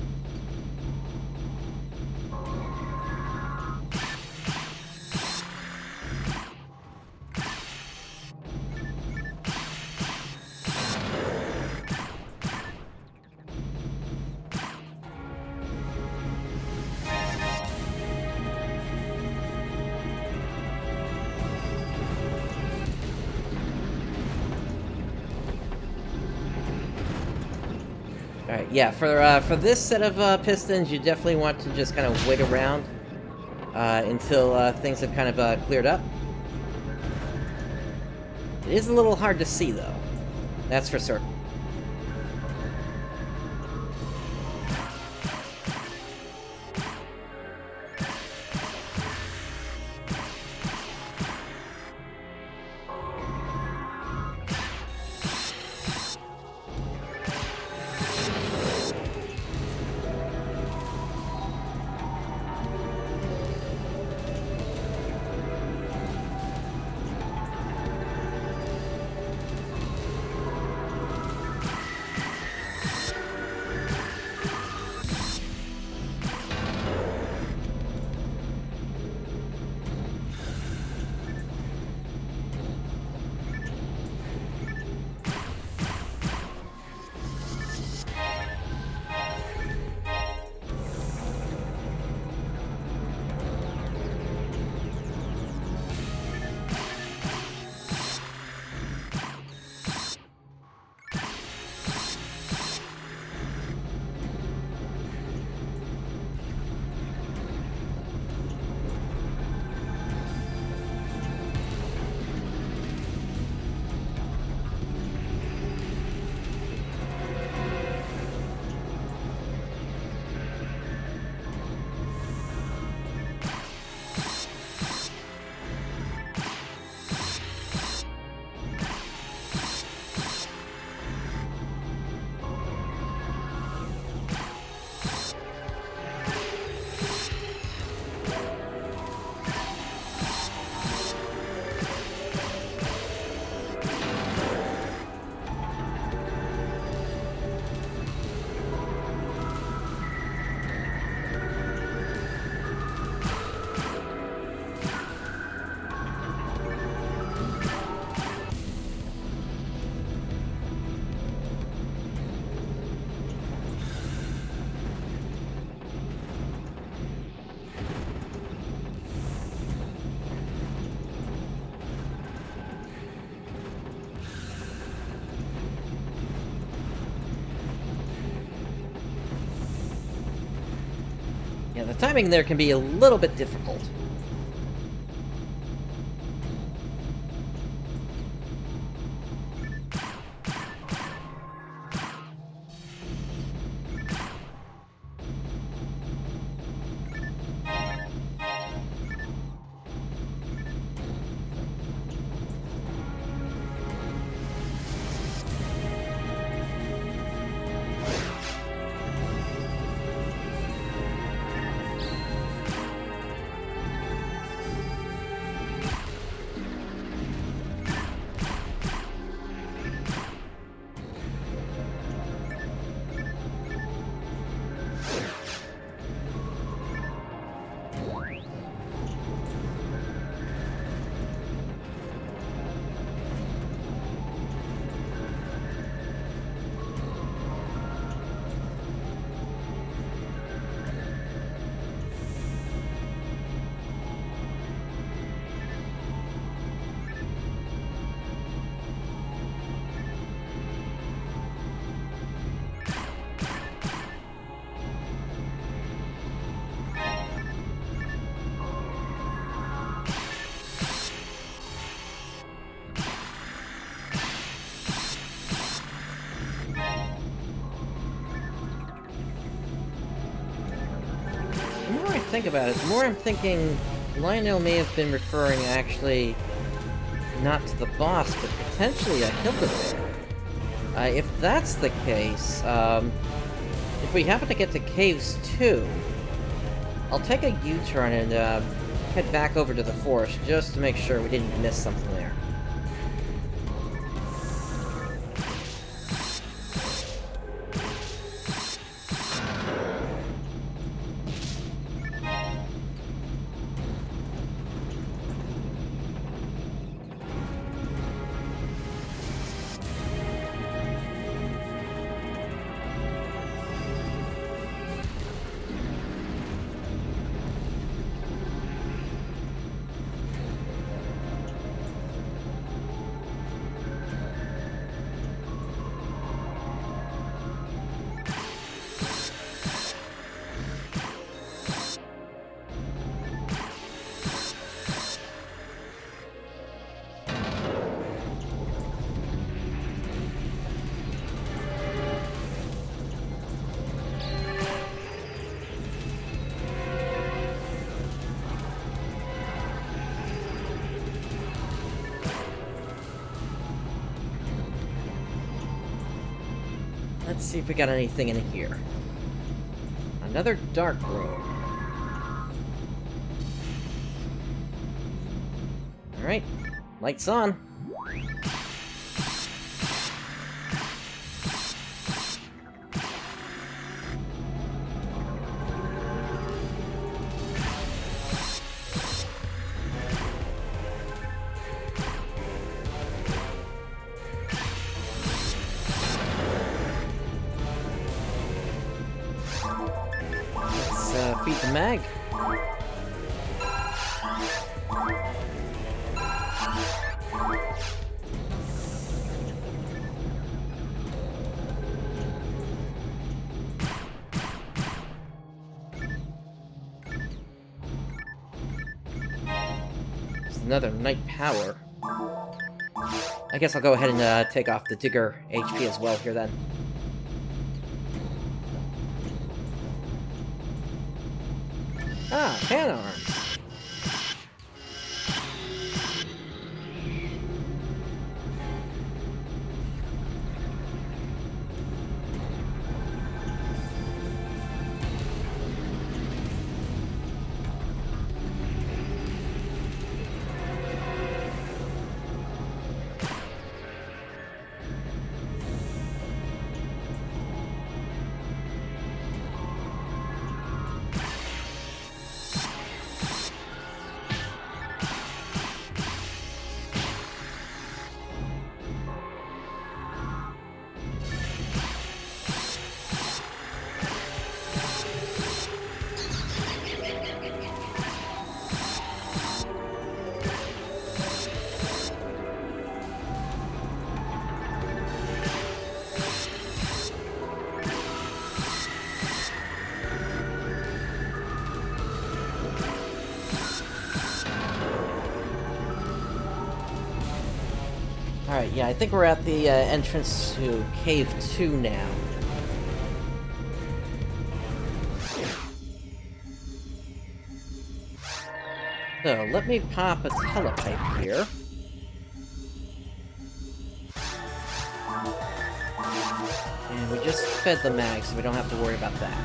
A: Alright, yeah, for this set of pistons, you definitely want to just kind of wait around until things have kind of cleared up. It is a little hard to see, though. That's for certain. timing there can be a little bit difficult. Think about it, the more I'm thinking Lionel may have been referring actually not to the boss, but potentially a Hilda there. If that's the case, if we happen to get to Caves 2, I'll take a U-turn and head back over to the forest just to make sure we didn't miss something there. Let's see if we got anything in here. Another dark room. Alright, lights on. Feed the mag. There's another night power. I guess I'll go ahead and take off the digger HP as well here then. Ah, hand arms. Alright, yeah, I think we're at the entrance to Cave 2 now. So, let me pop a telepipe here. And we just fed the mag, so we don't have to worry about that.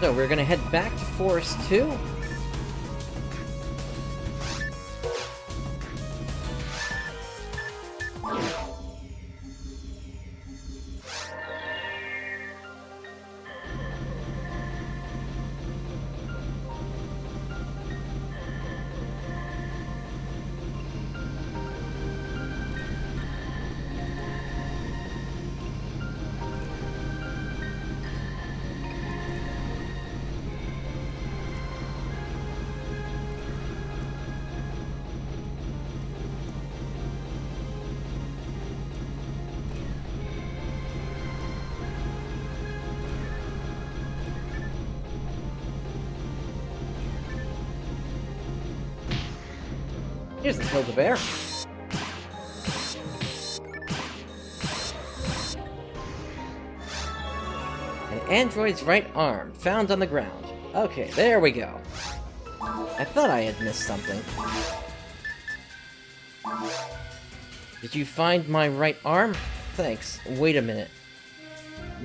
A: So we're gonna head back to Forest 2. Here's the Build-A-Bear. An android's right arm, found on the ground. Okay, there we go. I thought I had missed something. Did you find my right arm? Thanks. Wait a minute.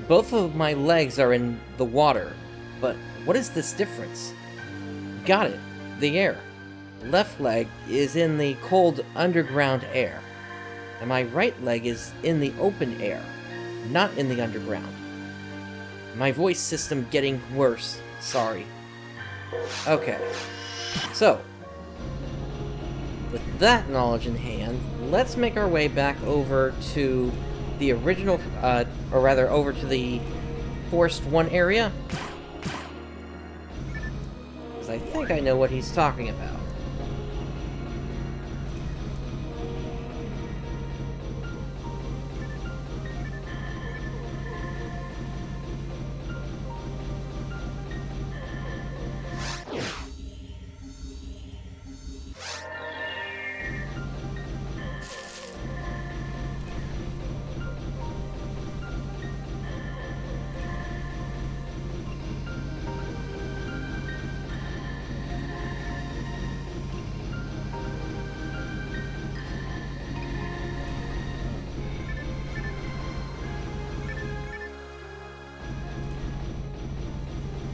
A: Both of my legs are in the water, but what is this difference? Got it. The air. Left leg is in the cold underground air, and my right leg is in the open air, not in the underground. My voice system getting worse. Sorry. Okay. So, with that knowledge in hand, let's make our way back over to the original, or rather over to the Forest 1 area. Because I think I know what he's talking about.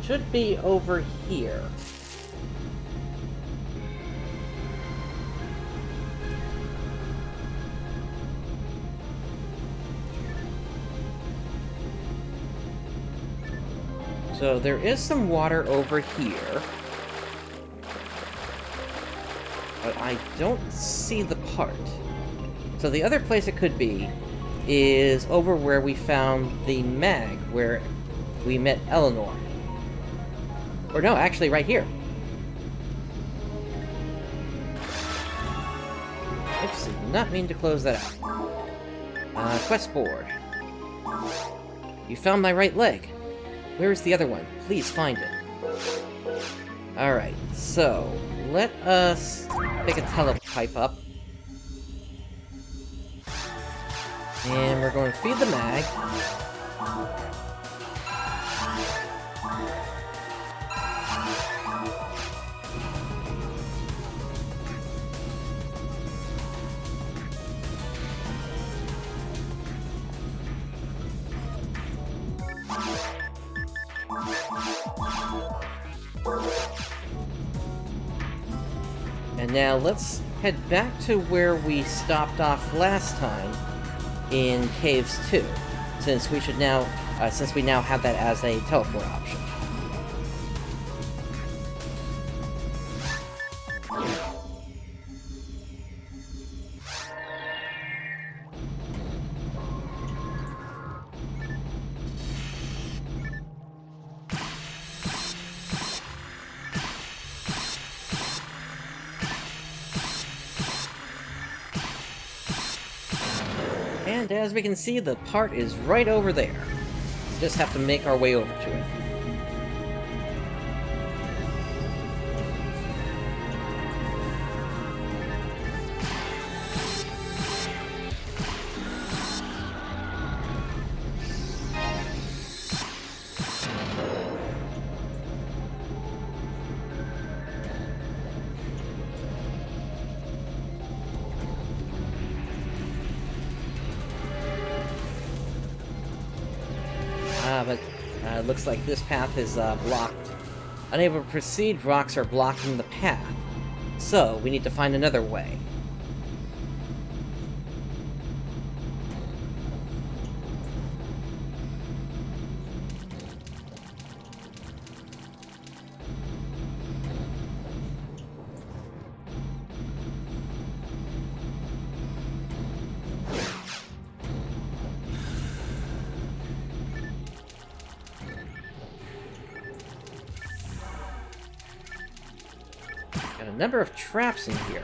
A: Should be over here. So there is some water over here, but I don't see the part. So the other place it could be is over where we found the mag, where we met Eleanor. Or no, actually right here. Oops, did not mean to close that out. Quest board. You found my right leg. Where is the other one? Please find it. Alright, so let us pick a telepipe up. And we're going to feed the mag. And now let's head back to where we stopped off last time in Caves 2, since we now have that as a teleport option. And as we can see, the part is right over there. Just have to make our way over to it. But it looks like this path is blocked. Unable to proceed, rocks are blocking the path. So, we need to find another way. Got a number of traps in here.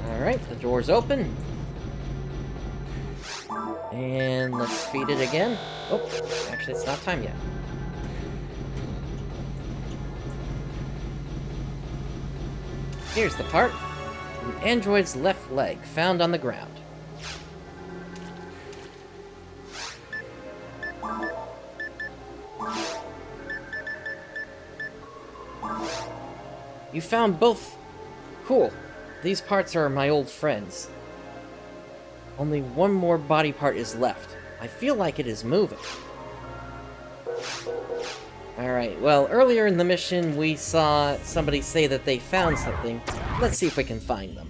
A: Alright, the door's open. And let's feed it again. Oh, actually it's not time yet. Here's the part. An android's left leg, found on the ground. You found both. Cool. These parts are my old friends. Only one more body part is left. I feel like it is moving. Alright, well, earlier in the mission we saw somebody say that they found something. Let's see if we can find them.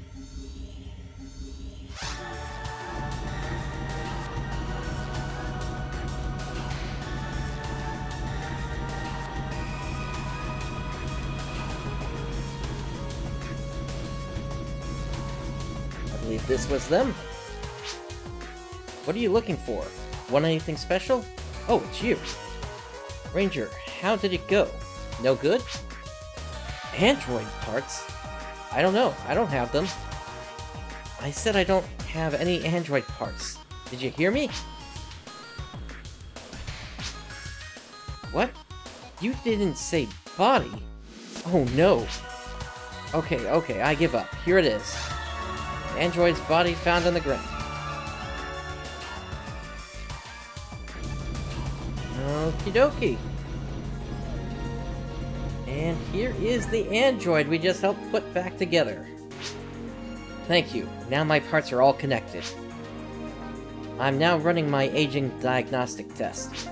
A: I believe this was them. What are you looking for? Want anything special? Oh, it's you. Ranger, how did it go? No good? Android parts? I don't know. I don't have them. I said I don't have any android parts. Did you hear me? What? You didn't say body? Oh no. Okay, I give up. Here it is. Android's body found on the ground. Okie dokie. And here is the android we just helped put back together. Thank you. Now my parts are all connected. I'm now running my aging diagnostic test.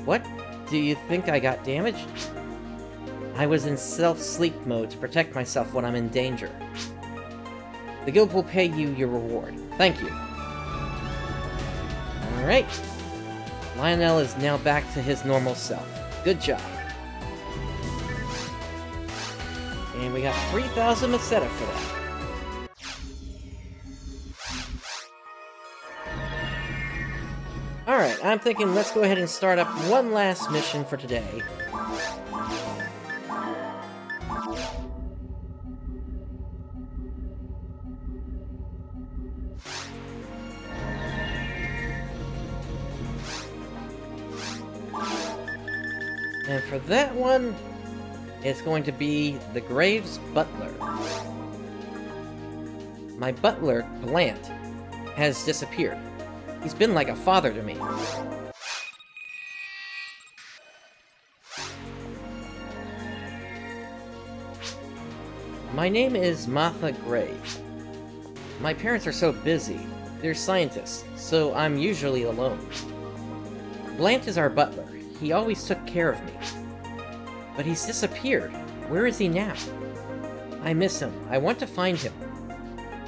A: What? Do you think I got damaged? I was in self-sleep mode to protect myself when I'm in danger. The guild will pay you your reward. Thank you. Alright. Lionel is now back to his normal self. Good job. And we got 3,000 Meseta for that. Alright, I'm thinking let's go ahead and start up one last mission for today. And for that one, it's going to be the Graves Butler. My butler, Blant, has disappeared. He's been like a father to me. My name is Martha Graves. My parents are so busy. They're scientists, so I'm usually alone. Blant is our butler. He always took care of me. But he's disappeared. Where is he now? I miss him. I want to find him.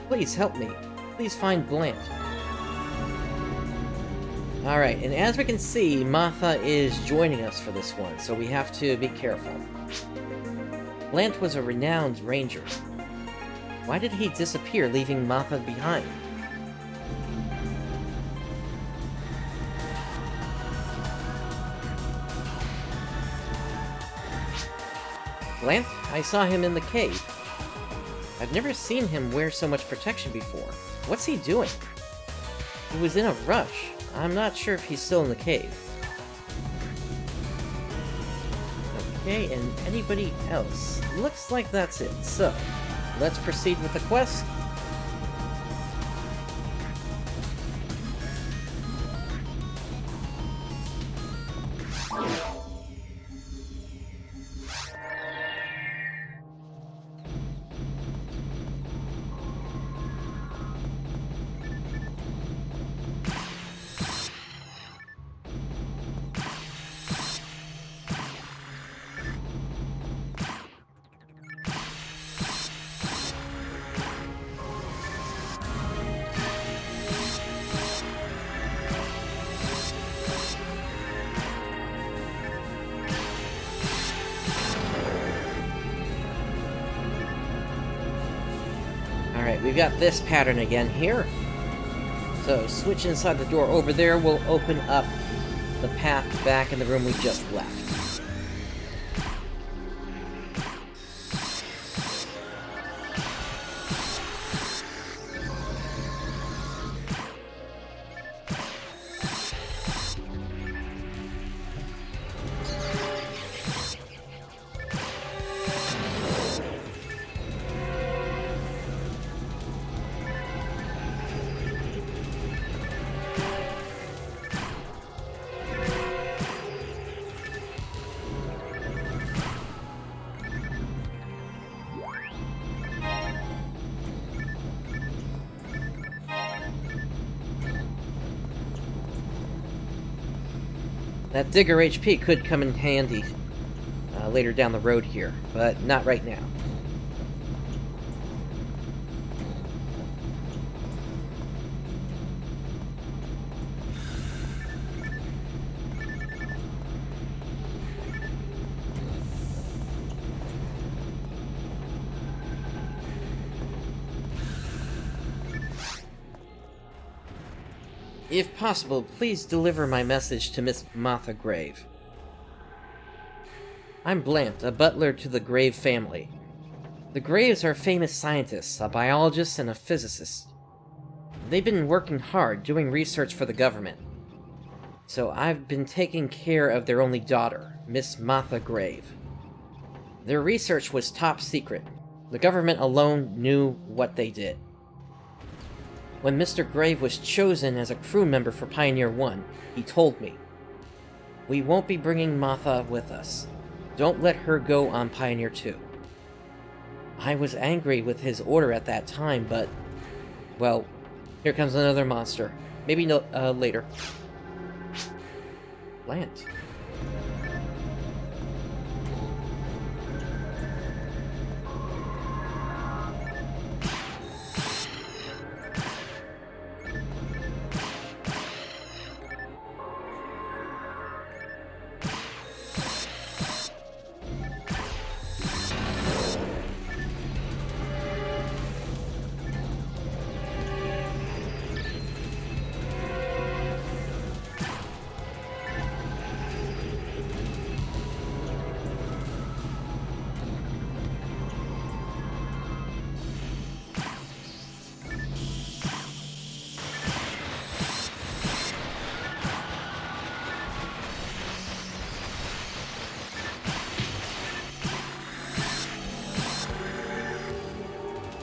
A: Please help me. please find Blant. Alright, and as we can see, Martha is joining us for this one, so we have to be careful. Blant was a renowned ranger. Why did he disappear, leaving Martha behind? Blant? I saw him in the cave. I've never seen him wear so much protection before. What's he doing? He was in a rush. I'm not sure if he's still in the cave. Okay, and anybody else? Looks like that's it. So, let's proceed with the quest. Alright, we've got this pattern again here. So, switch inside the door over there will open up the path back in the room we just left. That Digger HP could come in handy later down the road here, but not right now. If possible, please deliver my message to Miss Martha Grave. I'm Blant, a butler to the Grave family. The Graves are famous scientists, a biologist and a physicist. They've been working hard, doing research for the government. So I've been taking care of their only daughter, Miss Martha Grave. Their research was top secret. The government alone knew what they did. When Mr. Grave was chosen as a crew member for Pioneer 1, he told me, "We won't be bringing Martha with us. Don't let her go on Pioneer 2. I was angry with his order at that time, but... well, here comes another monster. Maybe later. Blant.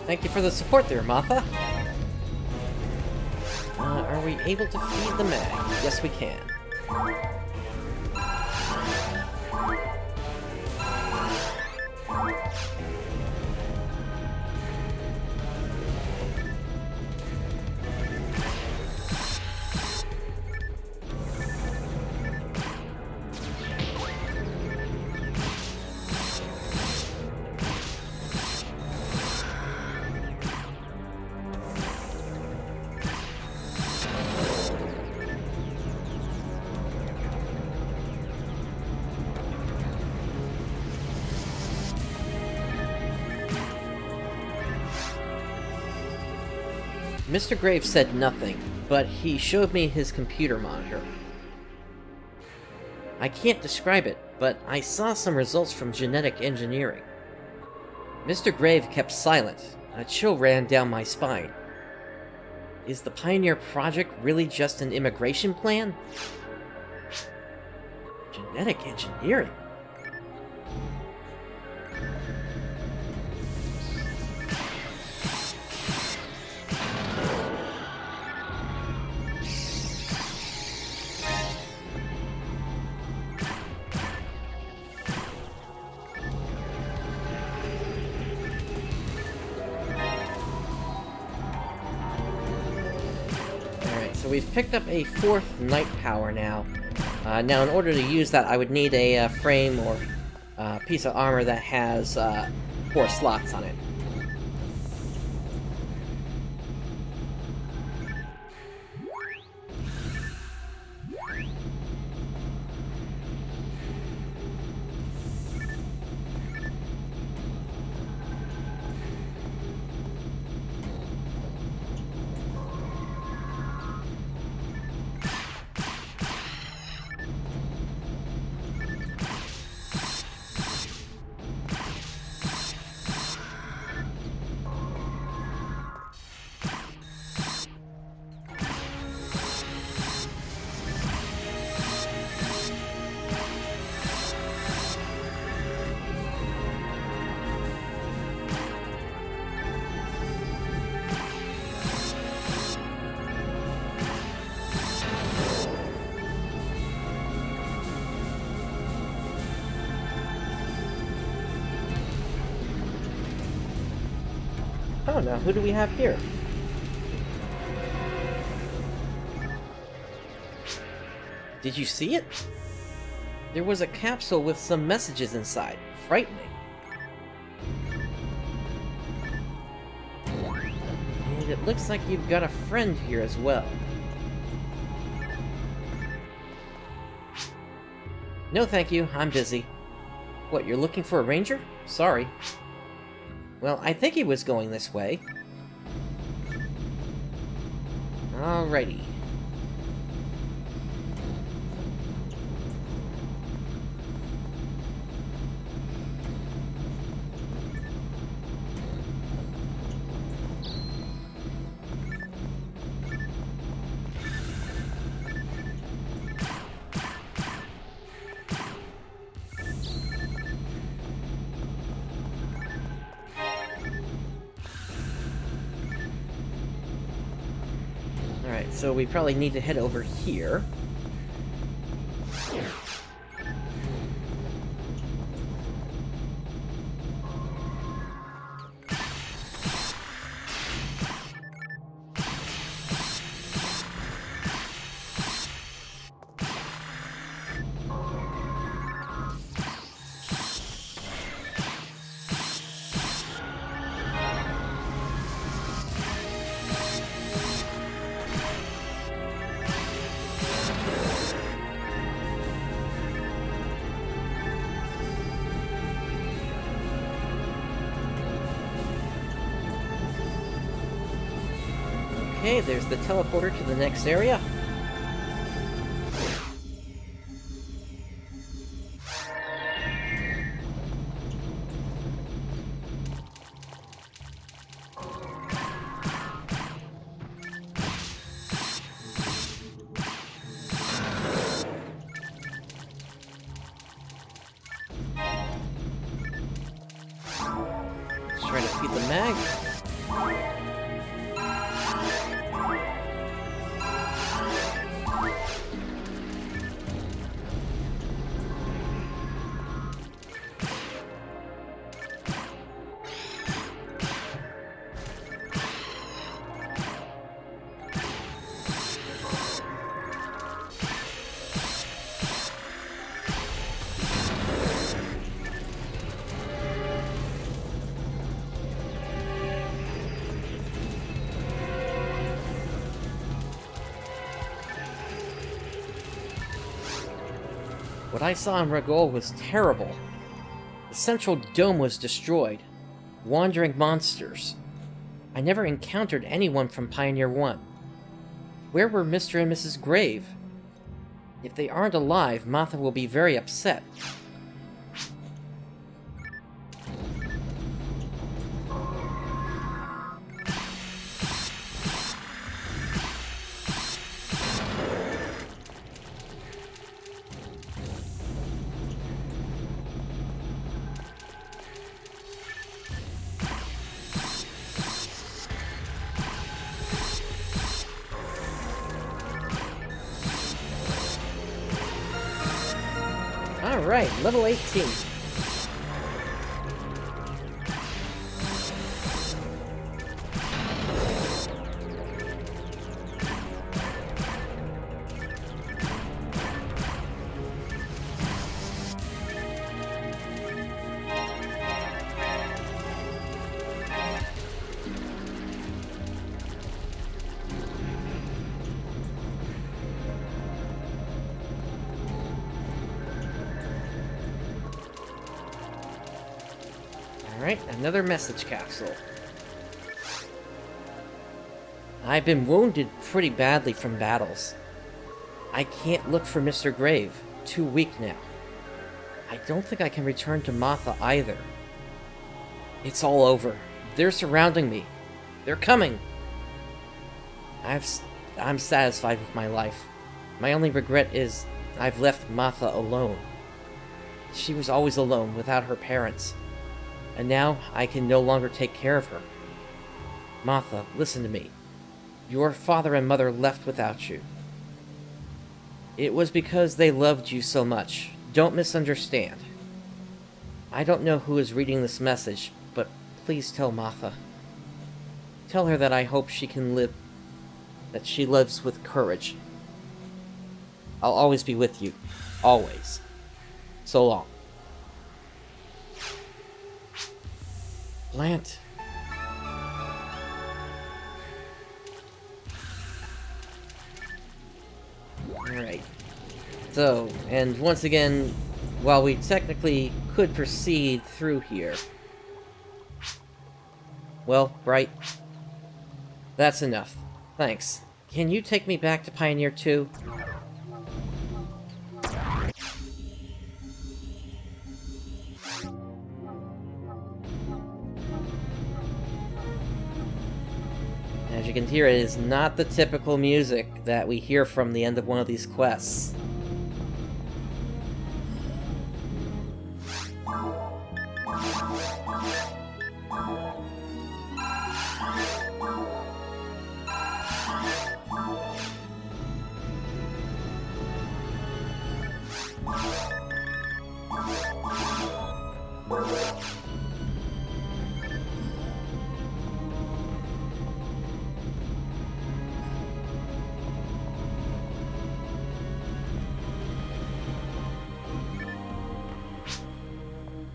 A: Thank you for the support there, Martha. Are we able to feed the mag? Yes, we can. Mr. Graves said nothing, but he showed me his computer monitor. I can't describe it, but I saw some results from genetic engineering. Mr. Grave kept silent. A chill ran down my spine. Is the Pioneer Project really just an immigration plan? Genetic engineering? So we've picked up a 4th Night Power now. Now, in order to use that, I would need a frame or piece of armor that has 4 slots on it. Oh, now who do we have here? Did you see it? There was a capsule with some messages inside. Frightening. And it looks like you've got a friend here as well. No thank you, I'm busy. What, you're looking for a ranger? Sorry. Well, I think he was going this way. Alrighty. Alright, so we probably need to head over here. Okay, there's the teleporter to the next area. Let's try to feed the mag. What I saw in Ragol was terrible. The central dome was destroyed. Wandering monsters. I never encountered anyone from Pioneer 1. Where were Mr. and Mrs. Grave? If they aren't alive, Martha will be very upset. Alright, level 18. Alright, another message capsule. I've been wounded pretty badly from battles. I can't look for Mr. Grave. Too weak now. I don't think I can return to Martha either. It's all over. They're surrounding me. They're coming! I'm satisfied with my life. My only regret is I've left Martha alone. She was always alone without her parents. And now I can no longer take care of her. Martha, listen to me. Your father and mother left without you. It was because they loved you so much. Don't misunderstand. I don't know who is reading this message, but please tell Martha. Tell her that I hope she can live, that she lives with courage. I'll always be with you. Always. So long. Blant. Alright. So, and once again, while we technically could proceed through here... Well, Bright. That's enough. Thanks. Can you take me back to Pioneer 2? As you can hear, it is not the typical music that we hear from the end of one of these quests.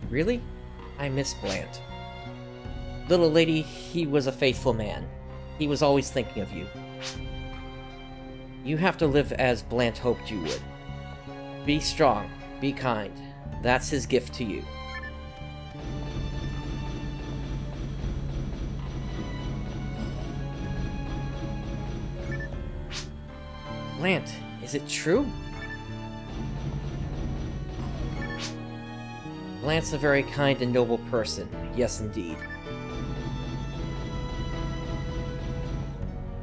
A: Really? I miss Blant. Little lady, he was a faithful man. He was always thinking of you. You have to live as Blant hoped you would. Be strong. Be kind. That's his gift to you. Blant, is it true? Blant's a very kind and noble person. Yes, indeed.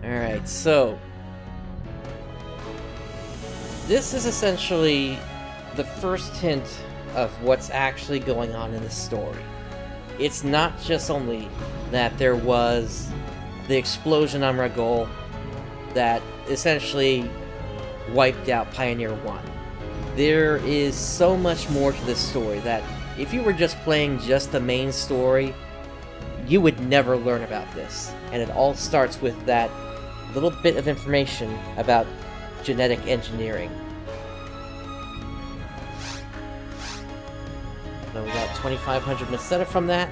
A: Alright, so... this is essentially the first hint of what's actually going on in the story. It's not just only that there was the explosion on Ragol that essentially wiped out Pioneer 1. There is so much more to this story that if you were just playing just the main story, you would never learn about this. And it all starts with that little bit of information about genetic engineering. So we got 2,500 Meseta from that.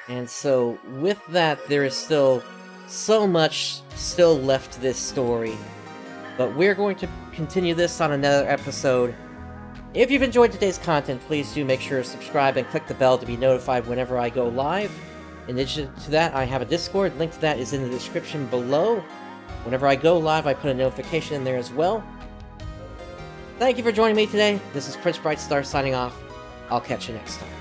A: And so, with that, there is still so much still left to this story. But we're going to continue this on another episode. If you've enjoyed today's content, please do make sure to subscribe and click the bell to be notified whenever I go live. In addition to that, I have a Discord. Link to that is in the description below. Whenever I go live, I put a notification in there as well. Thank you for joining me today. This is PrinceBrightstar signing off. I'll catch you next time.